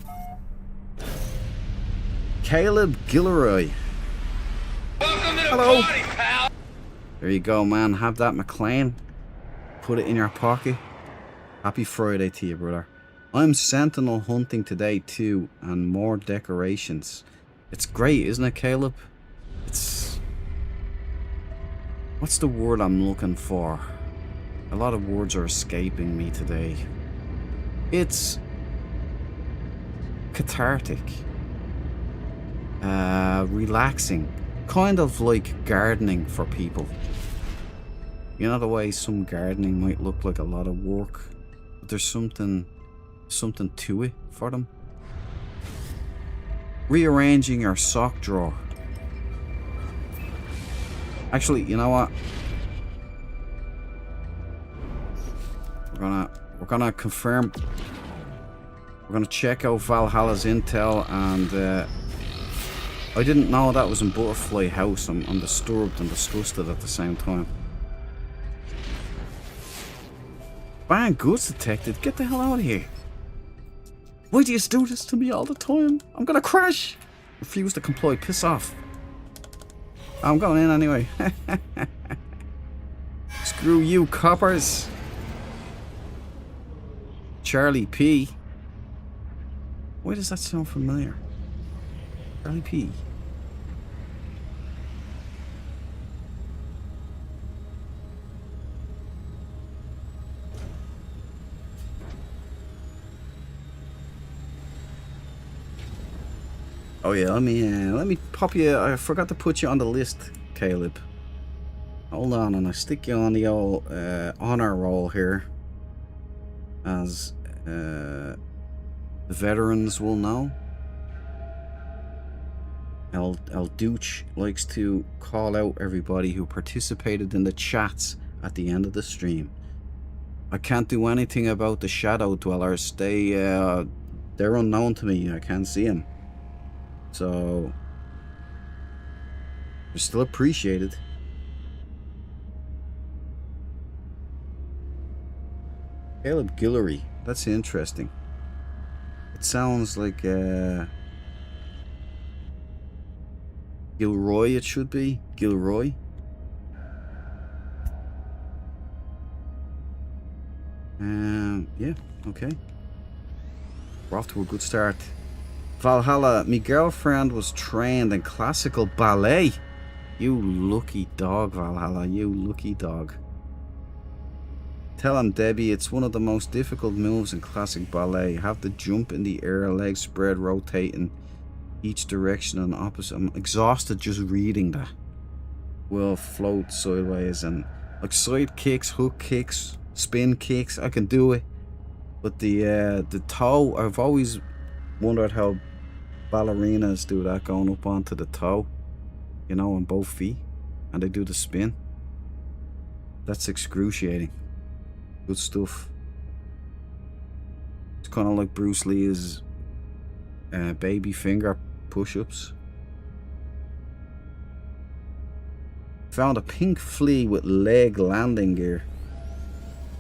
Caleb Gilroy. Welcome to the Hello. party, pal. There you go, man. Have that McLean. Put it in your pocket. Happy Friday to you, brother. I'm Sentinel hunting today too, and more decorations. It's great, isn't it, Caleb? It's... What's the word I'm looking for? A lot of words are escaping me today. It's... cathartic. Relaxing. Kind of like gardening for people. You know the way some gardening might look like a lot of work, but there's something to it for them. Rearranging your sock drawer. Actually, you know what? We're gonna confirm. We're gonna check out Valhalla's intel, and I didn't know that was in Butterfly House. I'm disturbed and disgusted at the same time. Bang, goods detected. Get the hell out of here. Why do you do this to me all the time? I'm gonna crash. Refuse to comply. Piss off. I'm going in anyway. Screw you, coppers. Charlie P. Why does that sound familiar? Charlie P. Oh yeah, let me pop you. I forgot to put you on the list, Caleb. Hold on, and I stick you on the old honor roll here, as the veterans will know. El Dooch likes to call out everybody who participated in the chats at the end of the stream. I can't do anything about the shadow dwellers. They're unknown to me. I can't see them. So they're still appreciated. Caleb Guillory. That's interesting. It sounds like Gilroy it should be. Gilroy. Yeah, okay. We're off to a good start. Valhalla, my girlfriend was trained in classical ballet. You lucky dog, Valhalla, you lucky dog. Tell him, Debbie, it's one of the most difficult moves in classic ballet. Have the jump in the air, legs spread, rotating each direction and opposite. I'm exhausted just reading that. Will float sideways and like side kicks, hook kicks, spin kicks. I can do it, but the toe. I've always wondered how ballerinas do that, going up onto the toe, you know, on both feet, and they do the spin. That's excruciating. Good stuff. It's kind of like Bruce Lee's baby finger push-ups. Found a pink flea with leg landing gear.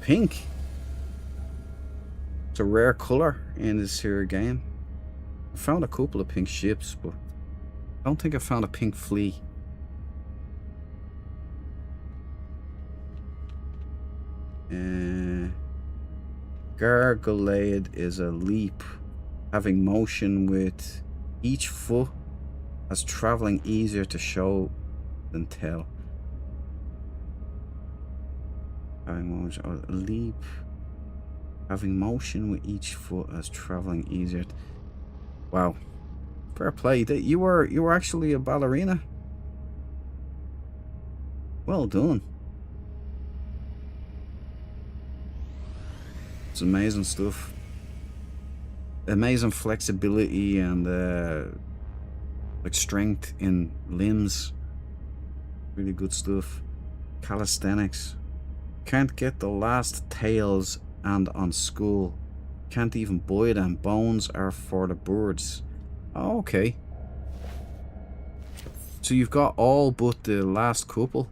Pink. It's a rare color in this here game. I found a couple of pink ships, but I don't think I found a pink flea. Gargolade is a leap, having motion with each foot as traveling easier to show than tell. Having motion, or a leap, having motion with each foot as traveling easier. Wow, fair play. That you were actually a ballerina. Well done. It's amazing stuff. Amazing flexibility and like strength in limbs. Really good stuff. Calisthenics. Can't get the last tails and on school. Can't even buy them. Bones are for the birds. Oh, okay. So you've got all but the last couple.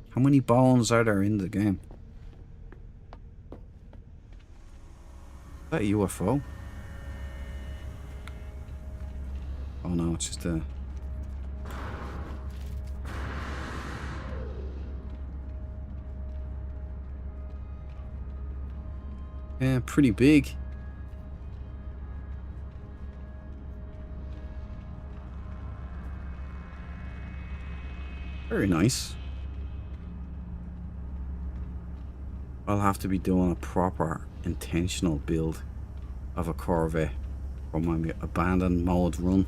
How many bones are there in the game? Is that a UFO? Oh no, it's just a... Yeah, pretty big. Very nice. I'll have to be doing a proper intentional build of a Corvette for my abandoned mode run.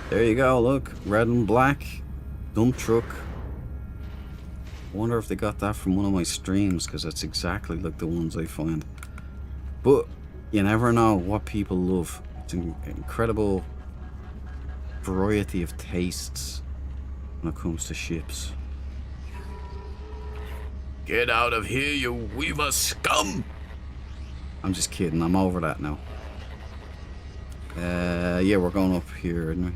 There you go, look, red and black dump truck. I wonder if they got that from one of my streams, because it's exactly like the ones I find. But you never know what people love. It's an incredible variety of tastes when it comes to ships. Get out of here, you weaver scum! I'm just kidding, I'm over that now. Yeah, we're going up here, aren't we?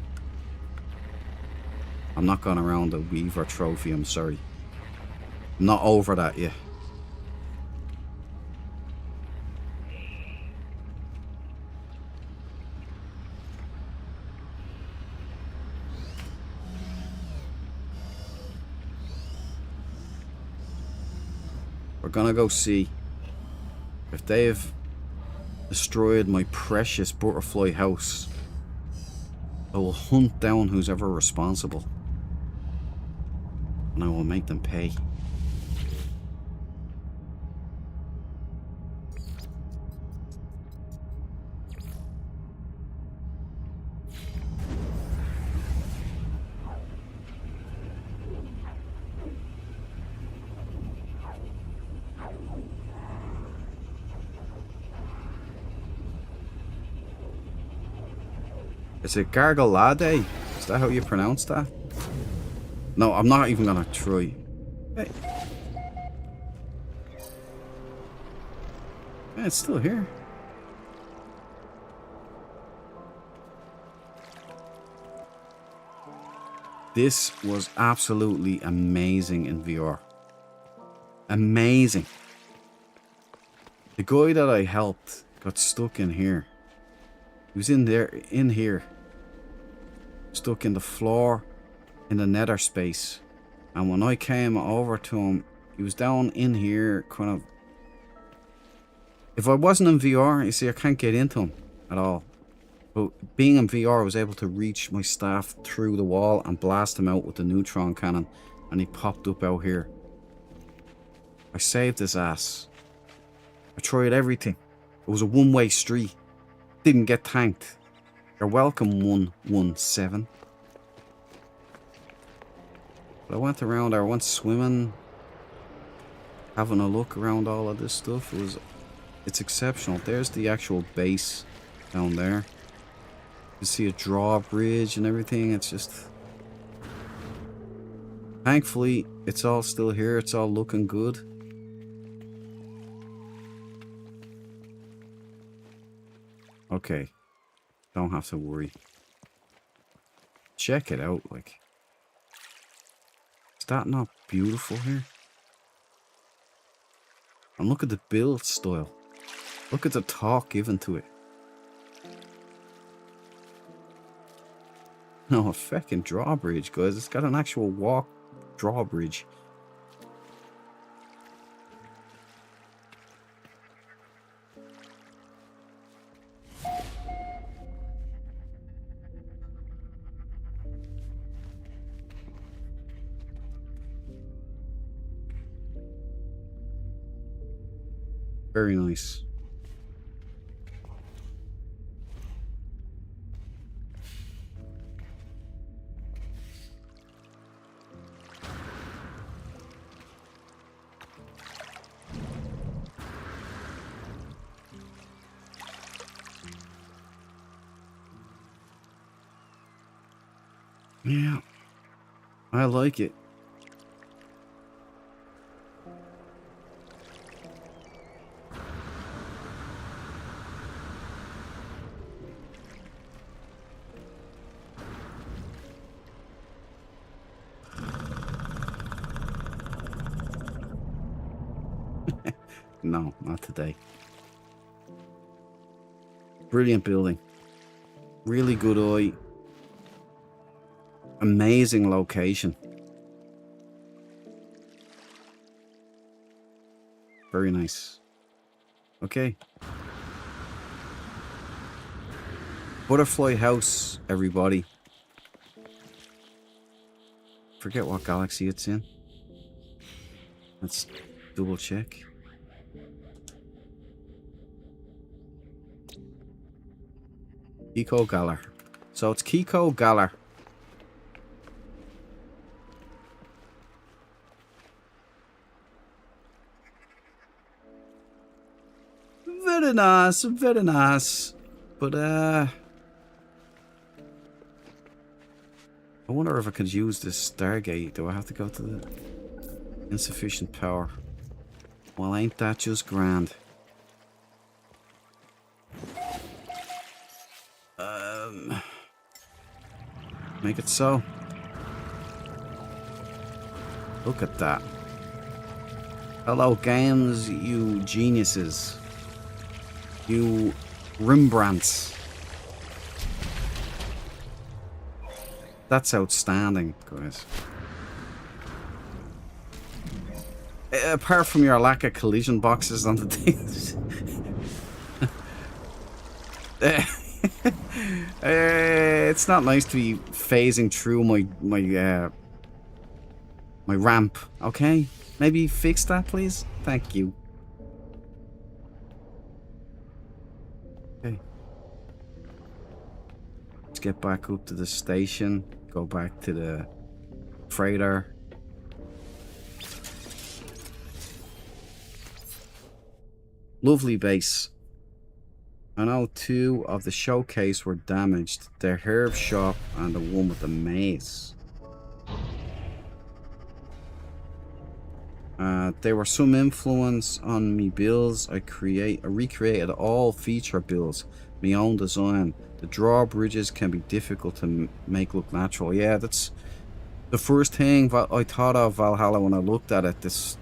I'm not going around the Weaver trophy, I'm sorry. I'm not over that yet. We're gonna go see if they've destroyed my precious butterfly house. I will hunt down who's ever responsible, and I will make them pay. Is it Gargolade? Is that how you pronounce that? No, I'm not even gonna try. Hey. Yeah, it's still here. This was absolutely amazing in VR. Amazing. The guy that I helped got stuck in here. He was in here. Stuck in the floor in the nether space. And when I came over to him, he was down in here kind of... If I wasn't in VR, you see, I can't get into him at all. But being in VR, I was able to reach my staff through the wall and blast him out with the neutron cannon. And he popped up out here. I saved his ass. I tried everything. It was a one-way street. Didn't get tanked. You're welcome, 117. But I went around there, I went swimming, having a look around all of this stuff. It's exceptional. There's the actual base down there. You see a drawbridge and everything. It's just... Thankfully, it's all still here. It's all looking good. Okay. Don't have to worry. Check it out, like... Is that not beautiful here? And look at the build style. Look at the talk given to it. No, a fucking drawbridge, guys. It's got an actual walk drawbridge. Very nice. Yeah, I like it. No, not today. Brilliant building. Really good eye. Amazing location. Very nice. Okay. Butterfly house, everybody. Forget what galaxy it's in. Let's double check. Kiko Galar. So it's Kiko Galar. Very nice, very nice. But I wonder if I could use this Stargate. Do I have to go to the insufficient power? Well, ain't that just grand? Make it so. Look at that. Hello, games, you geniuses. You Rembrandts. That's outstanding, guys. Apart from your lack of collision boxes on the things. It's not nice to be phasing through my ramp. Okay, maybe fix that, please. Thank you. Okay, let's get back up to the station. Go back to the freighter. Lovely base. I know 2 of the showcase were damaged. The herb shop and the one with the maze. There were some influence on me builds. I recreated all feature builds. My own design. The drawbridges can be difficult to make look natural. Yeah, that's The first thing I thought of Valhalla when I looked at it,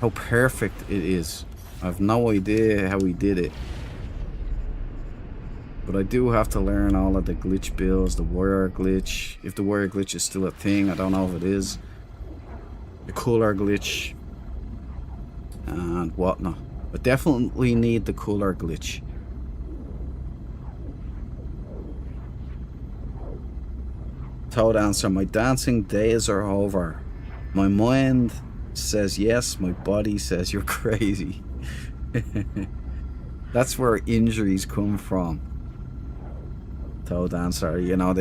how perfect it is. I have no idea how he did it. But I do have to learn all of the glitch builds, the wire glitch. If the wire glitch is still a thing, I don't know if it is. The cooler glitch. And whatnot. I definitely need the cooler glitch. Toad answer, my dancing days are over. My mind says yes, my body says you're crazy. That's where injuries come from. Toad answer, you know,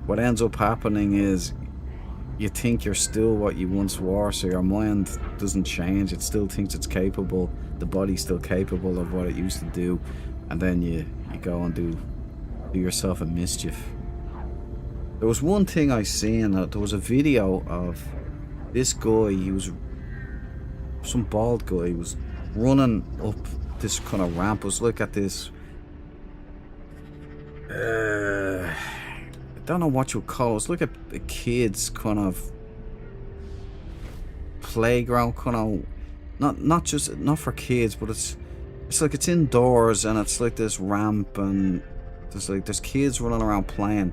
what ends up happening is you think you're still what you once were, so your mind doesn't change. It still thinks it's capable. The body's still capable of what it used to do, and then you go and do yourself a mischief. There was one thing I seen. There was a video of this guy. He was some bald guy. He was running up this kind of ramp. It was like at this. I don't know what you would call it. It's like a kid's kind of playground, kind of not for kids, but it's like it's indoors and it's like this ramp and there's kids running around playing.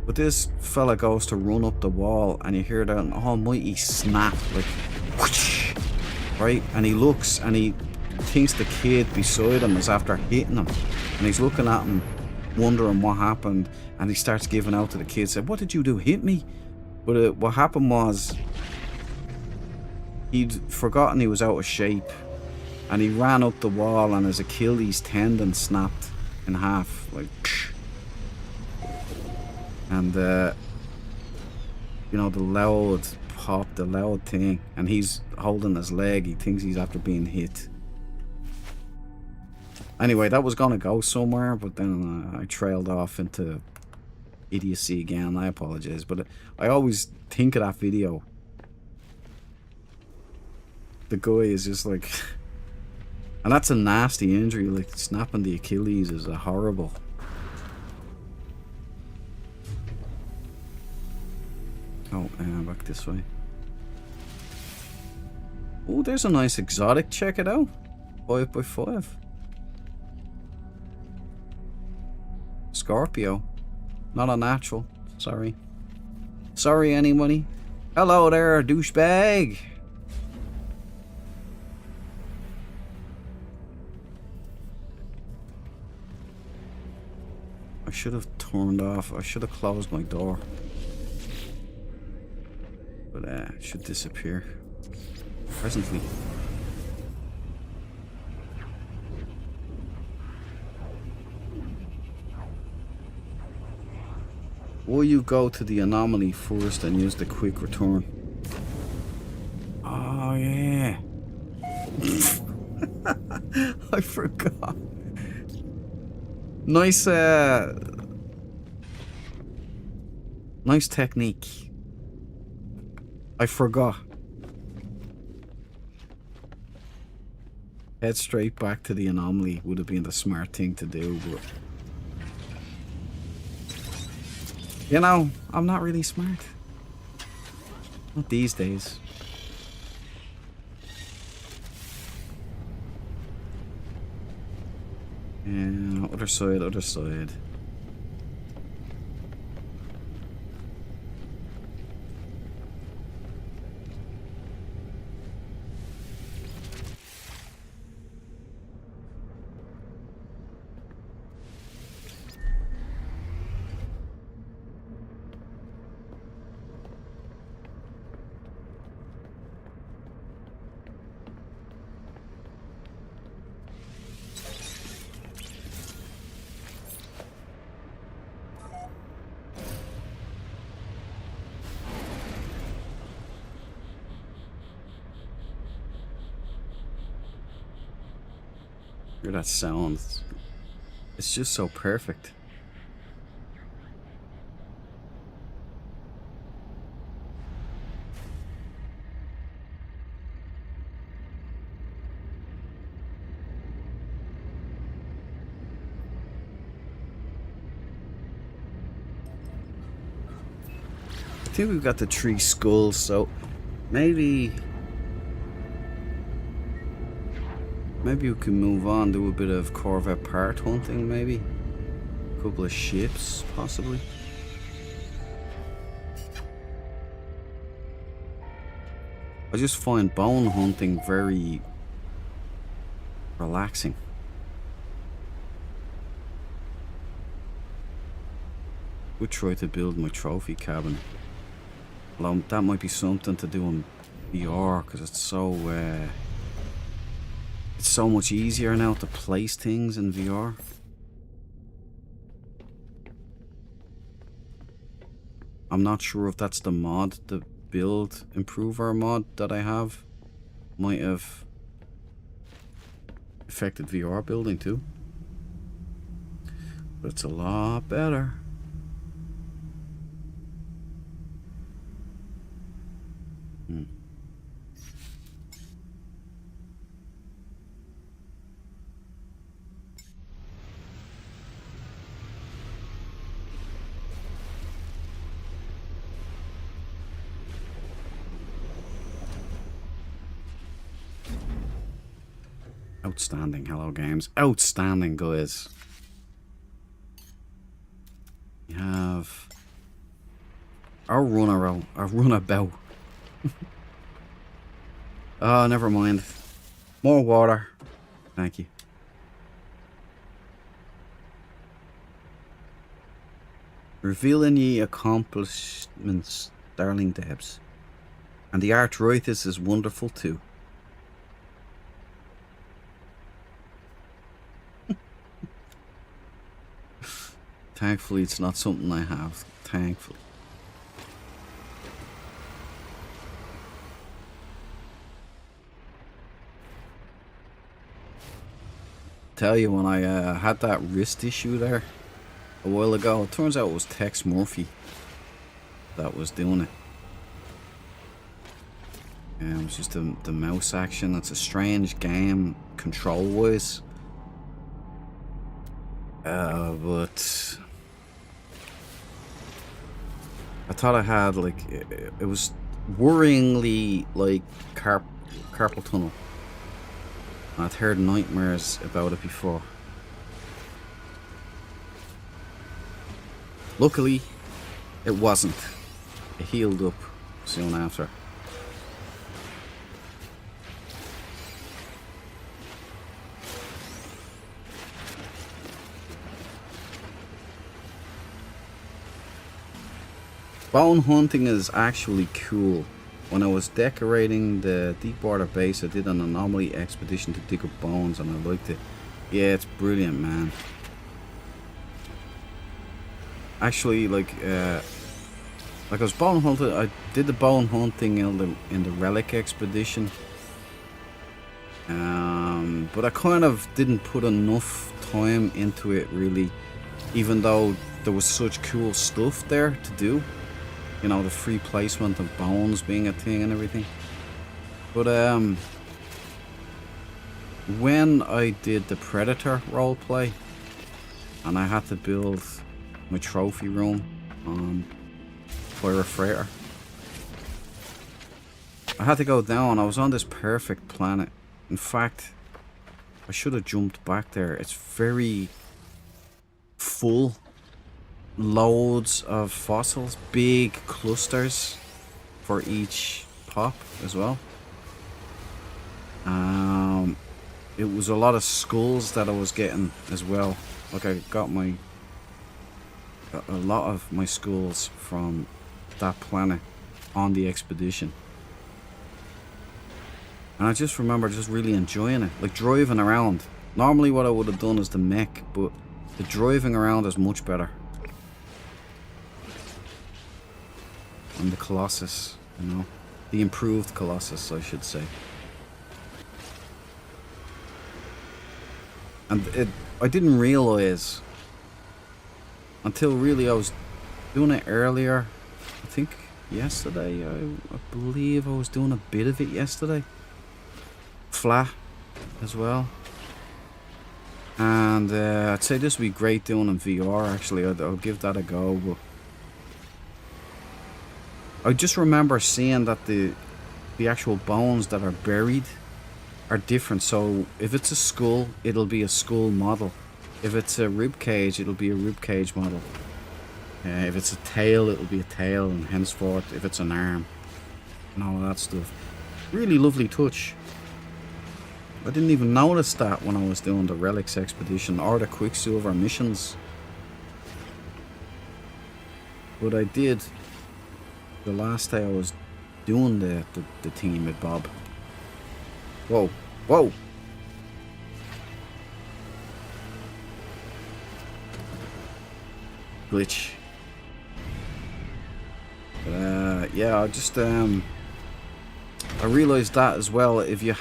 But this fella goes to run up the wall and you hear that almighty snap, like whoosh, right? And he looks and he thinks the kid beside him is after hitting him, and he's looking at him wondering what happened, and he starts giving out to the kid, said, "What did you do? Hit me?" But what happened was he'd forgotten he was out of shape, and he ran up the wall and his Achilles tendon snapped in half, like, and you know, the loud pop, the loud thing, and he's holding his leg. He thinks he's after being hit. Anyway, that was gonna go somewhere, but then I trailed off into idiocy again. I apologize, but I always think of that video. The guy is just like, and that's a nasty injury. Like snapping the Achilles is a horrible. Oh, back this way. Oh, there's a nice exotic. Check it out. 5x5. Scorpio. Not a natural. Sorry. Sorry, anybody. Hello there, douchebag. I should have turned off. I should have closed my door. But it should disappear presently. Will you go to the anomaly first and use the quick return? Oh yeah. I forgot. Nice nice technique. I forgot. Head straight back to the anomaly would have been the smart thing to do, but you know, I'm not really smart. Not these days. Yeah, other side, other side. Hear that sound? It's just so perfect. think we've got the 3 skulls, so maybe we can move on, do a bit of Corvette part hunting, maybe. A couple of ships, possibly. I just find bone hunting very relaxing. Would try to build my trophy cabin. Well, that might be something to do in VR, because it's so much easier now to place things in VR. I'm not sure if that's the mod, the build improver mod that I have might have affected VR building too. But it's a lot better. Outstanding, hello games. Outstanding, guys. We have our runabout. Oh, never mind. More water. Thank you. Revealing ye accomplishments, darling Debs. And the arthritis is wonderful too. Thankfully, it's not something I have. Thankfully. Tell you, when I had that wrist issue there a while ago, it turns out it was Tex Murphy that was doing it. It was just the mouse action. It's a strange game control-wise. But I thought I had, like, it was worryingly like carpal tunnel. I'd heard nightmares about it before. Luckily, it wasn't. It healed up soon after. Bone hunting is actually cool. When I was decorating the Deepwater base, I did an anomaly expedition to dig up bones, and I liked it. Yeah, it's brilliant, man. Actually, like I was bone hunting. I did the bone hunting in the relic expedition, but I kind of didn't put enough time into it, really, even though there was such cool stuff there to do. You know, the free placement of bones being a thing and everything. But when I did the Predator roleplay, and I had to build my trophy room on Fire Freighter, I had to go down. I was on this perfect planet. In fact, I should have jumped back there. It's very full. Loads of fossils, big clusters for each pop as well. It was a lot of skulls that I was getting as well. Like, I got a lot of my skulls from that planet on the expedition. And I just remember just really enjoying it, like driving around. Normally what I would have done is the mech, but the driving around is much better. And the Colossus, you know, the improved Colossus, I should say. And I didn't realize until really I was doing it earlier. I think yesterday. I believe I was doing a bit of it yesterday. Flat as well. And I'd say this would be great doing in VR. Actually, I'll give that a go. But I just remember seeing that the actual bones that are buried are different. So if it's a skull, it'll be a skull model. If it's a rib cage, it'll be a rib cage model. If it's a tail, it'll be a tail, and henceforth, if it's an arm, and all that stuff. Really lovely touch. I didn't even notice that when I was doing the Relics expedition or the Quicksilver missions. But I did the last day I was doing the team with Bob. Whoa, whoa! Glitch. But, yeah, I just I realized that as well. If you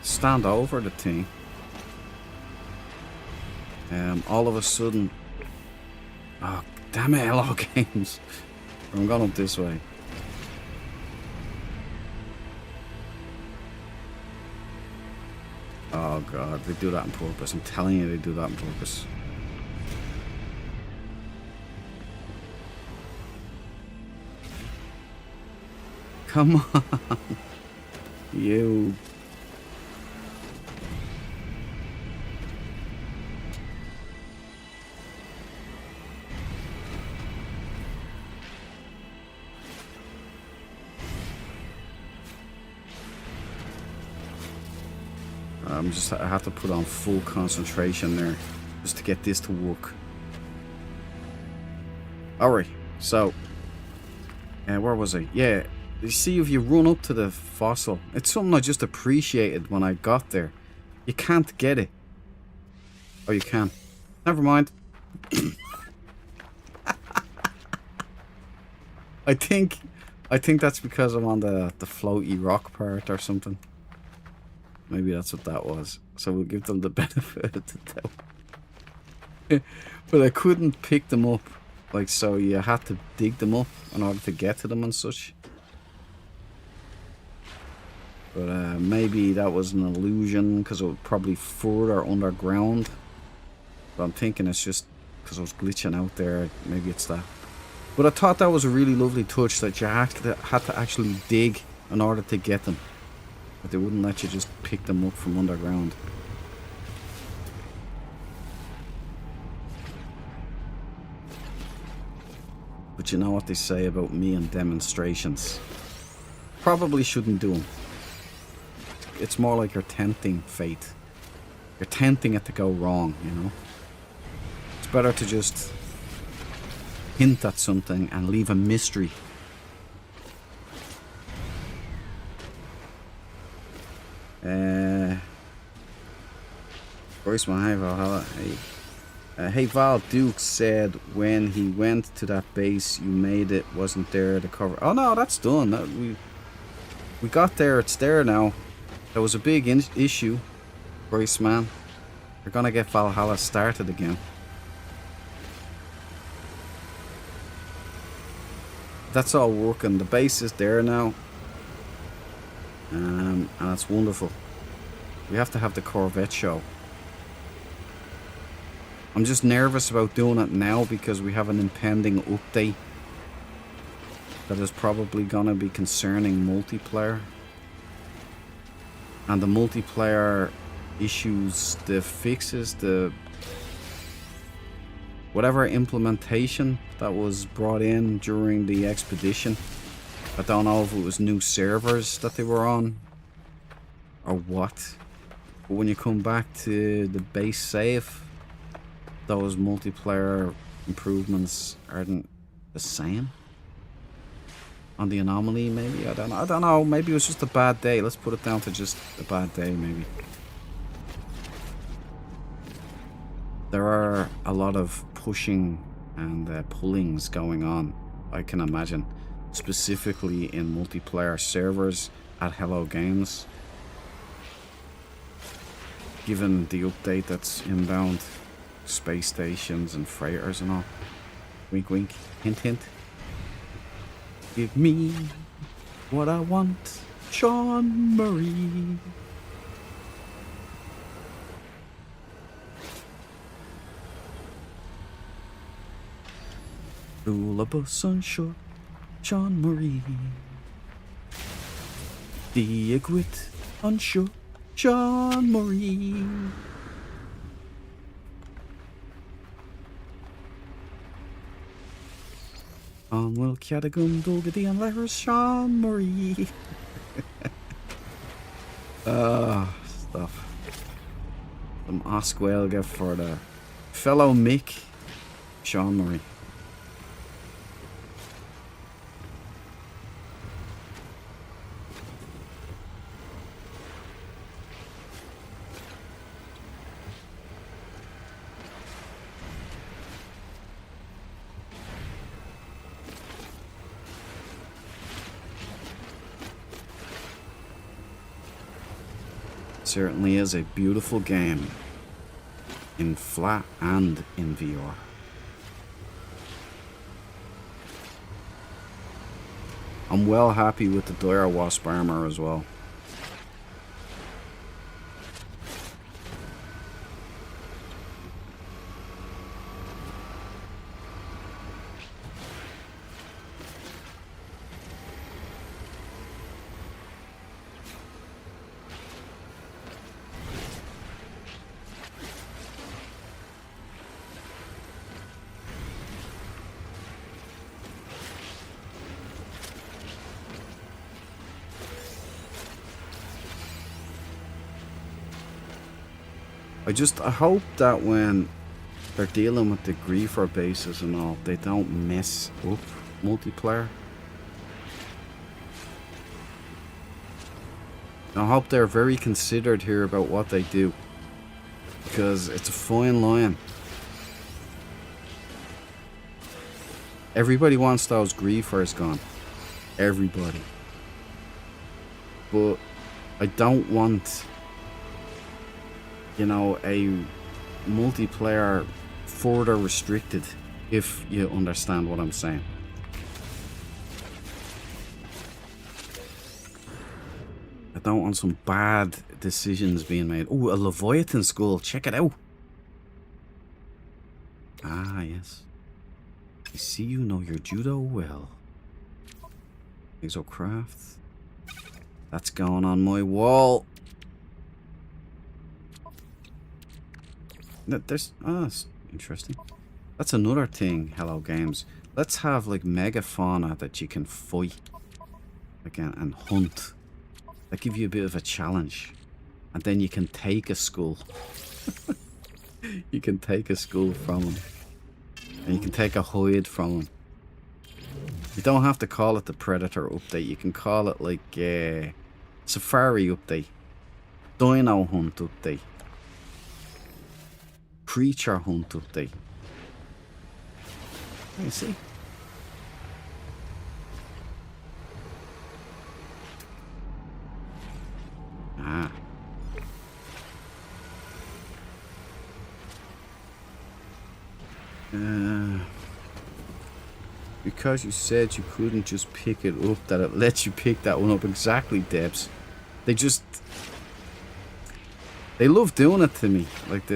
stand over the thing, all of a sudden, oh damn it, hello games! I'm going up this way. Oh god, they do that on purpose. I'm telling you, they do that on purpose. Come on, you. I have to put on full concentration there just to get this to work. Alright, so where was I? Yeah, you see, if you run up to the fossil, it's something I just appreciated when I got there. You can't get it. Oh, you can. Never mind. I think that's because I'm on the floaty rock part or something. Maybe that's what that was. So we'll give them the benefit of the doubt. But I couldn't pick them up. Like, so you had to dig them up in order to get to them and such. But maybe that was an illusion because it was probably further underground. But I'm thinking it's just because I was glitching out there. Maybe it's that. But I thought that was a really lovely touch that you had to actually dig in order to get them. But they wouldn't let you just pick them up from underground. But you know what they say about me and demonstrations. Probably shouldn't do them. It's more like you're tempting fate. You're tempting it to go wrong, you know. It's better to just hint at something and leave a mystery. Voice my hi Valhalla. Hey Val, Duke said when he went to that base you made it wasn't there to cover. Oh no, that's done. We got there, it's there now. There was a big issue, Bryce man. We're gonna get Valhalla started again. That's all working. The base is there now. And it's wonderful. We have to have the Corvette show. I'm just nervous about doing it now because we have an impending update that is probably gonna be concerning multiplayer. And the multiplayer issues, the fixes, the whatever implementation that was brought in during the expedition. I don't know if it was new servers that they were on or what. But when you come back to the base save, those multiplayer improvements aren't the same. On the anomaly, maybe? I don't know. Maybe it was just a bad day. Let's put it down to just a bad day, maybe. There are a lot of pushing and pullings going on, I can imagine. Specifically in multiplayer servers at Hello Games. Given the update that's inbound. Space stations and freighters and all. Wink wink. Hint hint. Give me what I want, Sean Murray. Lullaby sunshine. Sean Murray. Do you quit? Unsure. Sean Murray. On Will Cadagum Dolgady and Letters Sean Murray. Stuff. Some Osquelga for the fellow Mick Sean Murray. Certainly is a beautiful game in flat and in VR. I'm well happy with the Dire Wasp armor as well. I hope that when they're dealing with the griefer bases and all, they don't mess up multiplayer. I hope they're very considered here about what they do, because it's a fine line. Everybody wants those griefers gone. Everybody. But I don't want, you know, a multiplayer further restricted, if you understand what I'm saying. I don't want some bad decisions being made. Oh, a Leviathan skull. Check it out. Ah, yes. I see you know your judo well. Exocraft. That's going on my wall. There's that's interesting. That's another thing, Hello Games. Let's have like megafauna that you can fight again and hunt. That give you a bit of a challenge. And then you can take a skull. You can take a skull from them. And you can take a hide from them. You don't have to call it the Predator update. You can call it like Safari update. Dino Hunt update. Creature Hunt update. You see? Ah. Because you said you couldn't just pick it up, that it lets you pick that one up. Exactly, Debs. They love doing it to me. Like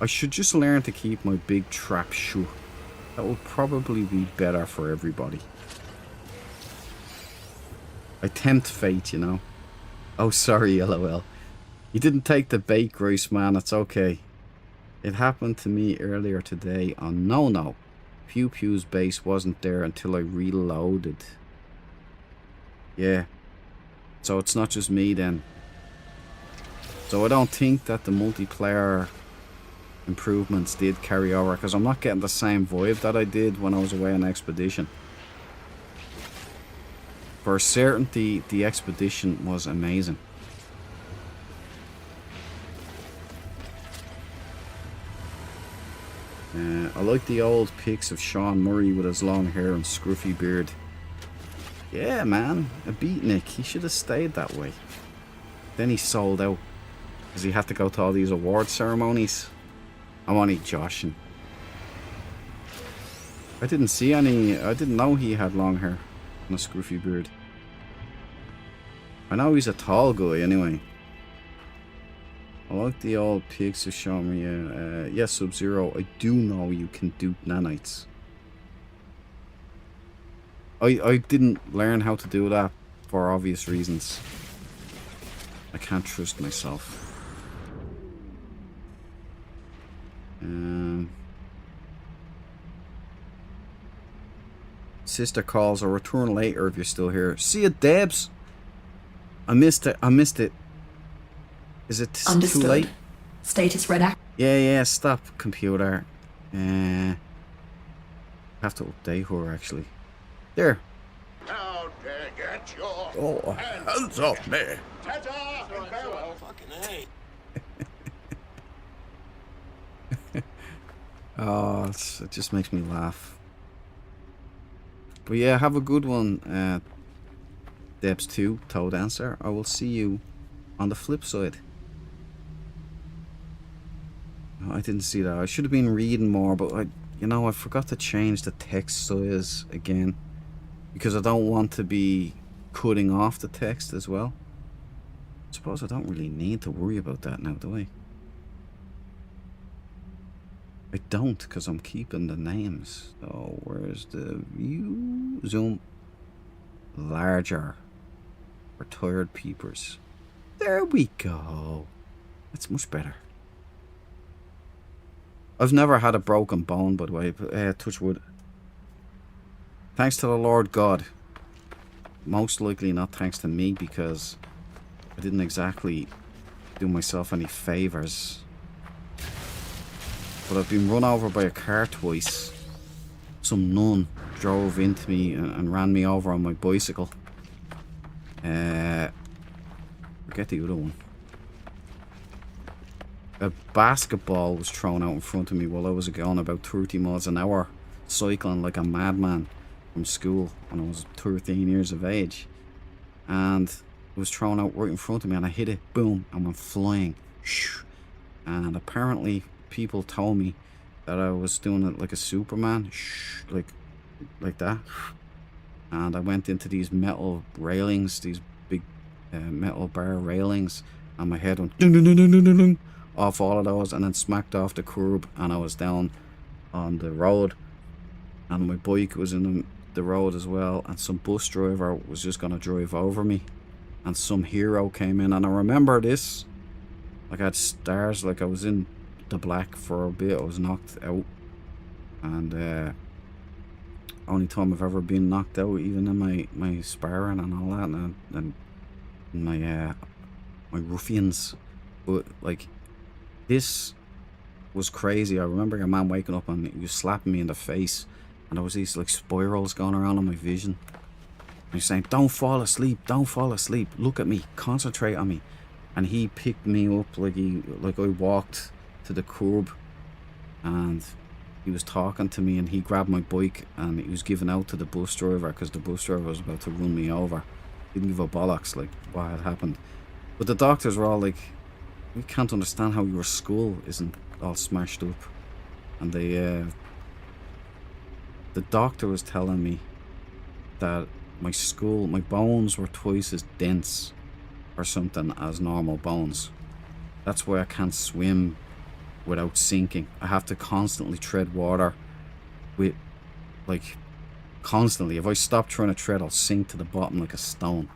I should just learn to keep my big trap shut. That would probably be better for everybody. I tempt fate, you know. Oh, sorry, LOL. You didn't take the bait, Grace, man. It's okay. It happened to me earlier today on No. Pew Pew's base wasn't there until I reloaded. Yeah. So it's not just me then. So I don't think that the multiplayer improvements did carry over, because I'm not getting the same vibe that I did when I was away on expedition. For certainty, the expedition was amazing. I like the old pics of Sean Murray with his long hair and scruffy beard. Yeah, man, a beatnik. He should have stayed that way. Then he sold out because he had to go to all these award ceremonies. I'm only joshing. I didn't see any. I didn't know he had long hair and a scruffy beard. I know he's a tall guy anyway. I like the old pics of Sean Murray. Yes, Sub-Zero, I do know you can do nanites. I didn't learn how to do that for obvious reasons. I can't trust myself. Sister calls. I'll return later if you're still here. See you, Debs. I missed it. I missed it. Is it too Understood. late? Status red act. Yeah. Stop, computer. Have to update her actually. There. How dare get your Hands off me. Ta-ta and farewell. Oh, it just makes me laugh. But yeah, have a good one, Debs 2, Toe Dancer. I will see you on the flip side. Oh, I didn't see that. I should have been reading more, but I forgot to change the text size again. Because I don't want to be cutting off the text as well. I suppose I don't really need to worry about that now, do I? I don't, because I'm keeping the names. So where's the view? Zoom. Larger. Retired peepers. There we go. That's much better. I've never had a broken bone, by the way, but touch wood. Thanks to the Lord God. Most likely not thanks to me, because I didn't exactly do myself any favours. But I've been run over by a car twice. Some nun drove into me and ran me over on my bicycle. Forget the other one. A basketball was thrown out in front of me while I was going about 30 miles an hour, cycling like a madman from school when I was 13 years of age. And it was thrown out right in front of me, and I hit it, boom, and went flying. And apparently people told me that I was doing it like a Superman, like that. And I went into these metal railings, these big metal bar railings, and my head went ding, ding, ding, ding, ding, ding, off all of those, and then smacked off the curb, and I was down on the road, and my bike was in the road as well, and some bus driver was just gonna drive over me, and some hero came in, and I remember this, like I had stars, like I was in the black for a bit. I was knocked out, and only time I've ever been knocked out, even in my sparring and all that, and my ruffians. But like, this was crazy. I remember a man waking up and he was slapping me in the face, and there was these like spirals going around in my vision. And he's saying, "Don't fall asleep, don't fall asleep. Look at me, concentrate on me." And he picked me up like I walked to the curb, and he was talking to me, and he grabbed my bike and he was giving out to the bus driver, because the bus driver was about to run me over. He didn't give a bollocks like what had happened. But the doctors were all like, "We can't understand how your skull isn't all smashed up." And the doctor was telling me that my skull, my bones were twice as dense or something as normal bones. That's why I can't swim without sinking. I have to constantly tread water with, like, constantly. If I stop trying to tread, I'll sink to the bottom like a stone.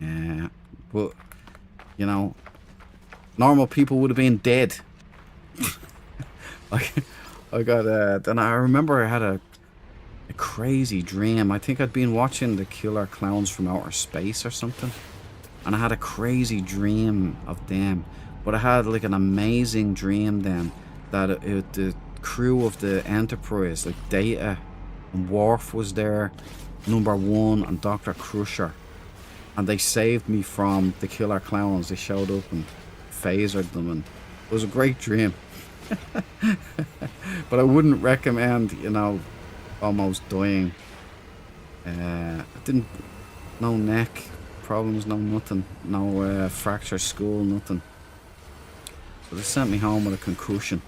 Yeah, but you know, normal people would have been dead. Like, I got then I remember I had a crazy dream. I think I'd been watching the Killer Clowns from Outer Space or something, and I had a crazy dream of them. But I had like an amazing dream then that the crew of the Enterprise, like Data and Worf was there, Number 1 and Dr. Crusher, and they saved me from the Killer Clowns. They showed up and phasered them, and it was a great dream. But I wouldn't recommend, you know, almost dying. I didn't, no neck problems, no nothing, no fractured skull, nothing. So they sent me home with a concussion.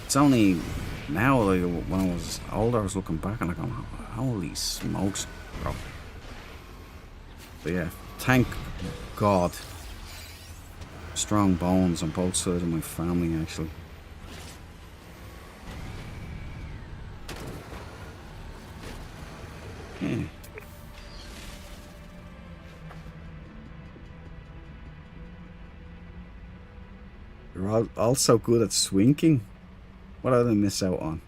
It's only now, like when I was older, I was looking back and I go, holy smokes, bro. But yeah, thank God. Strong bones on both sides of my family, actually. You're all also good at swinking. What did I miss out on?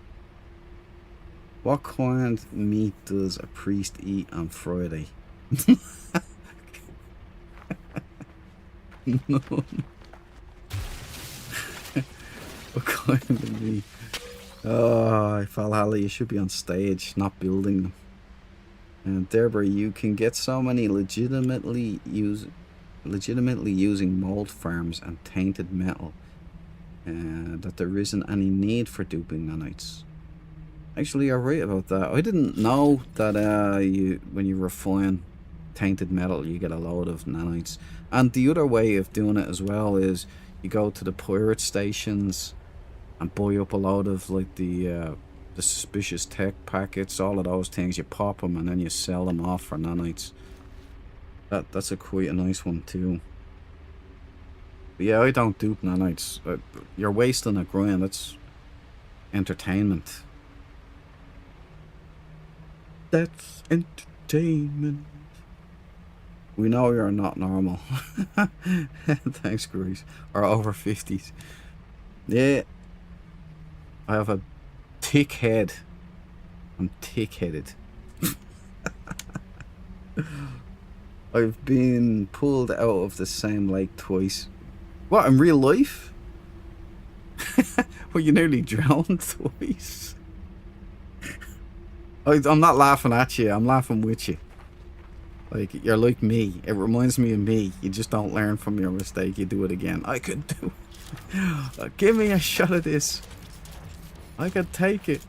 What kind of meat does a priest eat on Friday? No. What kind of meat? Oh, Valhalla, you should be on stage, not building them. And Deborah, you can get so many legitimately using mold farms and tainted metal that there isn't any need for duping nanites. Actually, you're right about that. I didn't know that when you refine tainted metal, you get a load of nanites. And the other way of doing it as well is you go to the pirate stations and buy up a load of like the suspicious tech packets, all of those things. You pop them and then you sell them off for nanites. That's quite a nice one too. But yeah, I don't dupe nanites. You're wasting a grind. That's entertainment. That's entertainment. We know you're not normal. Thanks, Grace. Or over 50s. Yeah. I have a thick head. I'm thick-headed. I've been pulled out of the same lake twice. What, in real life? Well, you nearly drowned twice. I'm not laughing at you. I'm laughing with you. Like, you're like me. It reminds me of me. You just don't learn from your mistake. You do it again. I could do it. Give me a shot of this. I could take it.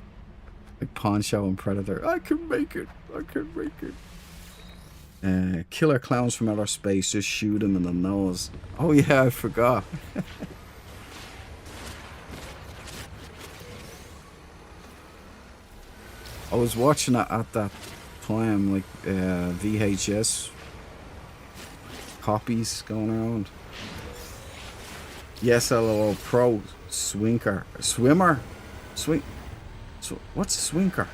Like Poncho and Predator. I can make it. I can make it. Killer clowns from outer space. Just shoot him in the nose. Oh yeah, I forgot. I was watching it at that time, like VHS copies going around. Yes, LOL Pro Swinker. Swimmer? What's a swinker?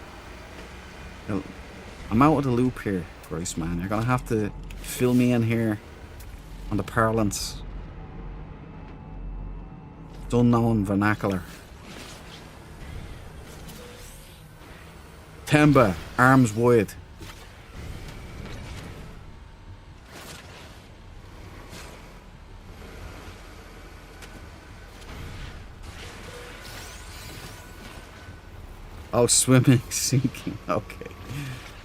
I'm out of the loop here, Grace, man. You're gonna have to fill me in here on the parlance. It's unknown vernacular. Temba, arms wide. Oh, swimming, sinking. Okay.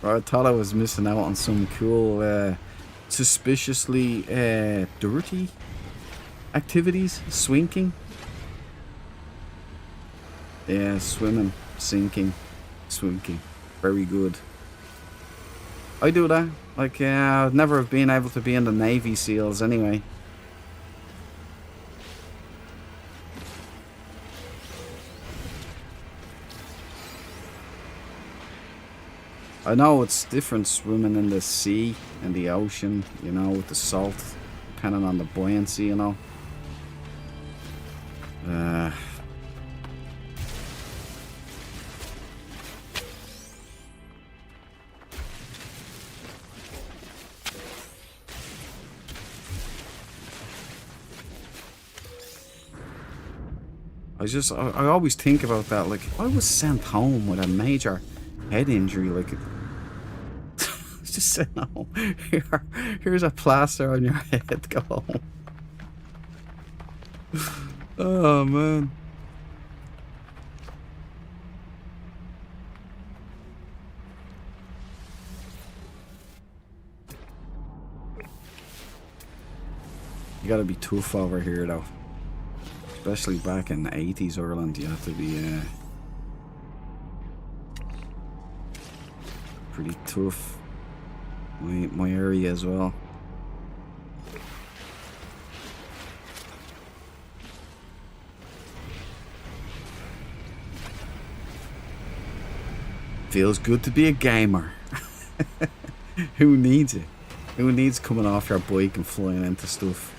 Right, I thought I was missing out on some cool, suspiciously dirty activities. Swinking. Yeah, swimming, sinking, swinking. Very good. I do that. Like, I'd never have been able to be in the Navy SEALs anyway. I know it's different swimming in the sea and the ocean, you know, with the salt, depending on the buoyancy, you know. I always think about that. Like, if I was sent home with a major head injury, like, just sent home. Here's a plaster on your head. Go home. Oh man. You gotta be tough over here, though. Especially back in the 80s Ireland, you have to be pretty tough. My area as well. Feels good to be a gamer. Who needs it? Who needs coming off your bike and flying into stuff?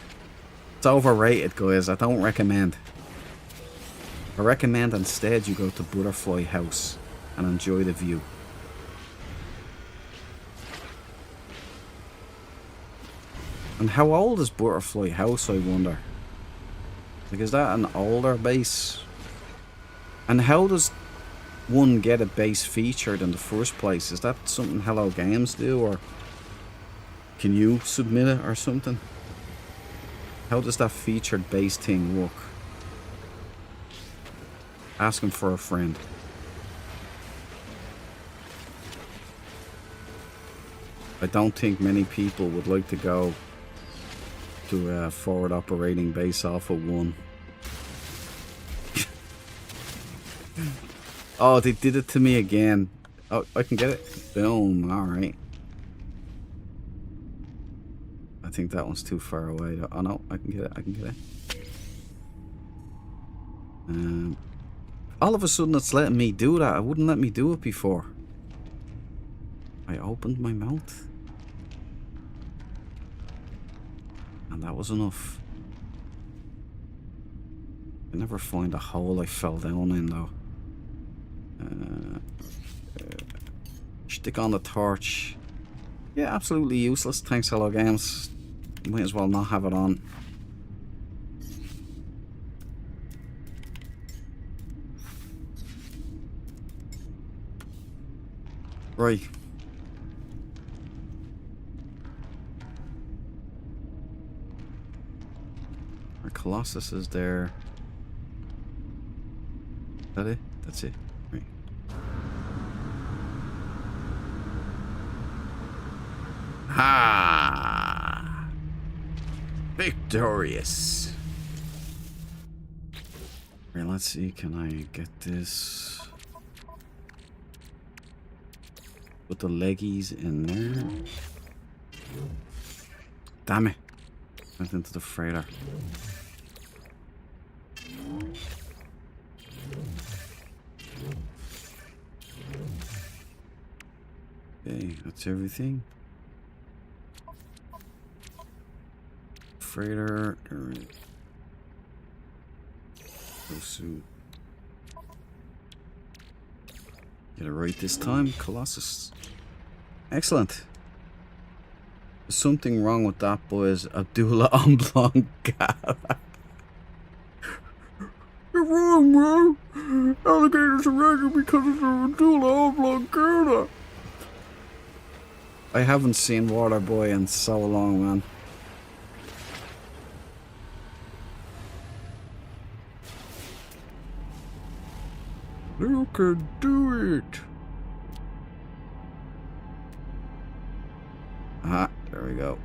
It's overrated, guys. I don't recommend. I recommend instead you go to Butterfly House and enjoy the view. And how old is Butterfly House, I wonder? Like, is that an older base? And how does one get a base featured in the first place? Is that something Hello Games do, or can you submit it or something? How does that featured base thing work? Asking for a friend. I don't think many people would like to go to a forward operating base off of one. Oh, they did it to me again. Oh, I can get it. Boom. Alright. I think that one's too far away. Oh no, I can get it. I can get it. All of a sudden it's letting me do that. It wouldn't let me do it before. I opened my mouth. And that was enough. I never find a hole I fell down in though. Stick on the torch. Yeah, absolutely useless. Thanks, Hello Games. Might as well not have it on. Right. Our Colossus is there. Is that it? That's it. Right. Ha! Victorious. Right, let's see. Can I get this? Put the leggies in there. Damn it. Went into the freighter. Okay, that's everything. Freighter. Suit. Get it right this time. Colossus. Excellent. There's something wrong with that, boys. Abdullah Oblongata. You're wrong, man. Alligators are regular because it's Abdullah Oblongata. I haven't seen Waterboy in so long, man. You can do it. Ah, there we go.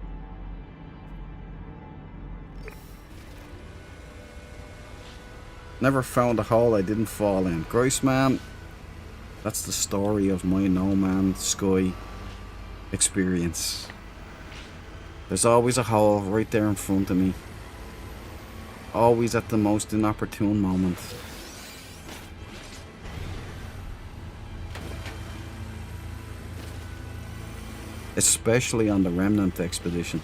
Never found a hole I didn't fall in. Grace, man. That's the story of my No Man's Sky experience. There's always a hole right there in front of me. Always at the most inopportune moment. Especially on the Remnant expedition.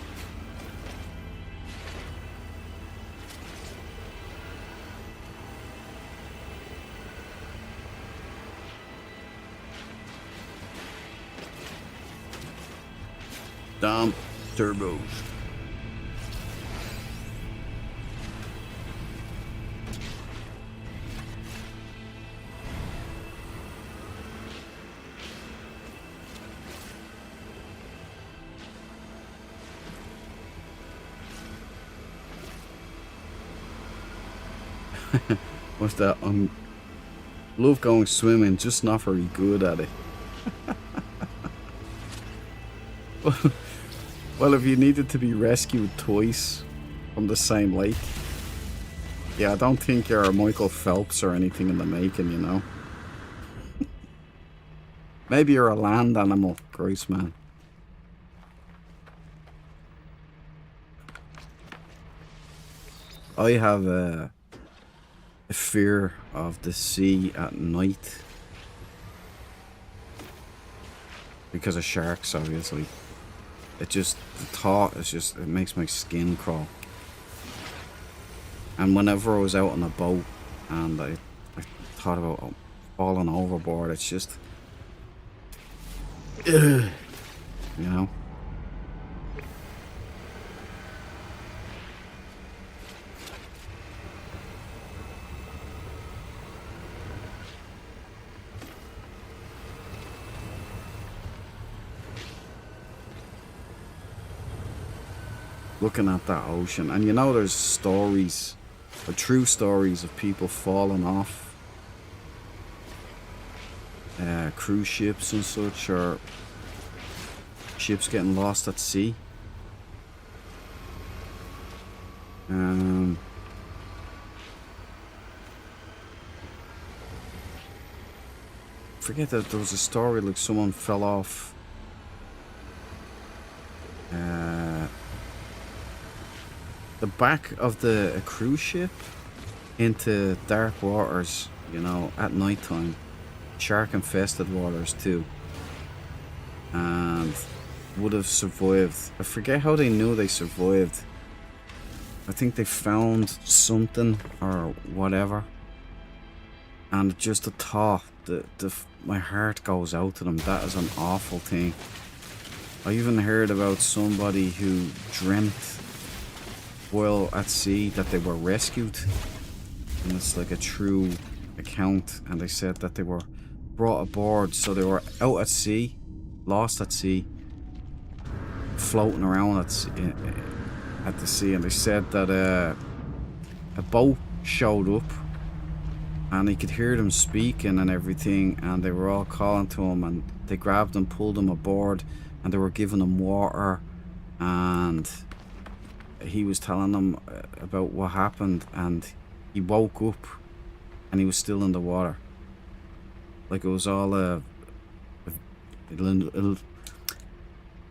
Dump turbos. What's that? Love going swimming, just not very good at it. Well, if you needed to be rescued twice from the same lake, yeah, I don't think you're Michael Phelps or anything in the making, you know. Maybe you're a land animal, Grace, man. I have a fear of the sea at night because of sharks, obviously. It just, the thought is just, it makes my skin crawl. And whenever I was out on a boat and I thought about falling overboard, it's just, ugh, you know. looking at that ocean. And you know there's stories, or true stories of people falling off cruise ships and such, or ships getting lost at sea. Forget that there was a story like someone fell off the back of a cruise ship into dark waters, you know, at night time, shark infested waters too, and would have survived. I forget how they knew they survived. I think they found something or whatever, and just the thought, my heart goes out to them. That is an awful thing. I even heard about somebody who dreamt while at sea that they were rescued, and it's like a true account, and they said that they were brought aboard, so they were out at sea, lost at sea, floating around at the sea, and they said that a boat showed up and he could hear them speaking and everything, and they were all calling to him, and they grabbed him, pulled him aboard, and they were giving him water, and he was telling them about what happened, and he woke up and he was still in the water. Like it was all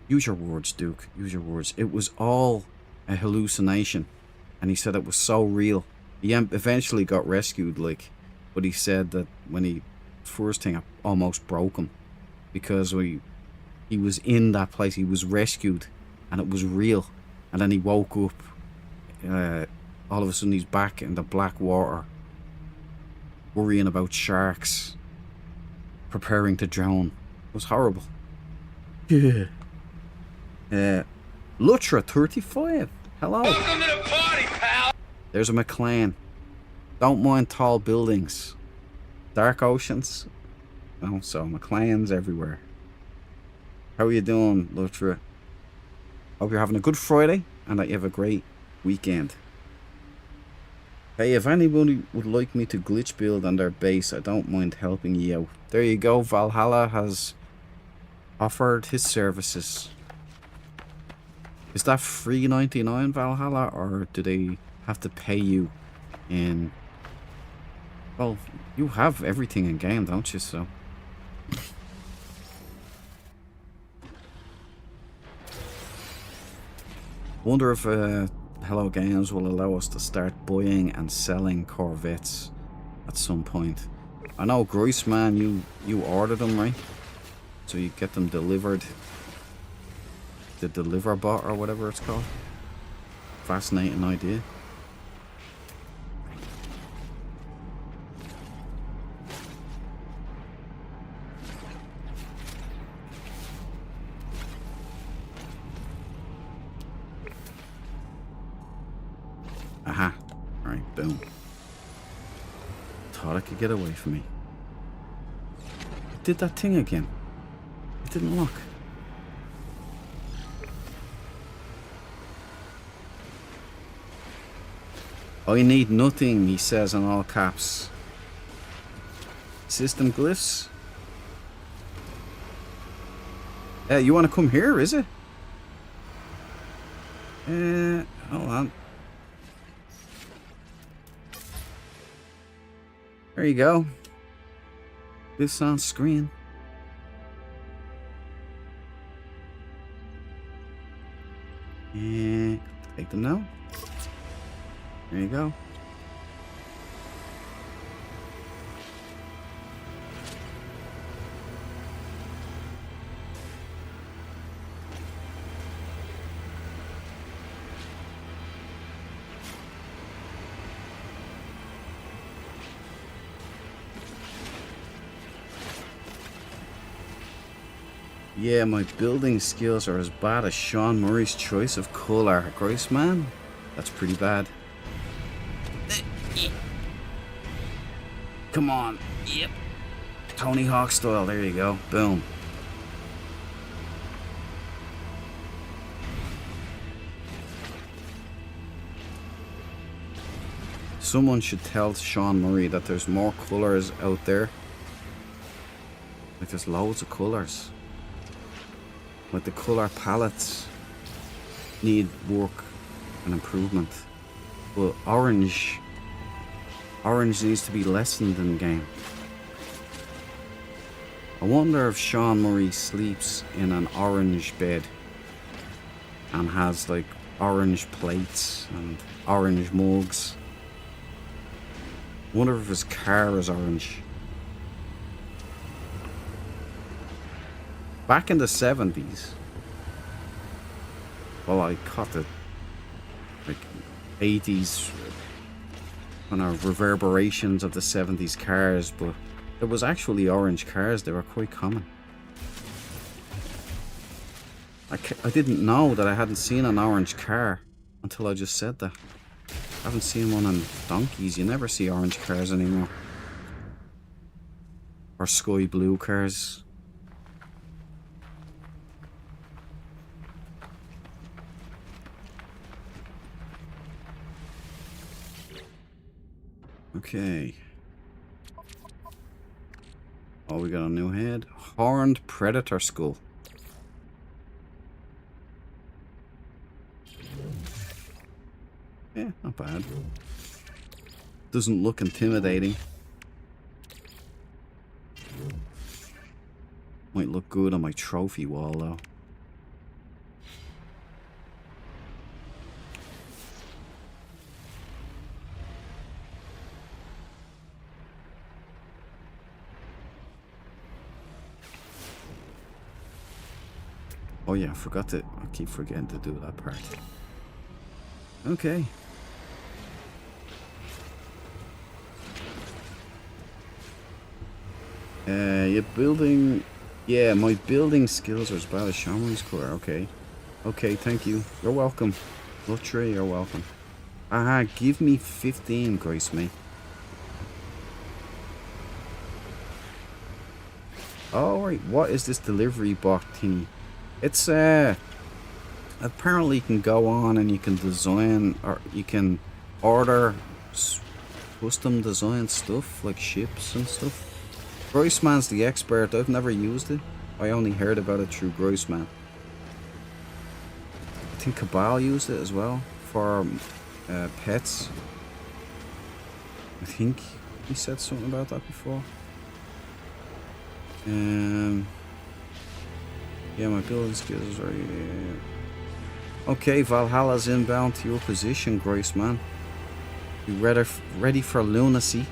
use your words, Duke, use your words. It was all a hallucination, and he said it was so real. He eventually got rescued, like, but he said that when he first thing almost broke him, because he was in that place, he was rescued, and it was real, and then he woke up. All of a sudden he's back in the black water, worrying about sharks, preparing to drown. It was horrible. Yeah. Lutra 35. Hello. Welcome to the party, pal. There's a McLean. Don't mind tall buildings. Dark oceans. Oh, so McLean's everywhere. How are you doing, Lutra? Hope you're having a good Friday and that you have a great weekend. Hey, if anybody would like me to glitch build on their base, I don't mind helping you out. There you go. Valhalla has offered his services. Is that free 99 Valhalla, or do they have to pay you in... Well, you have everything in game, don't you? So wonder if Hello Games will allow us to start buying and selling Corvettes at some point. I know, Grice, man, you ordered them, right? So you get them delivered. The deliver bot or whatever it's called. Fascinating idea. Aha. Alright, boom. Thought I could get away from me. It did that thing again. It didn't lock. I need nothing, he says in all caps. System glyphs? You want to come here, is it? Hold on. There you go. This on screen. And take them now. There you go. Yeah, my building skills are as bad as Sean Murray's choice of colour. Grace, man, that's pretty bad. Come on. Yep. Tony Hawk style. There you go. Boom. someone should tell Sean Murray that there's more colours out there. Like, there's loads of colours. Like, the colour palettes need work and improvement. But orange needs to be lessened in the game. I wonder if Sean Murray sleeps in an orange bed and has like orange plates and orange mugs. I wonder if his car is orange. Back in the 70s, well, I caught the like 80s kind of reverberations of the 70s cars, but there was actually orange cars. They were quite common. I didn't know that I hadn't seen an orange car until I just said that. I haven't seen one on donkeys. You never see orange cars anymore. Or sky blue cars. Okay. Oh, we got a new head. Horned predator skull. Yeah, not bad. Doesn't look intimidating. Might look good on my trophy wall though. Oh yeah, I keep forgetting to do that part. Okay. You're building... Yeah, my building skills are as bad as Shaman's core. Okay. Okay, thank you. You're welcome. Luxury, you're welcome. Aha, give me 15, Grace me. Oh, right. What is this delivery bot thingy? It's, apparently you can go on and you can design, or you can order custom design stuff, like ships and stuff. Groissman's the expert. I've never used it. I only heard about it through Groissman. I think Cabal used it as well for pets. I think he said something about that before. Yeah, my building skills are... Yeah. Okay, Valhalla's inbound to your position, Groissman. You ready for lunacy?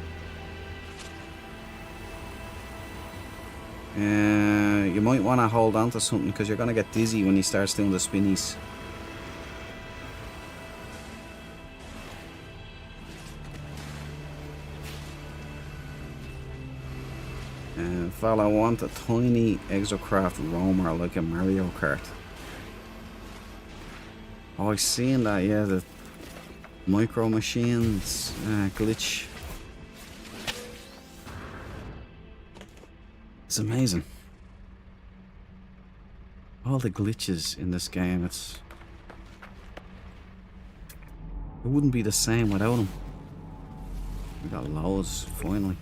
You might want to hold on to something because you're going to get dizzy when he starts doing the spinnies. Val, I want a tiny exocraft roamer like a Mario Kart. Oh, I've seen that, yeah, the micro machines glitch. It's amazing. All the glitches in this game, it wouldn't be the same without them. We got loads, finally.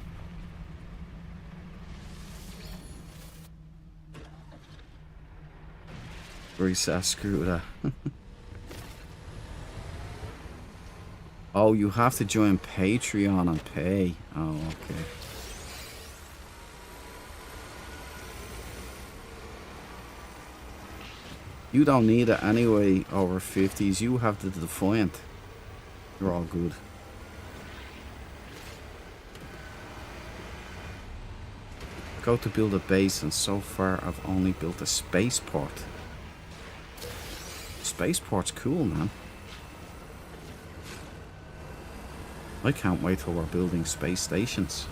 Reset scooter. Oh, you have to join Patreon and pay. Oh, okay. You don't need it anyway, over 50s. You have the Defiant. You're all good. Go to build a base, and so far I've only built a spaceport. Spaceport's cool, man. I can't wait till we're building space stations.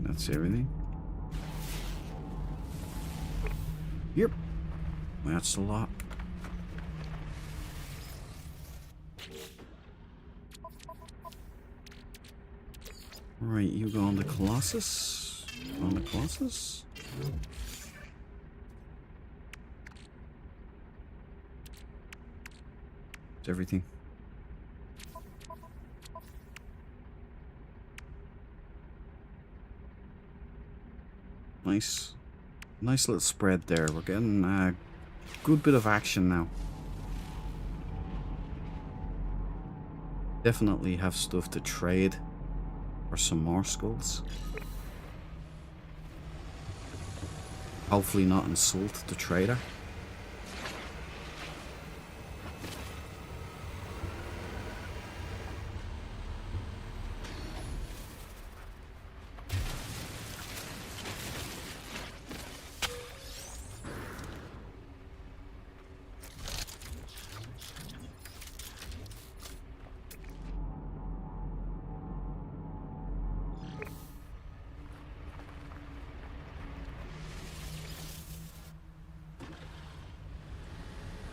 That's everything. Yep. That's a lot. Right, you go on the Colossus. On the Colossus. It's everything. Nice. Nice little spread there. We're getting a good bit of action now. Definitely have stuff to trade for some more skulls. Hopefully not insult the trader.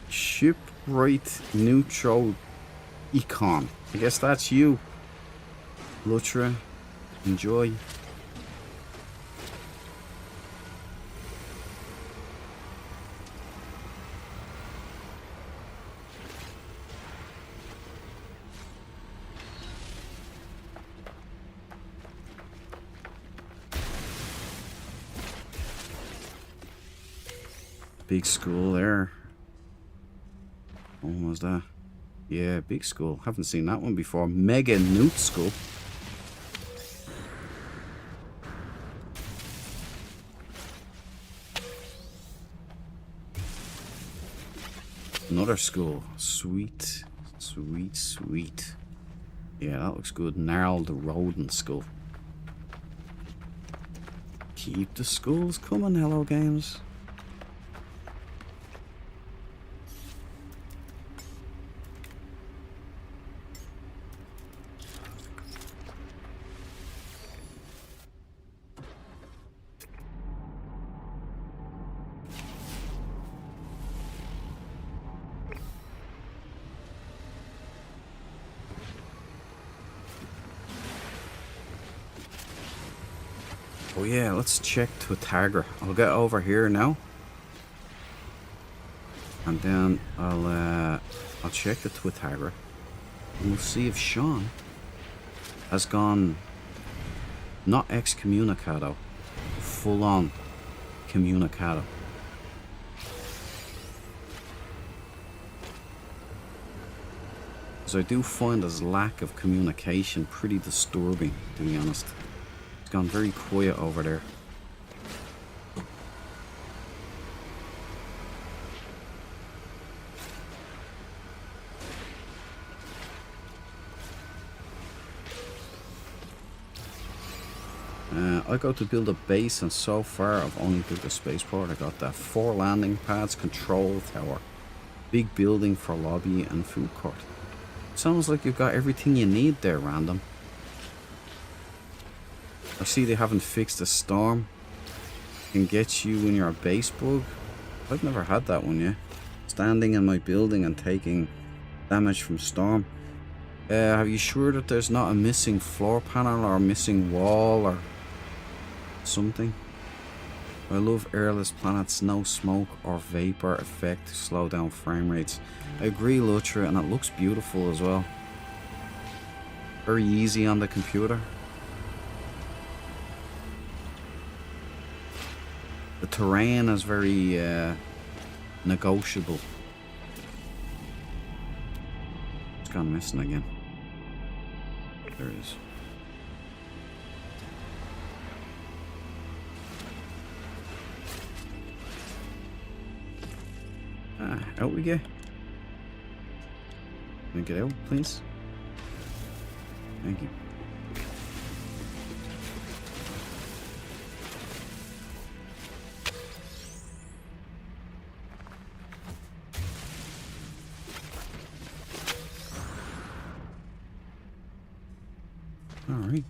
Shipwright Neutral Econ. I guess that's you, Lutra. Enjoy. Big school there. What was that? Yeah, big school. Haven't seen that one before. Mega Newt School. Another school. Sweet. Sweet, sweet. Yeah, that looks good. Gnarl the Rodent School. Keep the schools coming, Hello Games. Oh yeah, let's check Twitagra. I'll get over here now, and then I'll check the Twitagra, and we'll see if Sean has gone not excommunicado, full on communicado. Because I do find his lack of communication pretty disturbing, to be honest. Gone very quiet over there. I got to build a base, and so far I've only built a spaceport. I got that 4 landing pads, control tower, big building for lobby and food court. Sounds like you've got everything you need there, random. I see they haven't fixed a storm. Can get you when you're a base bug. I've never had that one yet. Standing in my building and taking damage from storm. Are you sure that there's not a missing floor panel or a missing wall or something? I love airless planets, no smoke or vapor effect to slow down frame rates. I agree, Lutra, and it looks beautiful as well. Very easy on the computer. The terrain is very negotiable. It's gone missing again. There it is. Out we go. Can I get out, please? Thank you. Alright.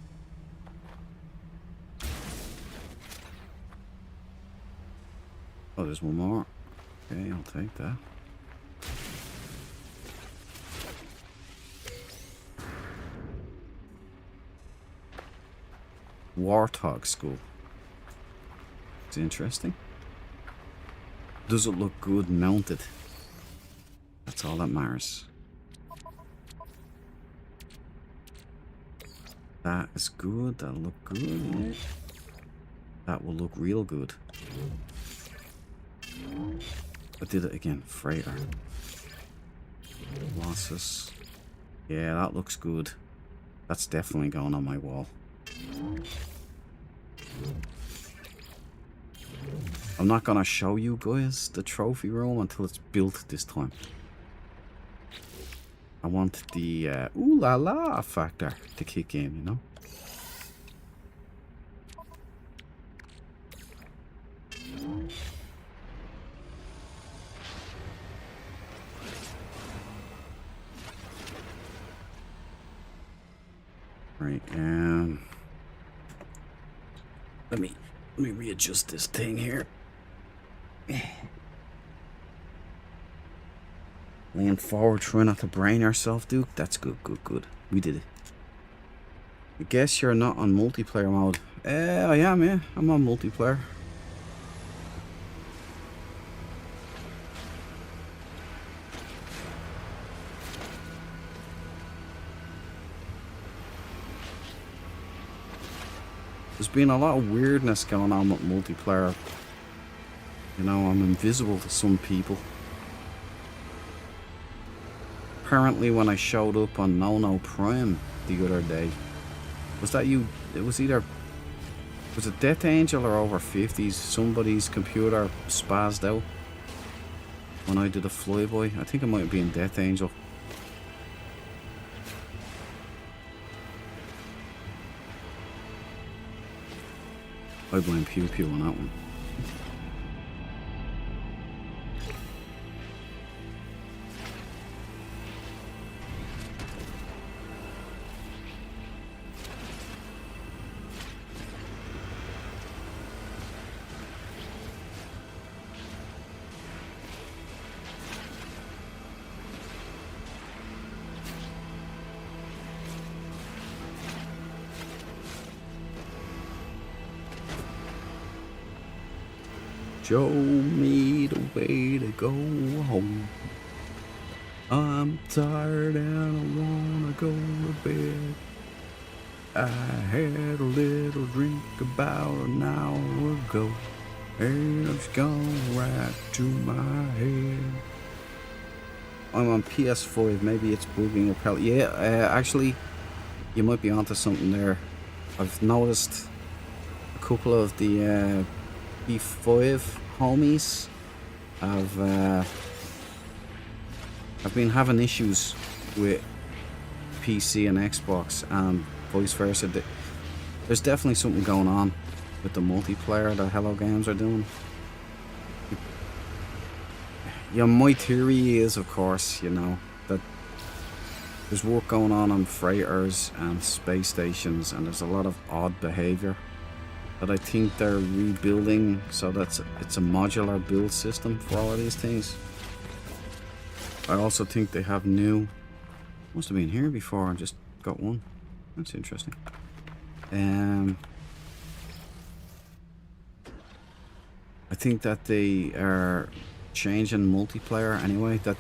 Oh, there's one more. Okay, I'll take that. Warthog skull. It's interesting. Does it look good mounted? That's all that matters. That is good. That'll look good. That will look real good. I did it again. Freighter. Losses. Yeah, that looks good. That's definitely going on my wall. I'm not gonna show you guys the trophy room until it's built this time. I want the ooh la la factor to kick in, you know? Right, let me readjust this thing here. Lean forward, try not to brain yourself, Duke. That's good, good, good. We did it. I guess you're not on multiplayer mode. I am, yeah. I'm on multiplayer. There's been a lot of weirdness going on with multiplayer. You know, I'm invisible to some people. Apparently when I showed up on No Prime the other day, was that you? It was either, was it Death Angel or over 50s? Somebody's computer spazzed out when I did a flyby. I think it might have been Death Angel. I blame Pew Pew on that one. Show me the way to go home. I'm tired and I wanna go to bed. I had a little drink about an hour ago, and it's gone right to my head. I'm on PS5, maybe it's bugging or probably. Yeah, actually, you might be onto something there. I've noticed a couple of the P5 homies have been having issues with PC and Xbox and vice versa. There's definitely something going on with the multiplayer that Hello Games are doing. Yeah, my theory is, of course, you know, that there's work going on freighters and space stations, and there's a lot of odd behavior that I think they're rebuilding, so that's it's a modular build system for all of these things. I also think they have new, must have been here before, I just got one. That's interesting. I think that they are changing multiplayer anyway. That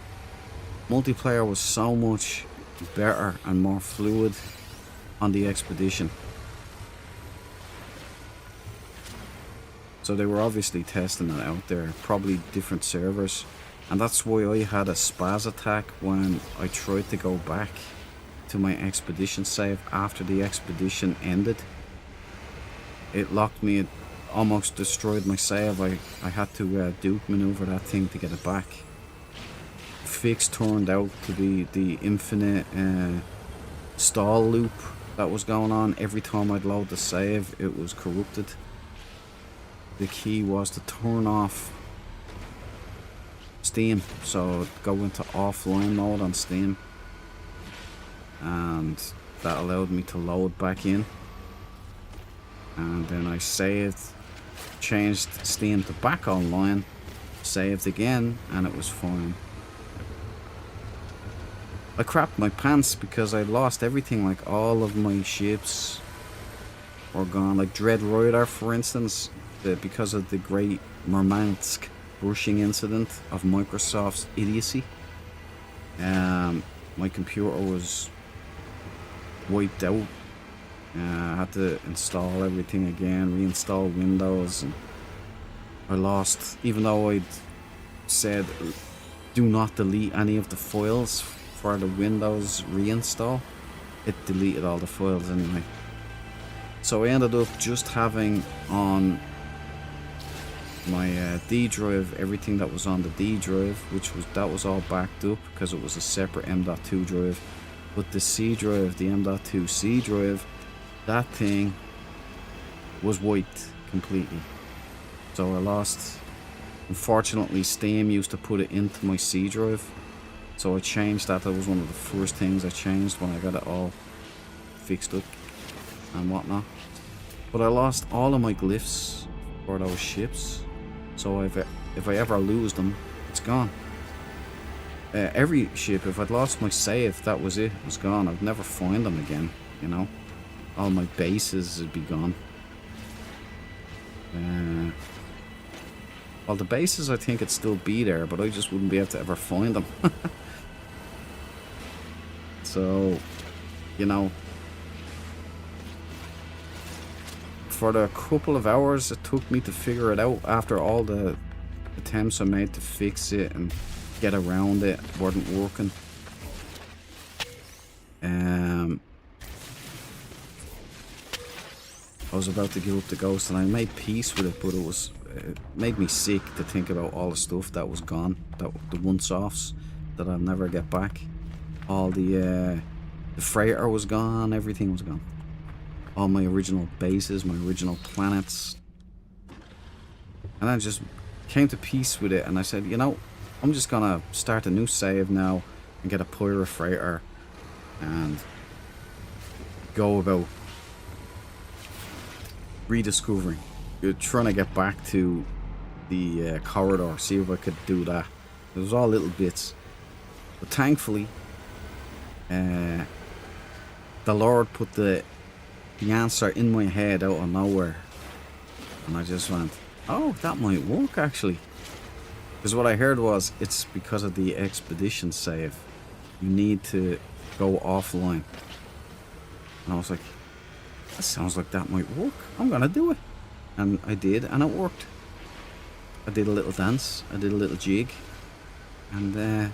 multiplayer was so much better and more fluid on the Expedition. So they were obviously testing it out there, probably different servers. And that's why I had a spaz attack when I tried to go back to my Expedition save after the Expedition ended. It locked me, it almost destroyed my save. I had to Duke maneuver that thing to get it back. Fix turned out to be the infinite stall loop that was going on. Every time I'd load the save, it was corrupted. The key was to turn off Steam, so go into offline mode on Steam, and that allowed me to load back in. And then I saved, changed Steam to back online, saved again, and it was fine. I crapped my pants because I lost everything, like all of my ships, were gone. Like Dread Rider, for instance, because of the Great Murmansk brushing incident of Microsoft's idiocy. My computer was wiped out. I had to install everything again, reinstall Windows, and I lost, even though I'd said do not delete any of the files for the Windows reinstall, it deleted all the files anyway. So I ended up just having on my D drive everything that was on the D drive, that was all backed up because it was a separate M.2 drive. But the C drive, the M.2 C drive, that thing was wiped completely. So I lost. Unfortunately, Steam used to put it into my C drive, so I changed that. That was one of the first things I changed when I got it all fixed up and whatnot. But I lost all of my glyphs for those ships, so if I ever lose them, it's gone. Every ship, if I'd lost my save, that was it. It was gone. I'd never find them again, you know. All my bases would be gone. Well, the bases I think it'd still be there, but I just wouldn't be able to ever find them. So, you know, for the couple of hours it took me to figure it out, after all the attempts I made to fix it and get around it weren't working. I was about to give up the ghost and I made peace with it, but it made me sick to think about all the stuff that was gone, the once-offs that I'll never get back. All the freighter was gone, everything was gone. All my original bases, my original planets. And I just came to peace with it, and I said, you know, I'm just gonna start a new save now and get a pirate freighter and go about rediscovering. You're trying to get back to the corridor, see if I could do that. It was all little bits, but thankfully the Lord put the answer in my head out of nowhere, and I just went, oh, that might work actually. Because what I heard was, it's because of the expedition save, you need to go offline. And I was like, that sounds like that might work. I'm gonna do it. And I did, and it worked. I did a little dance, I did a little jig, and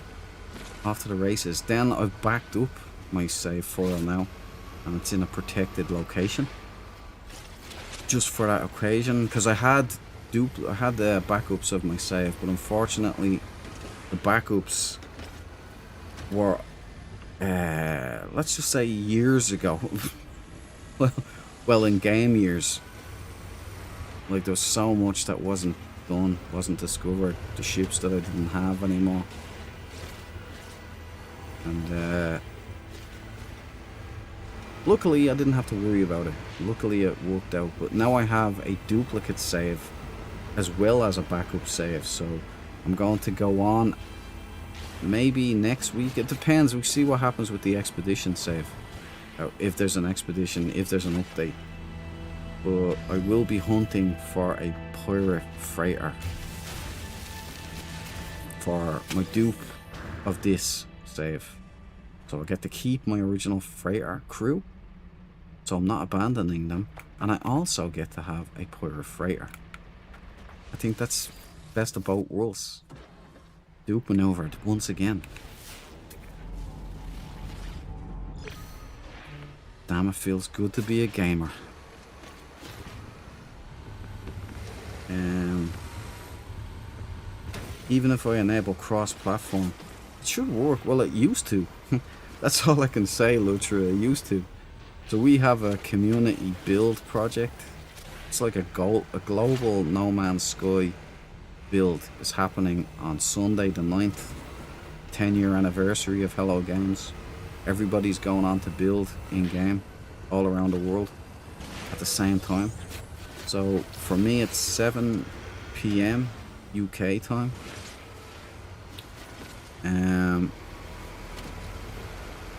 off to the races. Then I've backed up my save file now, and it's in a protected location, just for that occasion, because I had the backups of my save, but unfortunately the backups were let's just say years ago. well in game years. Like, there was so much that wasn't done, wasn't discovered, the ships that I didn't have anymore. And luckily I didn't have to worry about it. Luckily it worked out. But now I have a duplicate save as well as a backup save, so I'm going to go on maybe next week. It depends. We'll see what happens with the expedition save, if there's an expedition, if there's an update. But I will be hunting for a pirate freighter for my dupe of this save, so I get to keep my original freighter crew, so I'm not abandoning them, and I also get to have a pirate freighter. I think that's best of both worlds. Dupe maneuvered once again. Damn, it feels good to be a gamer. Even if I enable cross-platform, it should work. Well, it used to. That's all I can say, Lutra. It used to. So we have a community build project. It's like a global No Man's Sky build is happening on Sunday the 9th, 10-year anniversary of Hello Games. Everybody's going on to build in-game all around the world at the same time. So for me it's 7 PM UK time.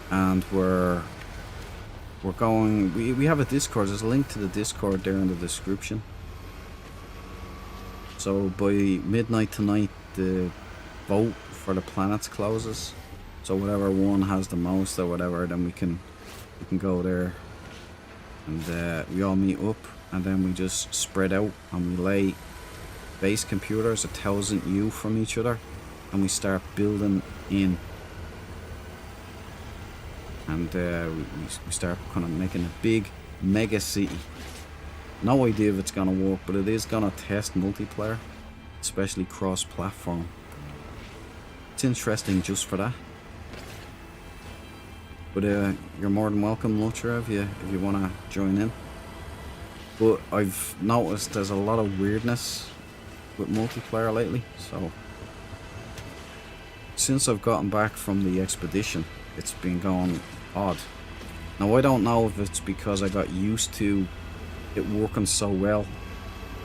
And we're we're going. We have a Discord. There's a link to the Discord there in the description. So by midnight tonight, the vote for the planets closes. So whatever one has the most or whatever, then we can go there, and we all meet up, and then we just spread out and we lay base computers 1,000 U from each other, and we start building in. And we start kind of making a big mega city. No idea if it's gonna work, but it is gonna test multiplayer, especially cross-platform. It's interesting just for that. But you're more than welcome, Lucha, if you wanna join in. But I've noticed there's a lot of weirdness with multiplayer lately, so since I've gotten back from the expedition, it's been going odd. Now I don't know if it's because I got used to it working so well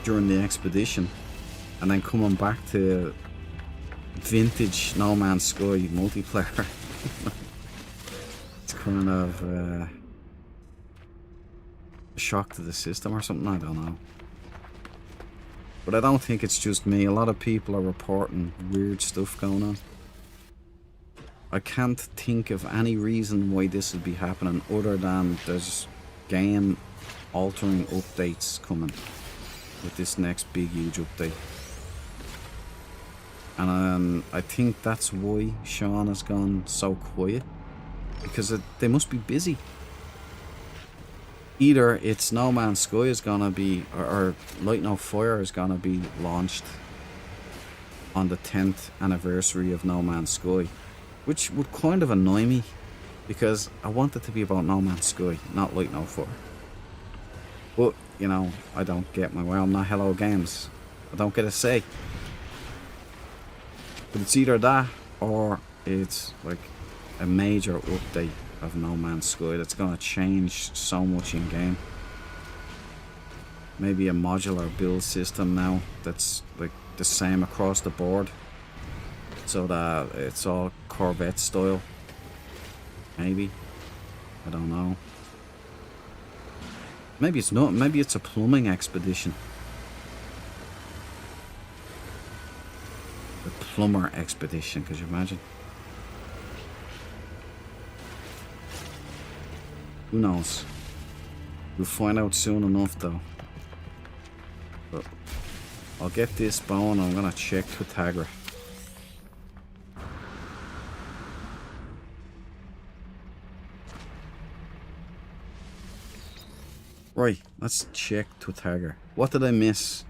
during the expedition, and then coming back to vintage No Man's Sky multiplayer. It's kind of a shock to the system or something, I don't know. But I don't think it's just me. A lot of people are reporting weird stuff going on. I can't think of any reason why this would be happening other than there's game altering updates coming with this next big huge update. And I think that's why Sean has gone so quiet, because they must be busy. Either it's No Man's Sky is gonna be, or Light No Fire is gonna be launched on the 10th anniversary of No Man's Sky, which would kind of annoy me, because I want it to be about No Man's Sky, not Light No Fire. But, you know, I don't get my way. I'm not Hello Games. I don't get a say. But it's either that, or it's like a major update of No Man's Sky that's going to change so much in game. Maybe a modular build system now that's like the same across the board, so that it's all Corvette style. Maybe, I don't know. Maybe it's not. Maybe it's a plumbing expedition. The plumber expedition, could you imagine? Who knows? We'll find out soon enough though. But I'll get this bone. I'm gonna check Twitagra. Right, let's check Twitagra. What did I miss?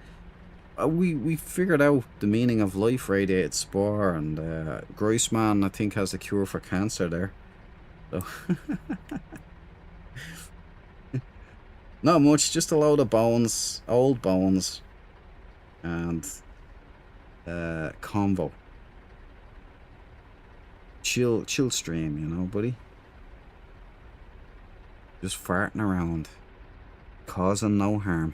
We figured out the meaning of life radiated spore, and Groisman I think has the cure for cancer there. So not much, just a load of bones, old bones, and convo. Chill stream, you know, buddy. Just farting around, causing no harm.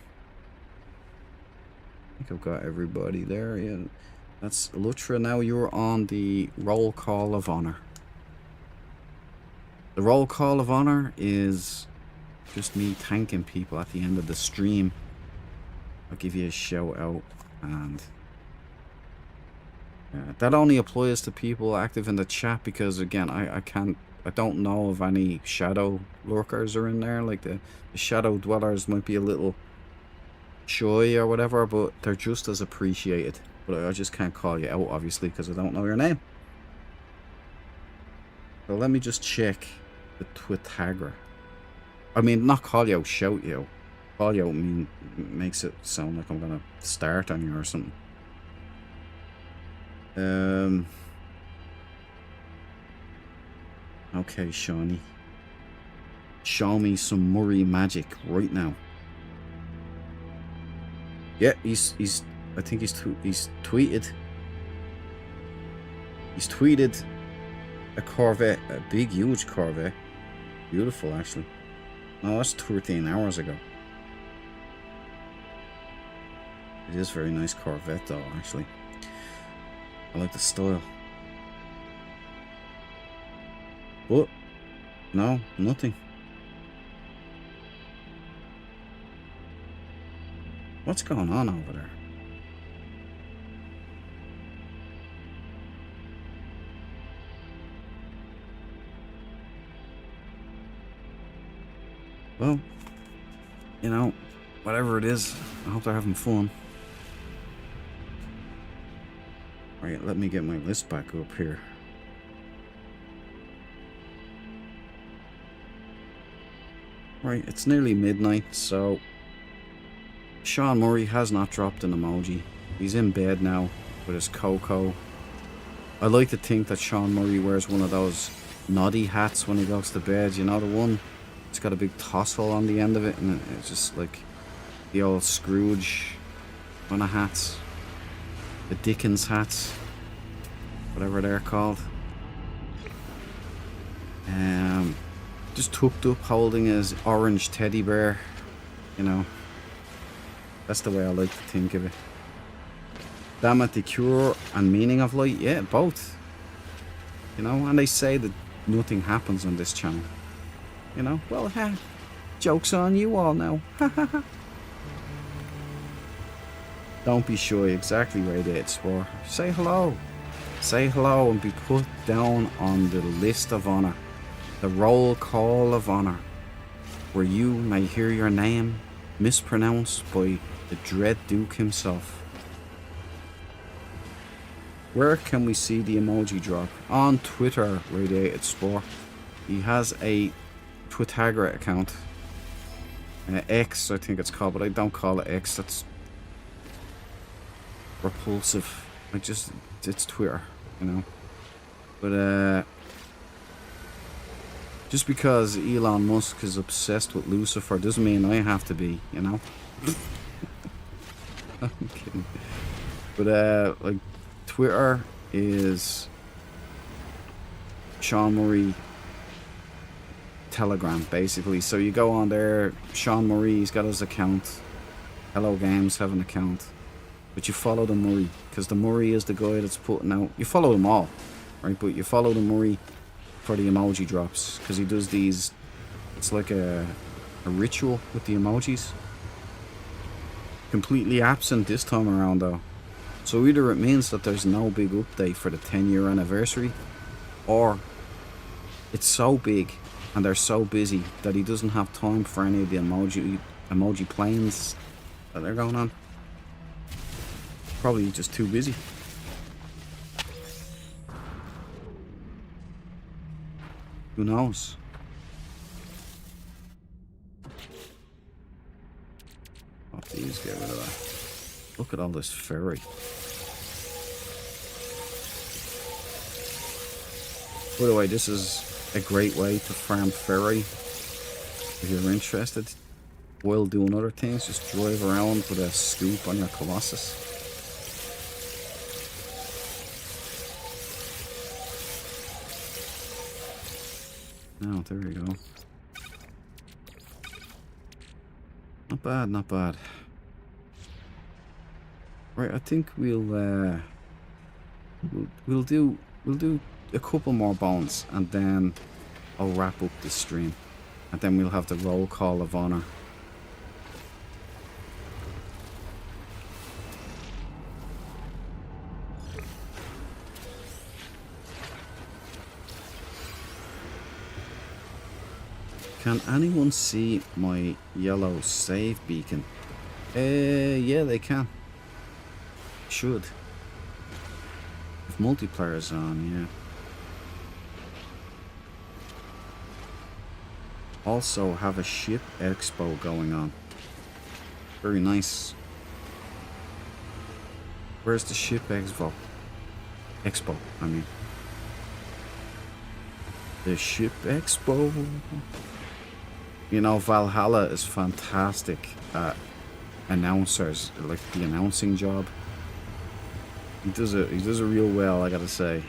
I think I've got everybody there. Yeah, that's Lutra. Now you're on the roll call of honor. The roll call of honor is just me thanking people at the end of the stream. I'll give you a shout out, and that only applies to people active in the chat, because again I don't know if any shadow lurkers are in there. Like the shadow dwellers might be a little shy or whatever, but they're just as appreciated. But I just can't call you out obviously because I don't know your name. So let me just check the Twitagra. I mean, not call you out, shout you out. Call you out makes it sound like I'm gonna start on you or something. Okay, Shawnee. Show me some Murray magic right now. Yeah, he's I think he's tweeted. He's tweeted a Corvette, a big huge Corvette. Beautiful actually. No, that's 13 hours ago. It is very nice Corvette though, actually. I like the style. But no, nothing. What's going on over there? Well, you know, whatever it is, I hope they're having fun. Right, let me get my list back up here. Right, it's nearly midnight, so Sean Murray has not dropped an emoji. He's in bed now with his cocoa. I like to think that Sean Murray wears one of those noddy hats when he goes to bed. You know, the one, it's got a big tassel on the end of it, and it's just like the old Scrooge kind of hats. The Dickens hats, whatever they're called. Just tucked up holding his orange teddy bear, you know. That's the way I like to think of it. Damn it, the cure and meaning of light, yeah, both. You know, and they say that nothing happens on this channel. You know, well, joke's on you all now. Don't be shy, exactly right there, Spore. Say hello. Say hello and be put down on the list of honor. The roll call of honor. Where you may hear your name mispronounced by the Dread Duke himself. Where can we see the emoji drop? On Twitter, Radiated Spore. He has a Twitagra account. X, I think it's called, but I don't call it X. That's repulsive. It's Twitter, you know. But just because Elon Musk is obsessed with Lucifer doesn't mean I have to be, you know. I'm kidding. But like, Twitter is Sean Murray Telegram, basically. So you go on there, Sean Murray, he's got his account. Hello Games have an account. But you follow the Murray, because the Murray is the guy that's putting out... You follow them all, right? But you follow the Murray for the emoji drops, because he does these... It's like a ritual with the emojis. Completely absent this time around, though. So either it means that there's no big update for the 10-year anniversary, or it's so big and they're so busy that he doesn't have time for any of the emoji planes that they're going on. Probably just too busy. Who knows? Oh, please get rid of that. Look at all this ferry. By the way, this is a great way to farm ferry. If you're interested, while doing other things, just drive around with a scoop on your Colossus. Oh, there we go. Not bad, not bad. Right, I think we'll do a couple more bones, and then I'll wrap up the stream, and then we'll have the roll call of honor. Can anyone see my yellow save beacon? Yeah, they can. Should. If multiplayer's on, yeah. Also have a ship expo going on. Very nice. Where's the ship expo? Expo, I mean. The ship expo. You know, Valhalla is fantastic at announcers, like the announcing job. He does it real well, I gotta say.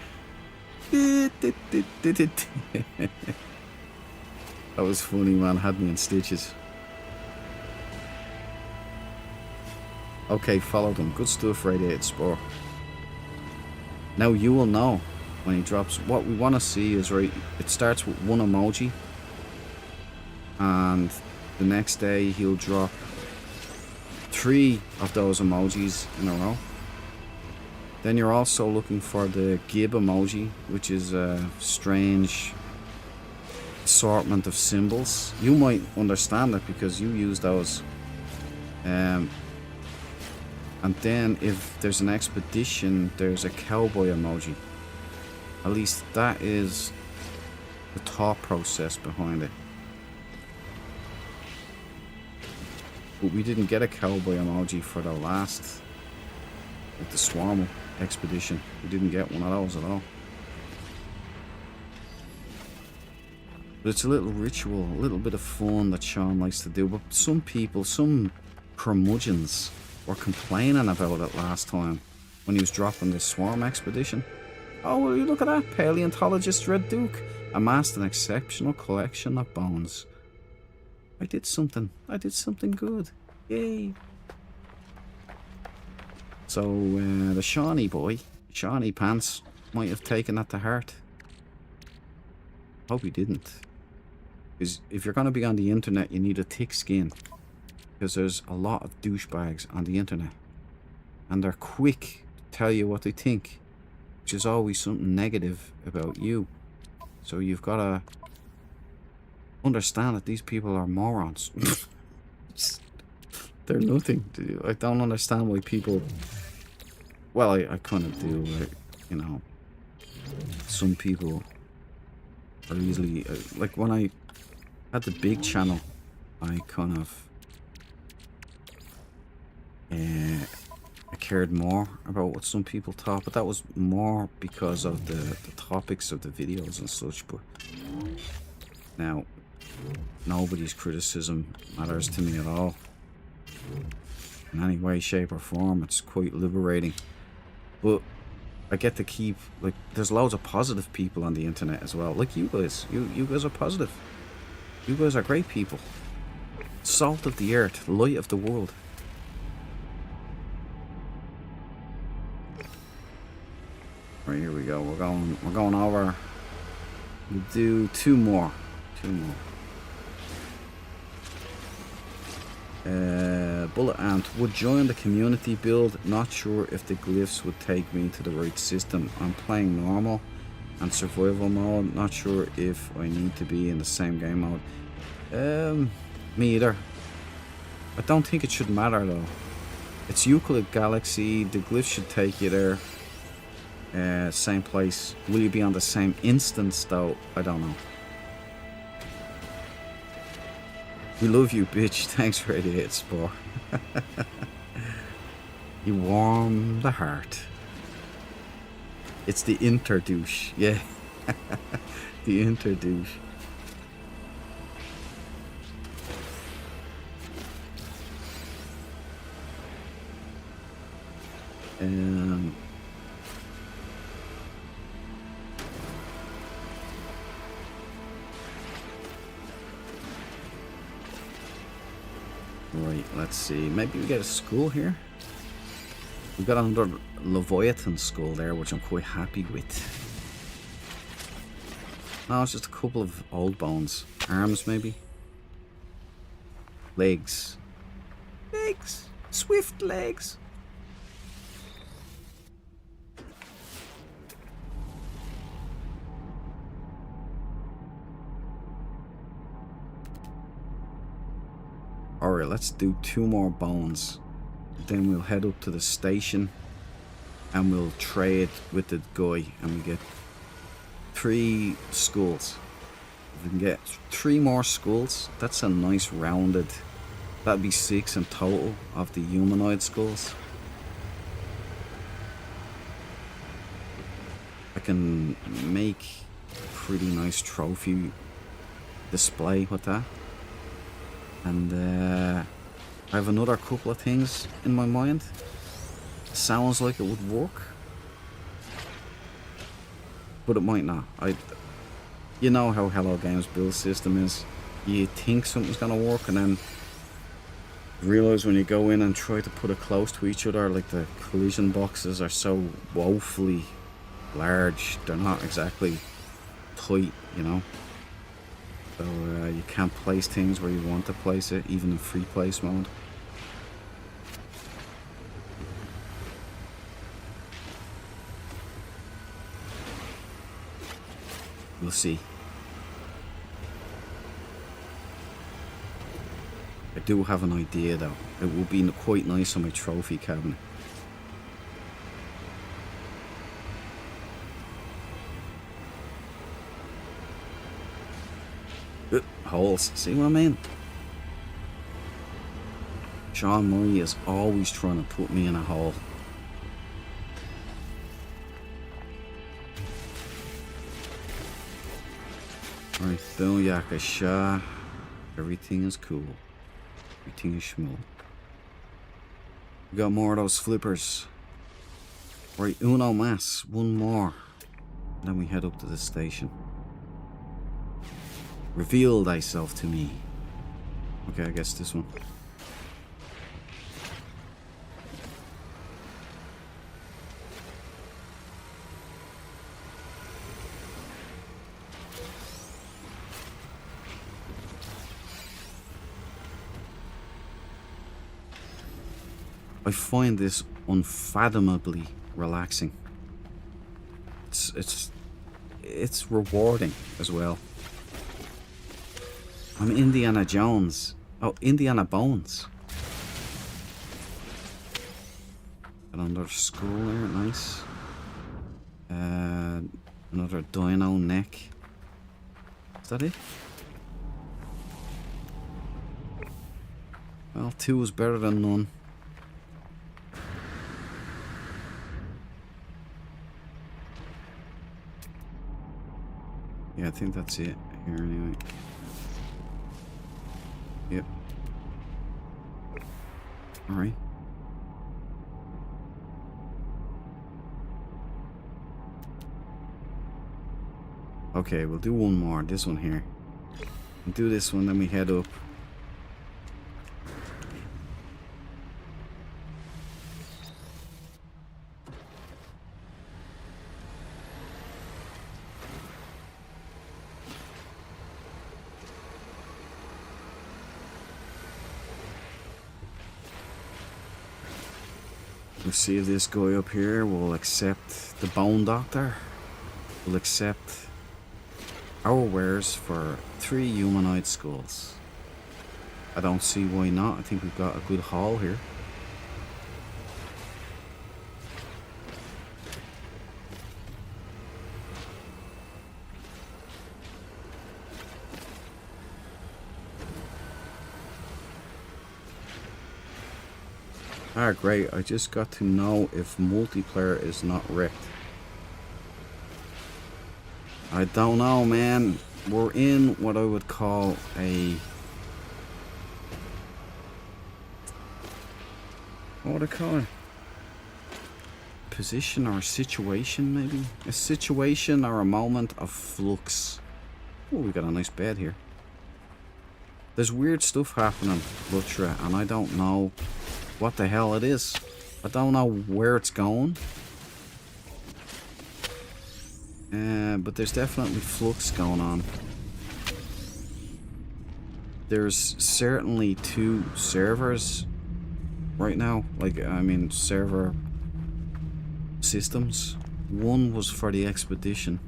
That was funny, man. Had me in stitches. Okay, follow them. Good stuff, Radiated Spore. Now you will know when he drops. What we want to see is, right, it starts with one emoji, and the next day he'll drop 3 of those emojis in a row. Then you're also looking for the gib emoji, which is a strange assortment of symbols. You might understand it because you use those. And then if there's an expedition, there's a cowboy emoji. At least that is the thought process behind it. But we didn't get a cowboy emoji for the last, like the Swarm expedition. We didn't get one of those at all. But it's a little ritual, a little bit of fun that Sean likes to do. But some people, some curmudgeons, were complaining about it last time when he was dropping the Swarm expedition. Oh, will you look at that? Paleontologist Red Duke amassed an exceptional collection of bones. I did something good. Yay. So, the Shawnee boy, Shawnee Pants, might have taken that to heart. Hope he didn't. Because if you're going to be on the internet, you need a thick skin. Because there's a lot of douchebags on the internet. And they're quick to tell you what they think. Which is always something negative about you. So you've got to understand that these people are morons. They're nothing to do. I don't understand why people... Well, I kind of do. You know, some people are easily... like when I had the big channel, I kind of... I cared more about what some people thought, but that was more because of the topics of the videos and such. But now, nobody's criticism matters to me at all. In any way, shape or form, it's quite liberating. But I get to keep, like, there's loads of positive people on the internet as well. Like you guys. You guys are positive. You guys are great people. Salt of the earth, light of the world. Right, here we go. We're going over. We'll do two more. Bullet Ant would join the community build. Not sure if the glyphs would take me to the right system. I'm playing normal and survival mode. Not sure if I need to be in the same game mode. Me either. I don't think it should matter though. It's Euclid Galaxy. The glyphs should take you there. Same place. Will you be on the same instance though? I don't know. We love you, bitch. Thanks for the hit, Spore. You warm the heart. It's the interdouche. Yeah. The interdouche. Right, let's see. Maybe we get a skull here. We've got another Leviathan skull there, which I'm quite happy with. No, it's just a couple of old bones. Arms, maybe. Legs. Legs! Swift legs! Alright, let's do 2 more bones. Then we'll head up to the station and we'll trade with the guy and we get 3 skulls. If we can get 3 more skulls, that's a nice rounded... That'd be 6 in total of the humanoid skulls. I can make a pretty nice trophy display with that. And I have another couple of things in my mind. Sounds like it would work, but it might not. You know how Hello Games build system is. You think something's gonna work, and then realize when you go in and try to put it close to each other, like the collision boxes are so woefully large. They're not exactly tight, you know. So you can't place things where you want to place it, even in free place mode. We'll see. I do have an idea though. It will be quite nice on my trophy cabinet. Holes. See what I mean? Sean Murray is always trying to put me in a hole. Right, Booyaka Shah. Everything is cool. Everything is schmool. We got more of those flippers. Right, uno mas. One more. Then we head up to the station. Reveal thyself to me. Okay, I guess this one. I find this unfathomably relaxing. It's rewarding as well. I'm Indiana Jones. Oh, Indiana Bones. Got another skull there, nice. Another dino neck. Is that it? Well, 2 is better than none. Yeah, I think that's it here anyway. Yep. Alright. Okay, we'll do one more. This one here. We'll do this one, then we head up. We'll see if this guy up here will accept the Bone Doctor. Will accept our wares for 3 humanoid skulls. I don't see why not. I think we've got a good haul here. Ah, great. I just got to know if multiplayer is not wrecked. I don't know, man. We're in what I would call a... what would I call it? Position or situation, maybe? A situation or a moment of flux. Oh, we got a nice bed here. There's weird stuff happening, Lutra, and I don't know what the hell it is. I don't know where it's going. But there's definitely flux going on. There's certainly 2 servers right now. Like, I mean, server systems. One was for the expedition,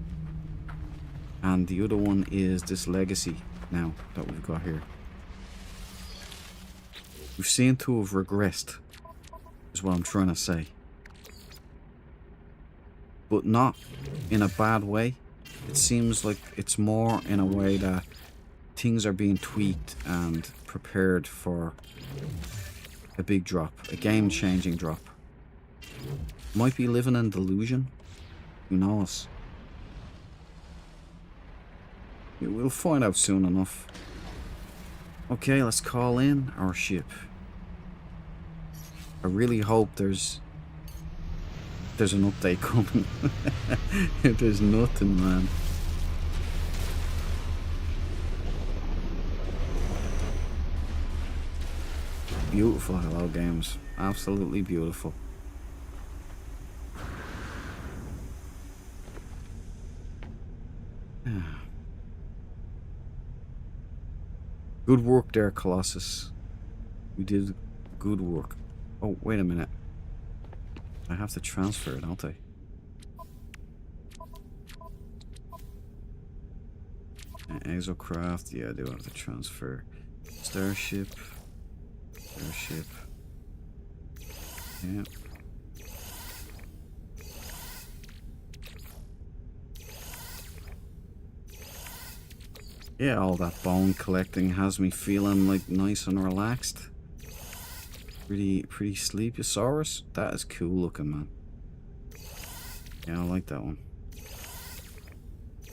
and the other one is this legacy now that we've got here. We've seemed to have regressed, is what I'm trying to say. But not in a bad way. It seems like it's more in a way that things are being tweaked and prepared for a big drop, a game-changing drop. Might be living in delusion. Who knows? We'll find out soon enough. Okay, let's call in our ship. I really hope there's an update coming. If there's nothing, man. Beautiful Hello Games. Absolutely beautiful. Good work there, Colossus. You did good work. Oh, wait a minute. I have to transfer it, don't I? Exocraft, yeah, I do have to transfer. Starship. Starship. Yeah. Yeah, all that bone collecting has me feeling like nice and relaxed. Pretty Sleepyosaurus. That is cool looking, man. Yeah, I like that one.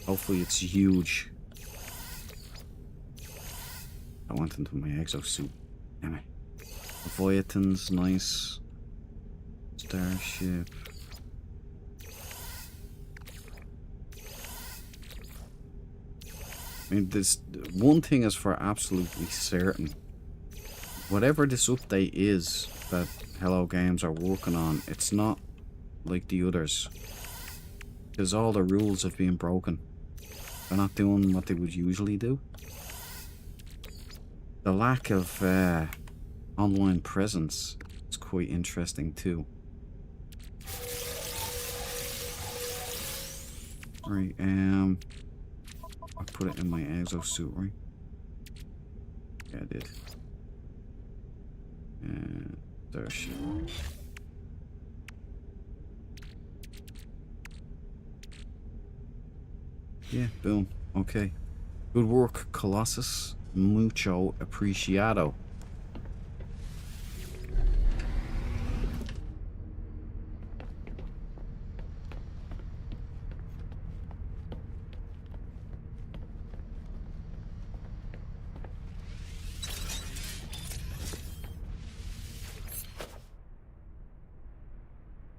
Hopefully it's huge. I went into my exosuit. Anyway. Leviathan's nice. Starship. I mean, this one thing is for absolutely certain. Whatever this update is that Hello Games are working on, it's not like the others. Because all the rules have been broken. They're not doing what they would usually do. The lack of online presence is quite interesting too. Right, I put it in my exosuit, right? Yeah, I did. And there she is. Yeah, boom. Okay. Good work, Colossus. Mucho apreciado.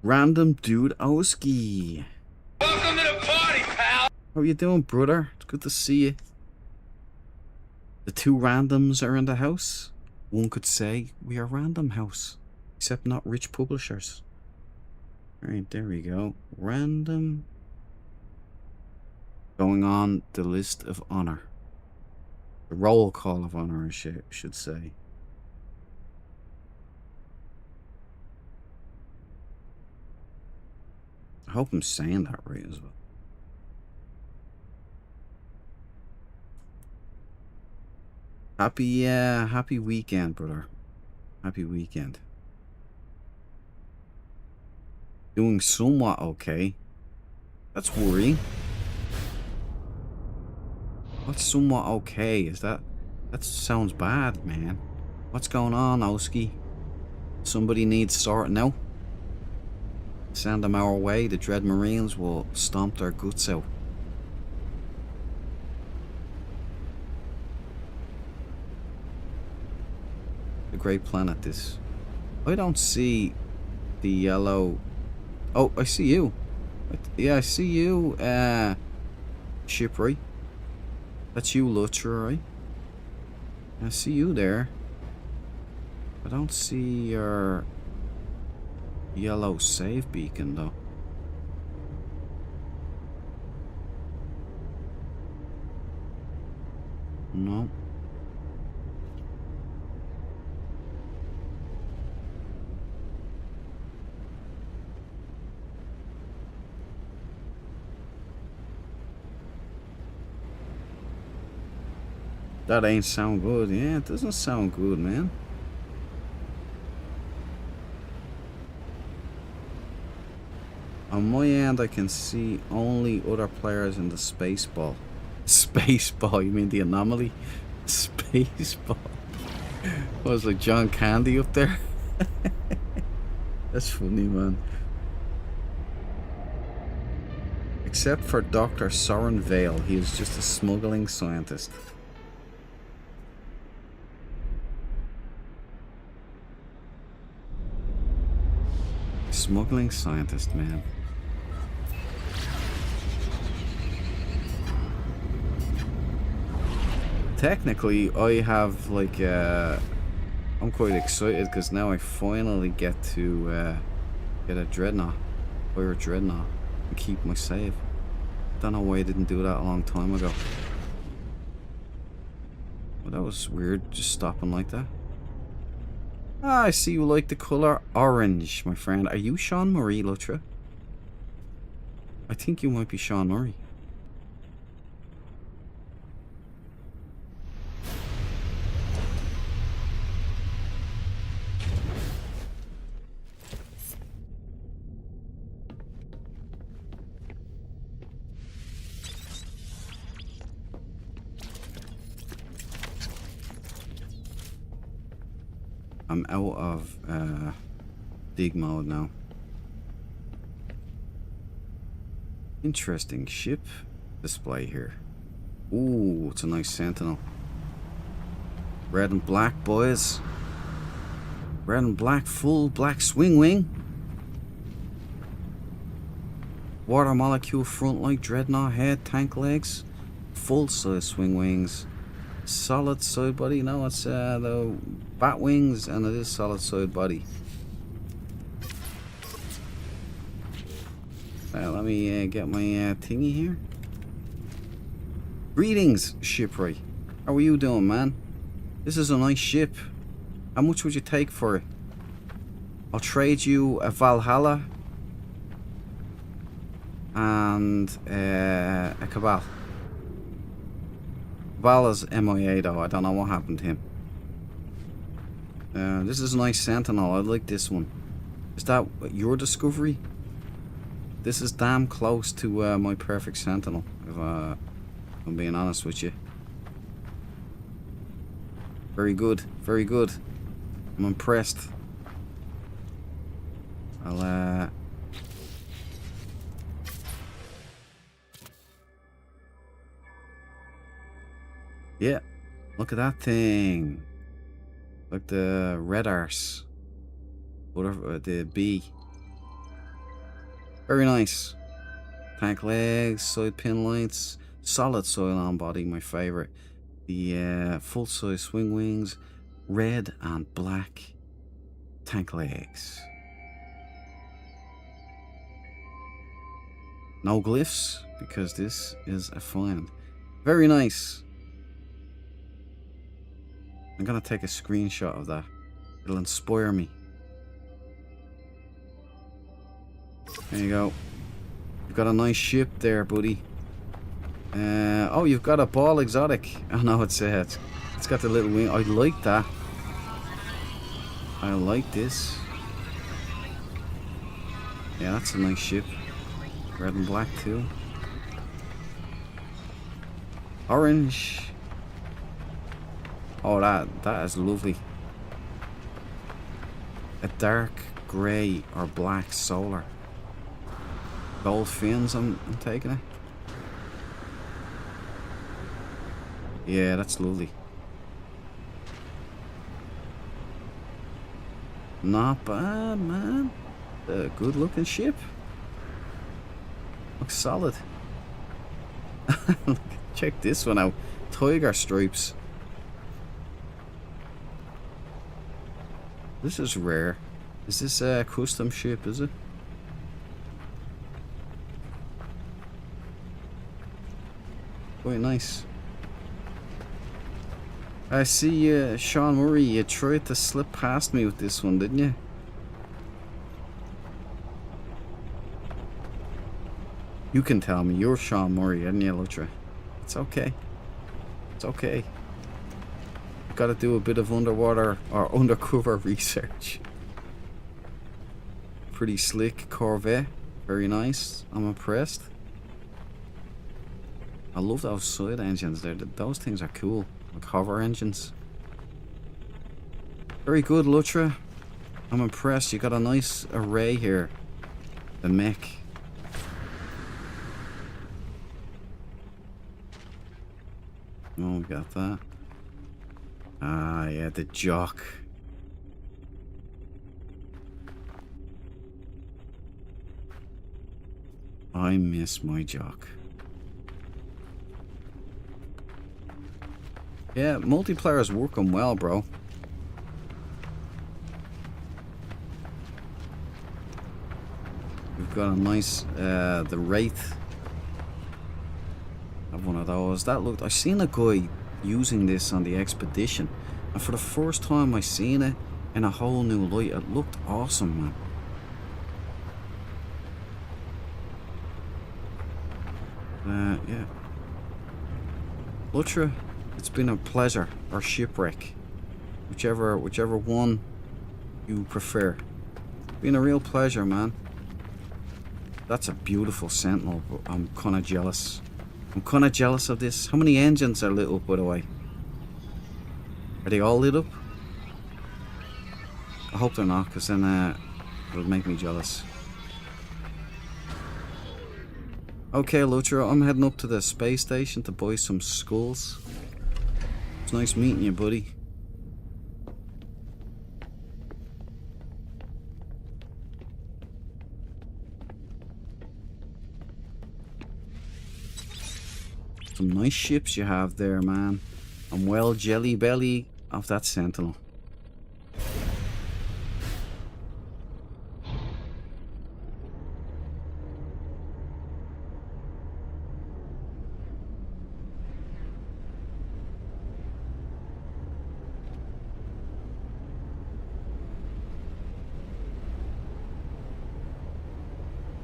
Random Dude Oski. Welcome to the party, pal. How you doing, brother? It's good to see you. The two randoms are in the house. One could say we are Random House, except not rich publishers. Alright, there we go. Random. Going on the list of honor. The roll call of honor, I should say. I hope I'm saying that right as well. Happy weekend, brother. Happy weekend. Doing somewhat okay. That's worrying. What's somewhat okay? Is that sounds bad, man. What's going on, Oski? Somebody needs sorting out. Send them our way. The Dread Marines will stomp their guts out. A great planet, this. I don't see the yellow. Oh, I see you. Yeah, I see you. Ship, right? That's you, Lutcher, right? I see you there. I don't see your yellow save beacon, though. No. That ain't sound good. Yeah, it doesn't sound good, man. On my end, I can see only other players in the space ball. Space ball? You mean the anomaly? Space ball. Was like John Candy up there? That's funny, man. Except for Dr. Soren Vale, he is just a smuggling scientist. Smuggling scientist, man. Technically, I have like I'm quite excited because now I finally get to get a dreadnought, fire a dreadnought, and keep my save. Don't know why I didn't do that a long time ago. Well, that was weird, just stopping like that. Ah, I see you like the colour orange, my friend. Are you Sean Murray, Lutra? I think you might be Sean Murray. I'm out of dig mode now. Interesting ship display here. Ooh, it's a nice Sentinel. Red and black, boys. Red and black, full black swing wing. Water molecule front like dreadnought head, tank legs. Full size swing wings. Solid side body. No, it's the bat wings, and it is solid side body. Let me get my thingy here. Greetings, shipwright. How are you doing, man? This is a nice ship. How much would you take for it? I'll trade you a Valhalla and a Cabal. Cabal is MIA though. I don't know what happened to him. This is a nice Sentinel. I like this one. Is that your discovery? This is damn close to my Perfect Sentinel, if I'm being honest with you. Very good, very good. I'm impressed. I'll yeah, look at that thing. Like the red arse. Whatever, the B. Very nice. Tank legs, side pin lights, solid soil on body, my favorite. The full size swing wings, red and black tank legs. No glyphs, because this is a find. Very nice. I'm gonna take a screenshot of that. It'll inspire me. There you go. You've got a nice ship there, buddy. Oh, you've got a ball exotic. Oh no, it's got the little wing. I like that. I like this. Yeah, that's a nice ship. Red and black too. Orange. Oh, that is lovely. A dark grey or black solar. Gold fins, I'm taking it. Yeah, that's lovely. Not bad, man. A good looking ship. Looks solid. Check this one out. Tiger stripes. This is rare. Is this a custom ship, is it? Quite nice. I see, Sean Murray, you tried to slip past me with this one, didn't you? You can tell me. You're Sean Murray, aren't you, Lutra? It's okay. It's okay. Gotta do a bit of underwater or undercover research. Pretty slick Corvette. Very nice. I'm impressed. I love those side engines there. Those things are cool. Like hover engines. Very good, Lutra. I'm impressed. You got a nice array here. The mech. Oh, we got that. Ah, yeah, the jock. I miss my jock. Yeah, multiplayer is working well, bro. We've got a nice, the Wraith. I have one of those. That looked, I seen a guy using this on the expedition, and for the first time I seen it in a whole new light. It looked awesome, man. Yeah. Lutra, it's been a pleasure, or shipwreck, whichever one you prefer. Been a real pleasure, man. That's a beautiful Sentinel, but I'm kind of jealous. I'm kind of jealous of this. How many engines are lit up, by the way? Are they all lit up? I hope they're not, because then it'll make me jealous. Okay, Lucha, I'm heading up to the space station to buy some skulls. It's nice meeting you, buddy. Some nice ships you have there, man. I'm well jelly belly of that Sentinel.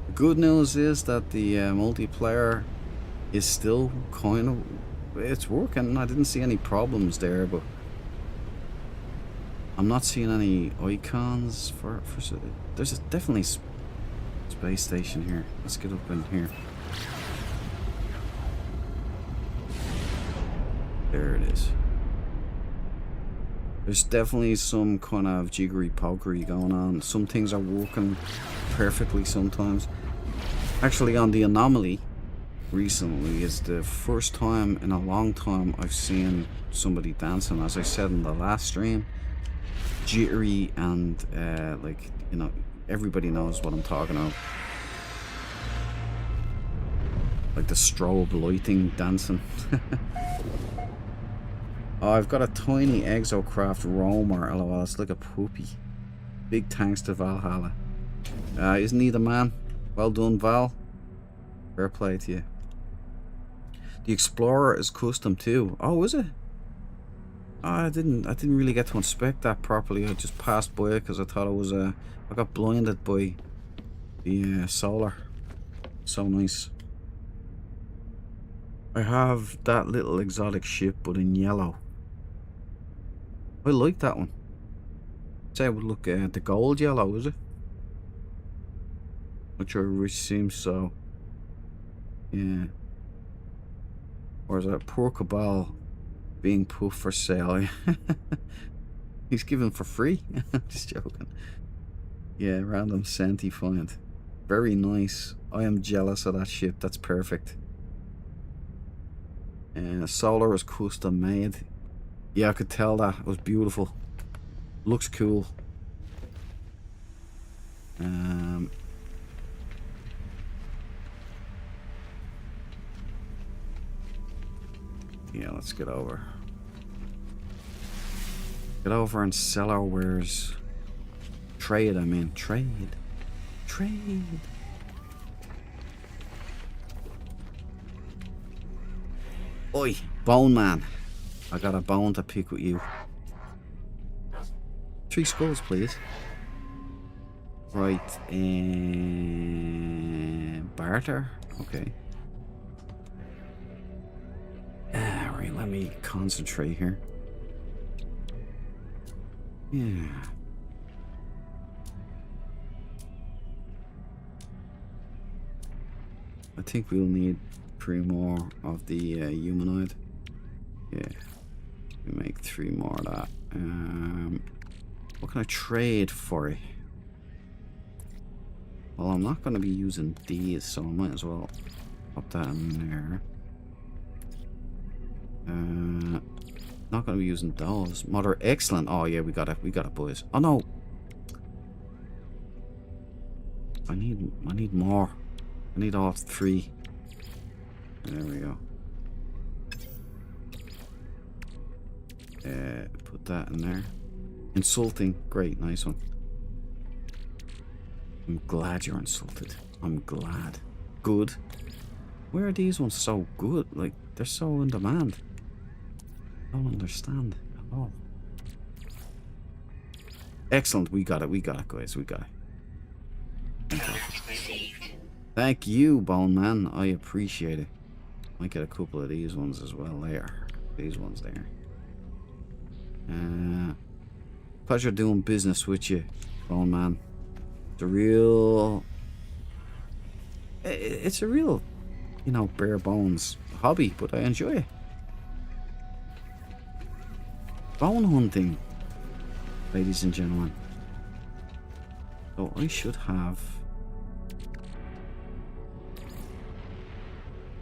The good news is that the multiplayer is still kind of, it's working. I didn't see any problems there, but I'm not seeing any icons for there's definitely space station here. Let's get up in here. There it is. There's definitely some kind of jiggery pokery going on. Some things are working perfectly sometimes. Actually, on the anomaly recently is the first time in a long time I've seen somebody dancing. As I said in the last stream, jittery and like, you know, everybody knows what I'm talking about. Like the strobe lighting dancing. Oh, I've got a tiny exocraft roamer. LOL, it's like a poopy. Big thanks to Valhalla. Isn't he the man? Well done, Val. Fair play to you. The Explorer is custom too. Oh, is it? Oh, I didn't really get to inspect that properly. I just passed by it because I thought it was I got blinded by the solar. So nice. I have that little exotic ship, but in yellow. I like that one. Say it would look the gold yellow, is it? Not sure which seems so. Yeah. Or is that poor Cabal being put for sale? He's given for free. I'm just joking. Yeah, random Senti find. Very nice. I am jealous of that ship. That's perfect. Solar is custom made. Yeah, I could tell that. It was beautiful. Looks cool. Yeah, let's get over. Get over and sell our wares. Trade, I mean. Trade. Trade. Oi, Bone Man. I got a bone to pick with you. 3 skulls, please. Right, barter? Okay. Right, let me concentrate here. Yeah. I think we'll need 3 more of the humanoid. Yeah. We make 3 more of that. What can I trade for it? Well, I'm not going to be using these, so I might as well pop that in there. Not going to be using those. Mother, excellent. Oh yeah, we got it, boys. Oh no. I need more. I need all 3. There we go. Put that in there. Insulting. Great, nice one. I'm glad you're insulted. I'm glad. Good. Where are these ones so good? Like, they're so in demand. I don't understand at all. Excellent. We got it, guys. We got it. Thank you, Bone Man. I appreciate it. Might get a couple of these ones as well there. These ones there. Pleasure doing business with you, Bone Man. It's a real, you know, bare bones hobby, but I enjoy it. Bone hunting, ladies and gentlemen. So I should have...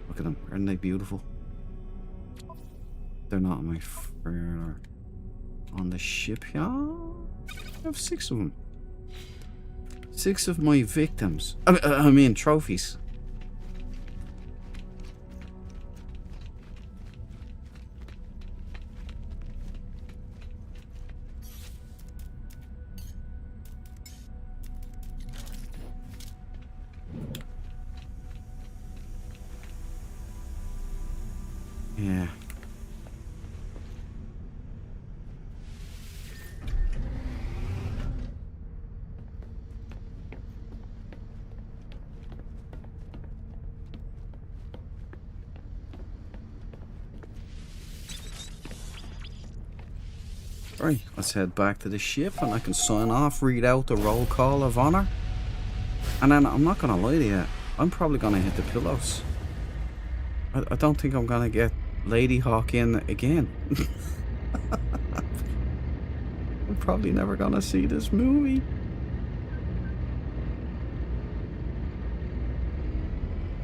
Look at them. Aren't they beautiful? They're not on my fur. On the ship here. I have 6 of them. 6 of my victims. I mean trophies. Yeah. Right, let's head back to the ship and I can sign off, read out the roll call of honor. And then I'm not gonna lie to you, I'm probably gonna hit the pillows. I don't think I'm gonna get Lady Hawk in again. I'm probably never gonna see this movie.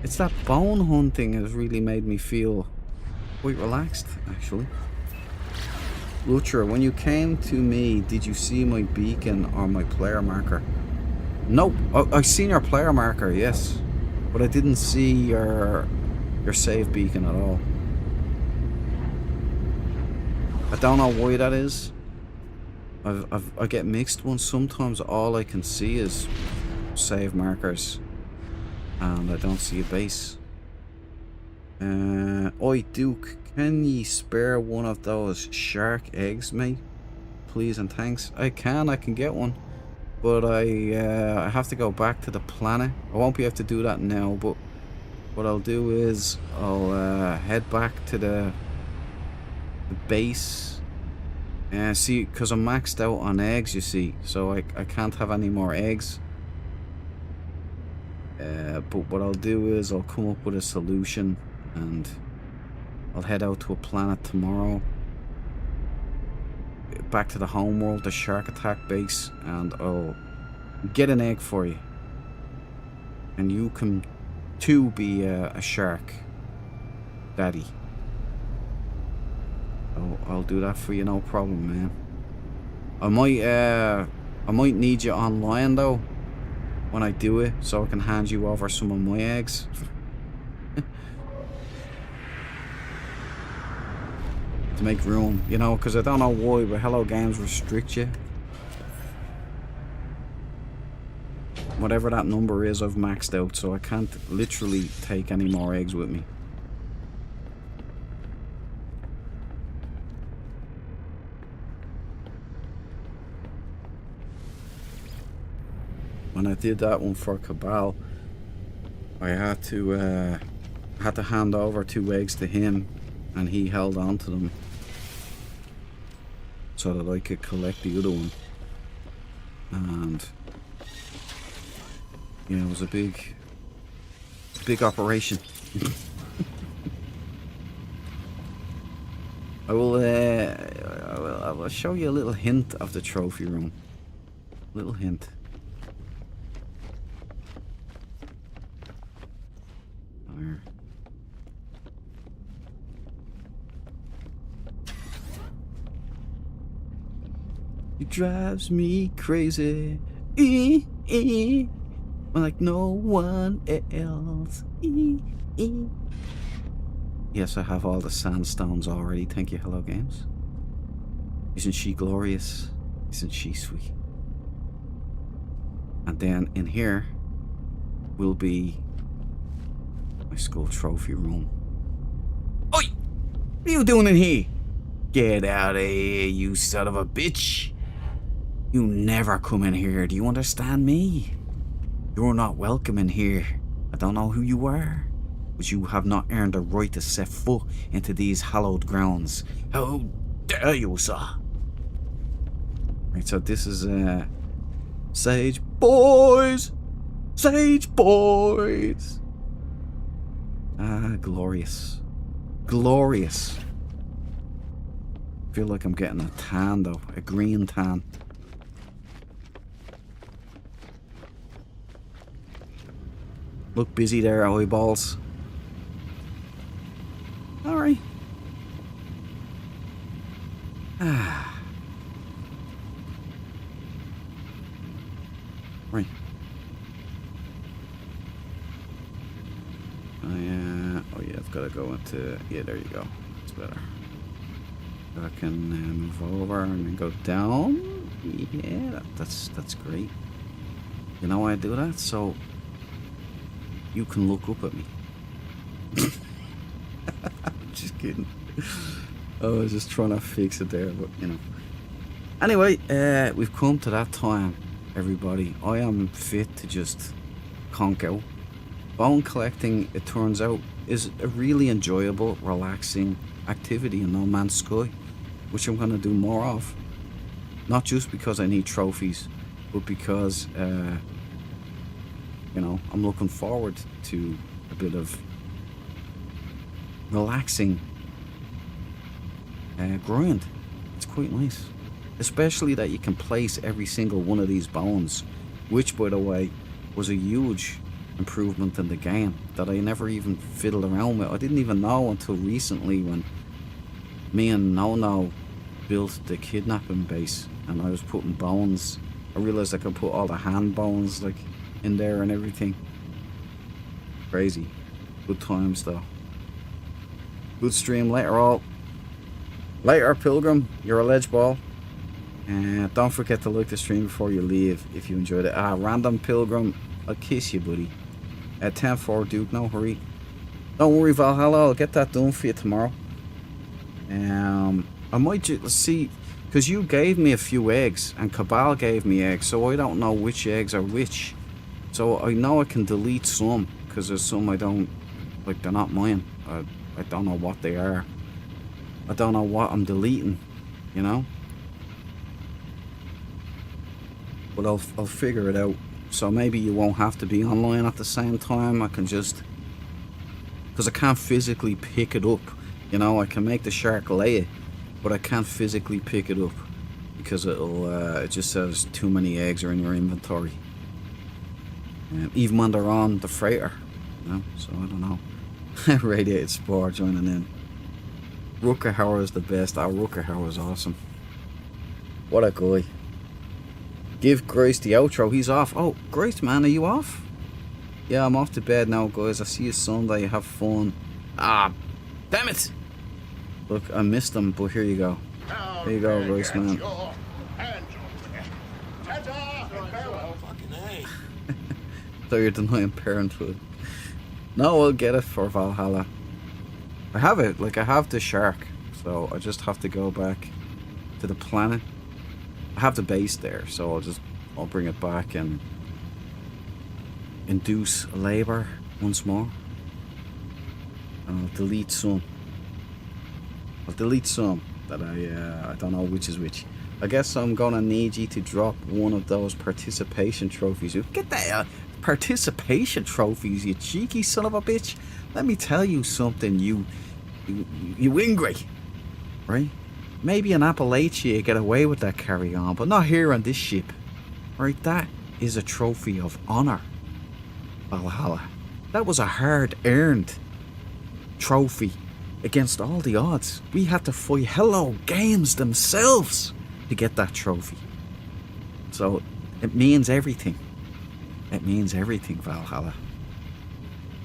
It's that bone hunting has really made me feel quite relaxed, actually. Lutra, when you came to me, did you see my beacon or my player marker? Nope. I seen your player marker, yes. But I didn't see your save beacon at all. I don't know why that is. I get mixed ones. Sometimes all I can see is save markers. And I don't see a base. Oi, Duke, can ye spare one of those shark eggs, mate? Please and thanks. I can get one. But I have to go back to the planet. I won't be able to do that now, but what I'll do is I'll head back to the base. See, because I'm maxed out on eggs, you see. So I can't have any more eggs. But what I'll do is I'll come up with a solution and I'll head out to a planet tomorrow, back to the homeworld, the shark attack base, and I'll get an egg for you, and you can too be a shark daddy. I'll do that for you, no problem, man. I might need you online though when I do it, so I can hand you over some of my eggs. To make room, you know, because I don't know why, but Hello Games restrict you. Whatever that number is, I've maxed out, so I can't literally take any more eggs with me. When I did that one for Cabal, I had to hand over 2 eggs to him, and he held on to them so that I could collect the other one. And you know, it was a big operation. I will show you a little hint of the trophy room. Little hint. There. It drives me crazy, like no one else. Yes, I have all the sandstones already. Thank you, Hello Games. Isn't she glorious? Isn't she sweet? And then in here will be my skull trophy room. Oi! What are you doing in here? Get out of here, you son of a bitch! You never come in here, do you understand me? You're not welcome in here. I don't know who you are, but you have not earned the right to set foot into these hallowed grounds. How dare you, sir? Right, so this is Sage Boys! Sage Boys! Ah, glorious. Glorious. Feel like I'm getting a tan though, a green tan. Look busy there, eyeballs. Alright. Right. Oh yeah, I've got to go into... Yeah, there you go. It's better. I can move over and then go down. Yeah, that's great. You know why I do that? So you can look up at me. Just kidding. I was just trying to fix it there, but you know. Anyway, we've come to that time, everybody. I am fit to just conk out. Bone collecting, it turns out, is a really enjoyable, relaxing activity in No Man's Sky, which I'm going to do more of. Not just because I need trophies, but because, you know, I'm looking forward to a bit of relaxing grind. It's quite nice. Especially that you can place every single one of these bones, which, by the way, was a huge improvement in the game that I never even fiddled around with. I didn't even know until recently when me and No built the kidnapping base and I was putting bones. I realized I could put all the hand bones like in there and everything. Crazy. Good times though. Good stream later all. Later Pilgrim, you're a ledge ball. And don't forget to like the stream before you leave if you enjoyed it. Random Pilgrim, I'll kiss you, buddy. 10-4 Duke, no hurry. Don't worry, Valhalla, I'll get that done for you tomorrow. I might just see, because you gave me a few eggs and Cabal gave me eggs, so I don't know which eggs are which. So I know I can delete some, because there's some I don't, like, they're not mine. I don't know what they are. I don't know what I'm deleting, you know? But I'll figure it out. So maybe you won't have to be online at the same time. I can just... Because I can't physically pick it up. You know, I can make the shark lay it, but I can't physically pick it up. Because it just says too many eggs are in your inventory. Even when they're on the freighter. You know, so I don't know. Radiated Spore joining in. Rutger Hauer is the best. Rutger Hauer is awesome. What a guy. Give Grace the outro. He's off. Oh, Grace, man, are you off? Yeah, I'm off to bed now, guys. I'll see you Sunday. Have fun. Damn it! Look, I missed them, but here you go. Here you go, Grace, man. So you're denying parenthood. No, I'll get it for Valhalla. I have it. Like, I have the shark. So I just have to go back to the planet. I have the base there, so I'll bring it back and induce labor once more. And I'll delete some. I'll delete some that I don't know which is which. I guess I'm gonna need you to drop one of those participation trophies. Get that participation trophies, you cheeky son of a bitch. Let me tell you something, you ingray, right? Maybe in Appalachia you get away with that carry on, but not here on this ship. Right, that is a trophy of honor, Valhalla. That was a hard-earned trophy against all the odds. We had to fight Hello Games themselves to get that trophy. So, it means everything. It means everything, Valhalla.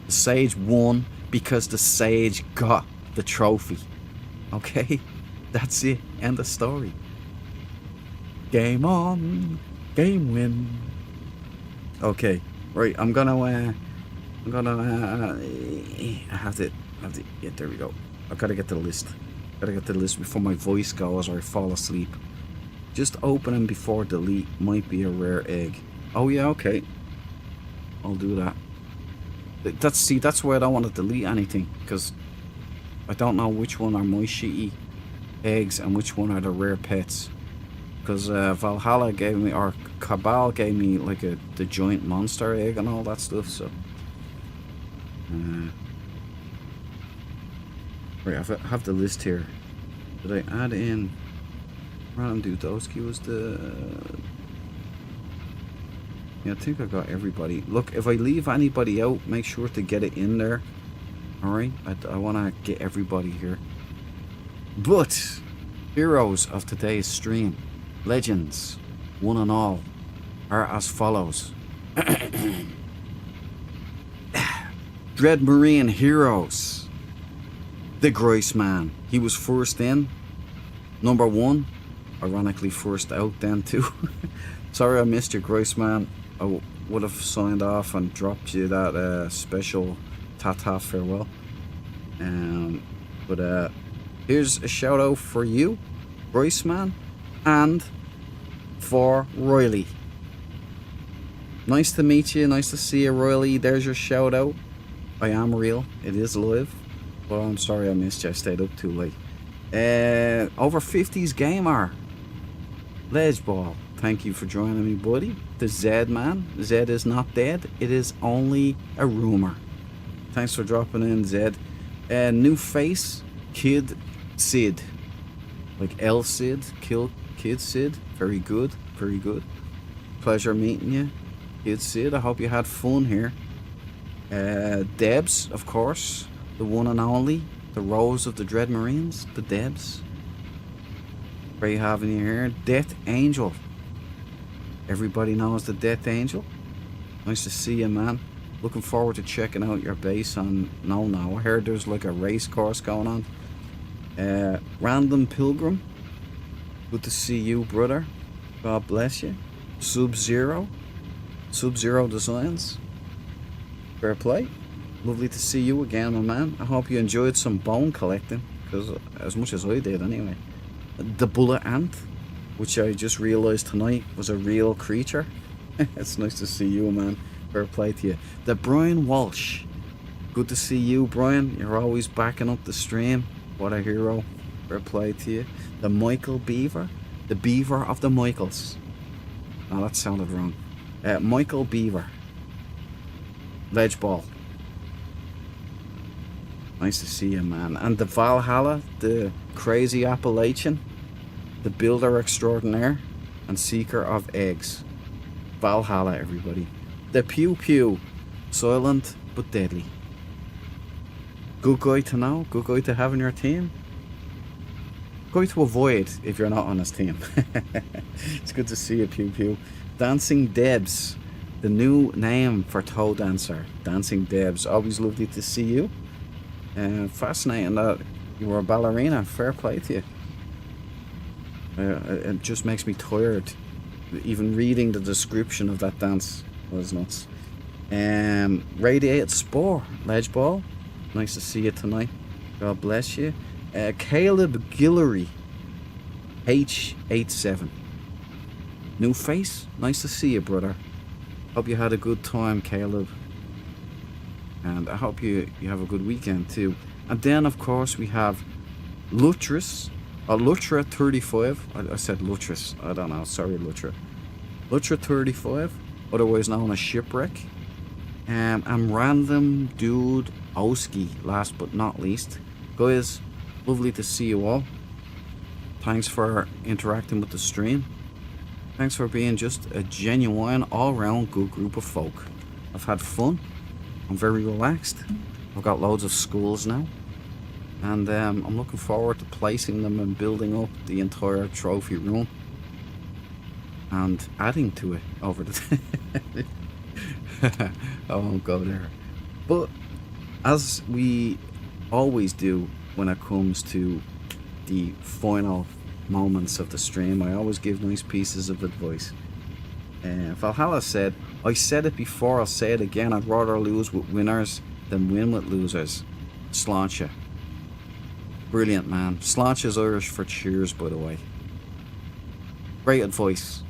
The Sage won because the Sage got the trophy. Okay? That's it. End of story. Game on. Game win. Okay. Right. I'm gonna. I have to. Yeah. There we go. I gotta get the list. Gotta get the list before my voice goes or I fall asleep. Just opening before delete might be a rare egg. Oh yeah. Okay. I'll do that. That's why I don't want to delete anything, because I don't know which one are my shitty eggs and which one are the rare pets. Because Valhalla gave me, or Cabal gave me like the giant monster egg and all that stuff. So right, I have the list here. Did I add in Random Dudowski? Was the Yeah, I think I got everybody. Look, if I leave anybody out, make sure to get it in there. Alright? I want to get everybody here. But, heroes of today's stream, legends, one and all, are as follows. Dread Marine heroes. The Grice Man. He was first in. Number 1. Ironically first out then too. Sorry I missed you, Grice Man. I would have signed off and dropped you that special ta-ta farewell. But here's a shout out for you, Grice Man, and for Riley. Nice to meet you, nice to see you, Riley. There's your shout out. I am real, it is live. But I'm sorry I missed you, I stayed up too late. Over 50s Gamer. Ledgeball, thank you for joining me, buddy. The Zed Man. Zed is not dead, it is only a rumor. Thanks for dropping in, Zed. New face, Kid Sid. Like El Sid, Kid Sid. Very good, very good. Pleasure meeting you, Kid Sid. I hope you had fun here. Debs, of course. The one and only. The Rose of the Dread Marines. The Debs. Great having you here. Death Angel. Everybody knows the Death Angel. Nice to see you, man. Looking forward to checking out your base on... No, I heard there's like a race course going on. Random Pilgrim. Good to see you, brother. God bless you. Sub-Zero. Sub-Zero Designs. Fair play. Lovely to see you again, my man. I hope you enjoyed some bone collecting, because as much as I did anyway. The Bullet Ant, which I just realised tonight was a real creature. It's nice to see you, man. Fair play to you. The Brian Walsh. Good to see you, Brian. You're always backing up the stream. What a hero. Fair play to you. The Michael Beaver. The Beaver of the Michaels. Oh, that sounded wrong. Michael Beaver. Ledgeball. Nice to see you, man. And the Valhalla, the crazy Appalachian, the builder extraordinaire, and seeker of eggs. Valhalla, everybody. The Pew Pew, silent but deadly. Good guy to know, good guy to have in your team. Guy to avoid if you're not on his team. It's good to see you, Pew Pew. Dancing Debs, the new name for toe dancer. Dancing Debs, always lovely to see you. Fascinating that you were a ballerina. Fair play to you. It just makes me tired. Even reading the description of that dance was nuts. Radiated Spore, Ledgeball. Nice to see you tonight. God bless you. Caleb Guillory, H87. New face. Nice to see you, brother. Hope you had a good time, Caleb. And I hope you have a good weekend too. And then of course we have Lutris, Lutra 35. I said Lutris, I don't know, sorry Lutra. Lutra 35, otherwise known as Shipwreck. And Random Dude Oski, last but not least. Guys, lovely to see you all. Thanks for interacting with the stream. Thanks for being just a genuine all-round good group of folk. I've had fun. I'm very relaxed. I've got loads of schools now. And I'm looking forward to placing them and building up the entire trophy room. And adding to it over the... I won't go there. But as we always do when it comes to the final moments of the stream, I always give nice pieces of advice. Valhalla said, I said it before, I'll say it again, I'd rather lose with winners than win with losers. Sláinte. Brilliant, man. Sláinte is Irish for cheers, by the way. Great advice.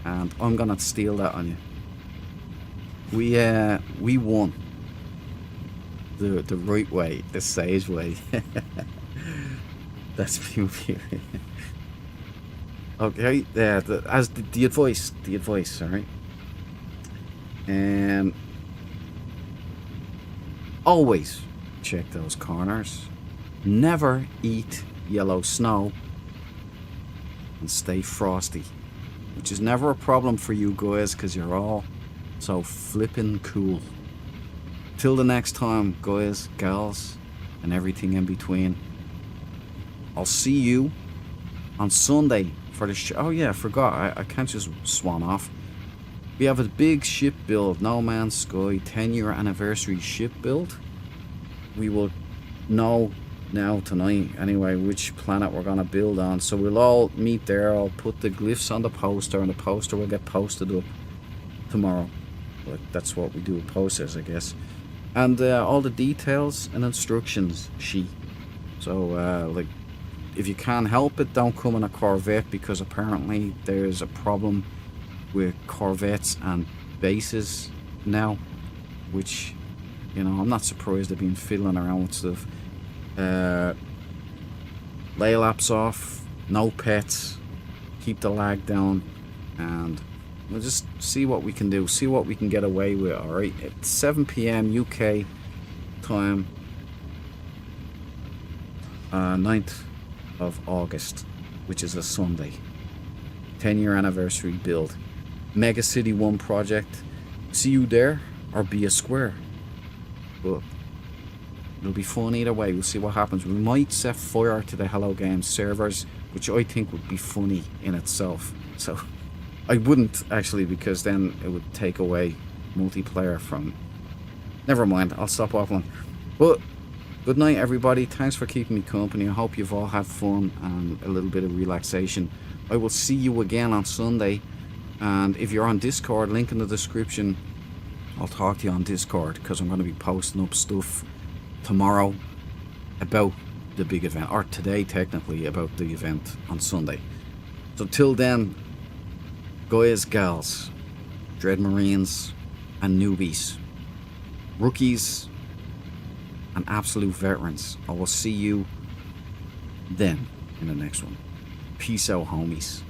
And I'm gonna steal that on you. We won. The right way, the sage way. That's beautiful. Okay, as the advice, alright? Always check those corners. Never eat yellow snow. And stay frosty. Which is never a problem for you guys, because you're all So flippin' cool. Till the next time, guys, gals, and everything in between. I'll see you on Sunday for the show. Oh yeah, I forgot. I can't just swan off. We have a big ship build, No Man's Sky 10-year anniversary ship build. We will know now tonight anyway which planet we're gonna build on. So we'll all meet there. I'll put the glyphs on the poster, and the poster will get posted up tomorrow. But that's what we do with posters, I guess. And all the details and instructions sheet. So like, if you can't help it, don't come in a Corvette, because apparently there's a problem with Corvettes and bases now, which, you know, I'm not surprised they've been fiddling around with stuff. Lay laps off, no pets, keep the lag down, and we'll just see what we can do, see what we can get away with. Alright, it's 7 PM UK time, 9th of August, which is a Sunday. 10-year anniversary build. Mega City 1 project. See you there, or be a square. But it'll be fun either way. We'll see what happens. We might set fire to the Hello Games servers, which I think would be funny in itself. So I wouldn't actually, because then it would take away multiplayer from... Never mind, I'll stop waffling. But good night, everybody. Thanks for keeping me company. I hope you've all had fun and a little bit of relaxation. I will see you again on Sunday. And if you're on Discord, link in the description. I'll talk to you on Discord, because I'm going to be posting up stuff tomorrow about the big event, or today technically about the event on Sunday. So till then, guys, gals, Dread Marines and newbies, rookies and absolute veterans, I will see you then in the next one. Peace out, homies.